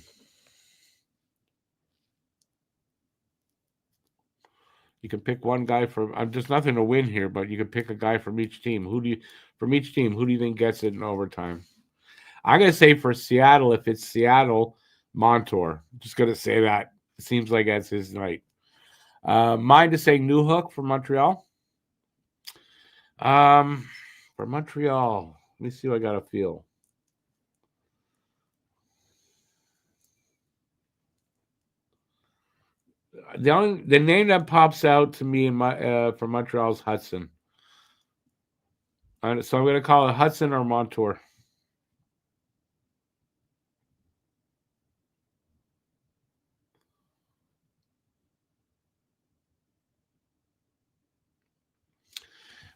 You can pick one guy from. There's nothing to win here, but you can pick a guy from each team. Who do you think gets it in overtime? I'm gonna say for Seattle, if it's Seattle, Montour. Just gonna say that. It seems like that's his night. Mine to say Newhook for Montreal. For Montreal, let me see what I got to feel. The name that pops out to me in my for Montreal is Hudson. So I'm going to call it Hudson or Montour.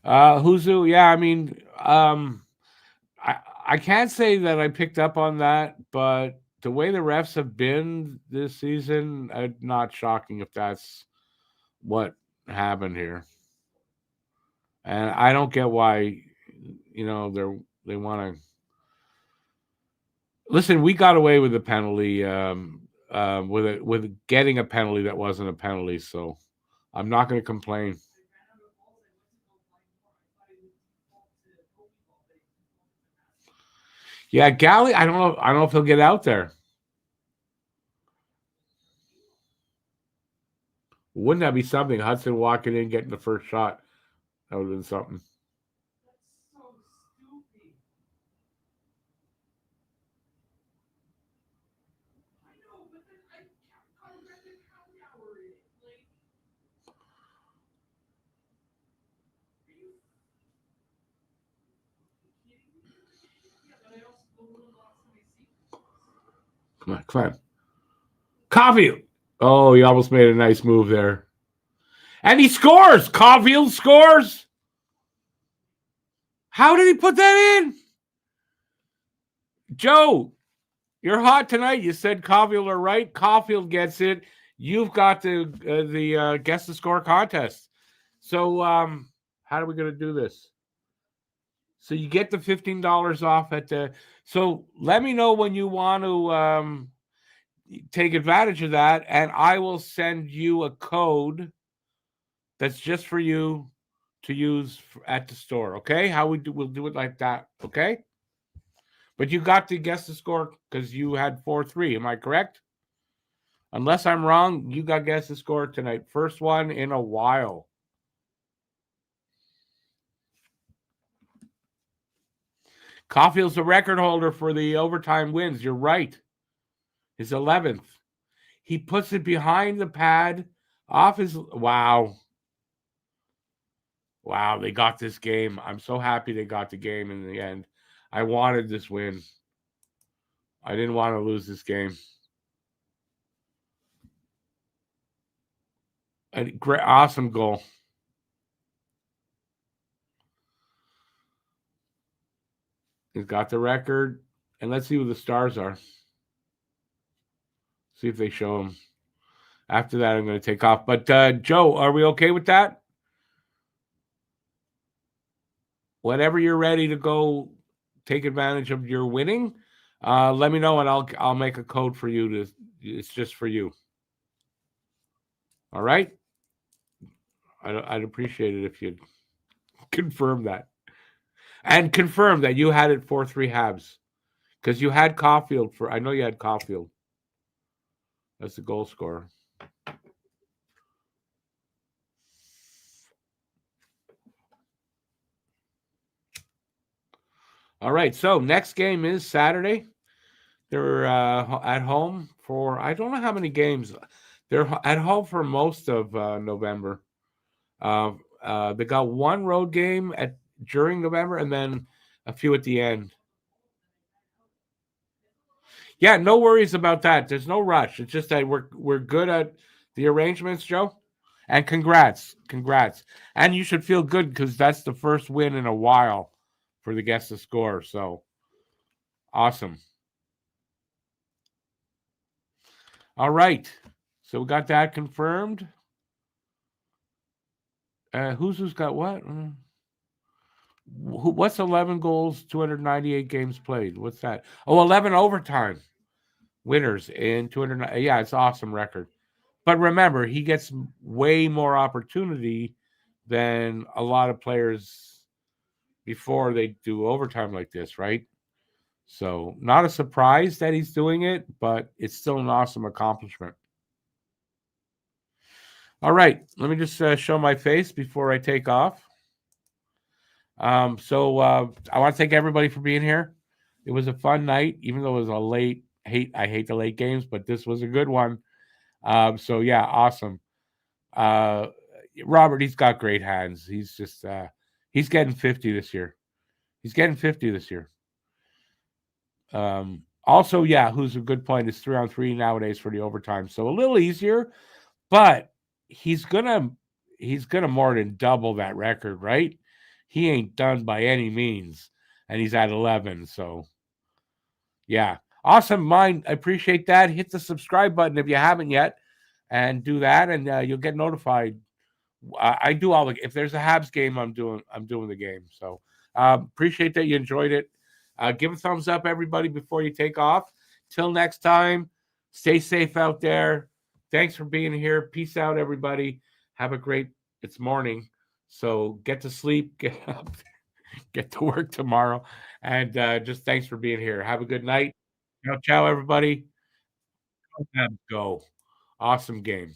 Huzu, yeah, I mean, I can't say that I picked up on that, but the way the refs have been this season, not shocking if that's what happened here. And I don't get why, they want to. Listen, we got away with a penalty, with getting a penalty that wasn't a penalty, so I'm not going to complain. Yeah, Galley, I don't know if he'll get out there. Wouldn't that be something? Hudson walking in, getting the first shot. That would have been something. Come on. Caulfield. Oh, he almost made a nice move there. And he scores. Caulfield scores. How did he put that in? Joe, you're hot tonight. You said Caulfield are right. Caulfield gets it. You've got the guess the score contest. So how are we going to do this? So you get the $15 off at the. So let me know when you want to take advantage of that, and I will send you a code that's just for you to use at the store. Okay? We'll do it like that. Okay? But you got to guess the score because you had 4-3. Am I correct? Unless I'm wrong, you got to guess the score tonight. First one in a while. Caulfield's the record holder for the overtime wins. You're right. His 11th. He puts it behind the pad off his. Wow. Wow, they got this game. I'm so happy they got the game in the end. I wanted this win. I didn't want to lose this game. A great, awesome goal. He's got the record. And let's see who the stars are. See if they show him. After that, I'm going to take off. But, Joe, are we okay with that? Whenever you're ready to go take advantage of your winning, let me know and I'll make a code for you. It's just for you. All right? I'd appreciate it if you'd confirm that. And confirm that you had it 4-3 Habs. Because you had Caulfield I know you had Caulfield. That's the goal scorer. All right. So next game is Saturday. They're at home for, I don't know how many games. They're at home for most of November. They got one road game during November and then a few at the end. Yeah, no worries about that. There's no rush. It's just that we're good at the arrangements, Joe. And congrats. And you should feel good because that's the first win in a while for the Guess the Score. So awesome. All right. So we got that confirmed. Who's got what? What's 11 goals, 298 games played? What's that? Oh, 11 overtime winners in 200. Yeah, it's an awesome record. But remember, he gets way more opportunity than a lot of players before they do overtime like this, right? So, not a surprise that he's doing it, but it's still an awesome accomplishment. All right, let me just show my face before I take off. I want to thank everybody for being here. It was a fun night, even though it was a late. I hate the late games, but this was a good one. So yeah, awesome. Robert, he's got great hands. He's just he's getting 50 this year. He's getting 50 this year. Also, yeah, who's a good point is 3-on-3 nowadays for the overtime, so a little easier, but he's gonna more than double that record, right? He ain't done by any means, and he's at 11. So, yeah, awesome. Mine, I appreciate that. Hit the subscribe button if you haven't yet, and do that, and you'll get notified. I do all the. If there's a Habs game, I'm doing the game. So, appreciate that you enjoyed it. Give a thumbs up, everybody, before you take off. Till next time, stay safe out there. Thanks for being here. Peace out, everybody. Have a great. It's morning. So get to sleep, get up, get to work tomorrow. And just thanks for being here. Have a good night. Ciao, everybody. Go. Awesome game.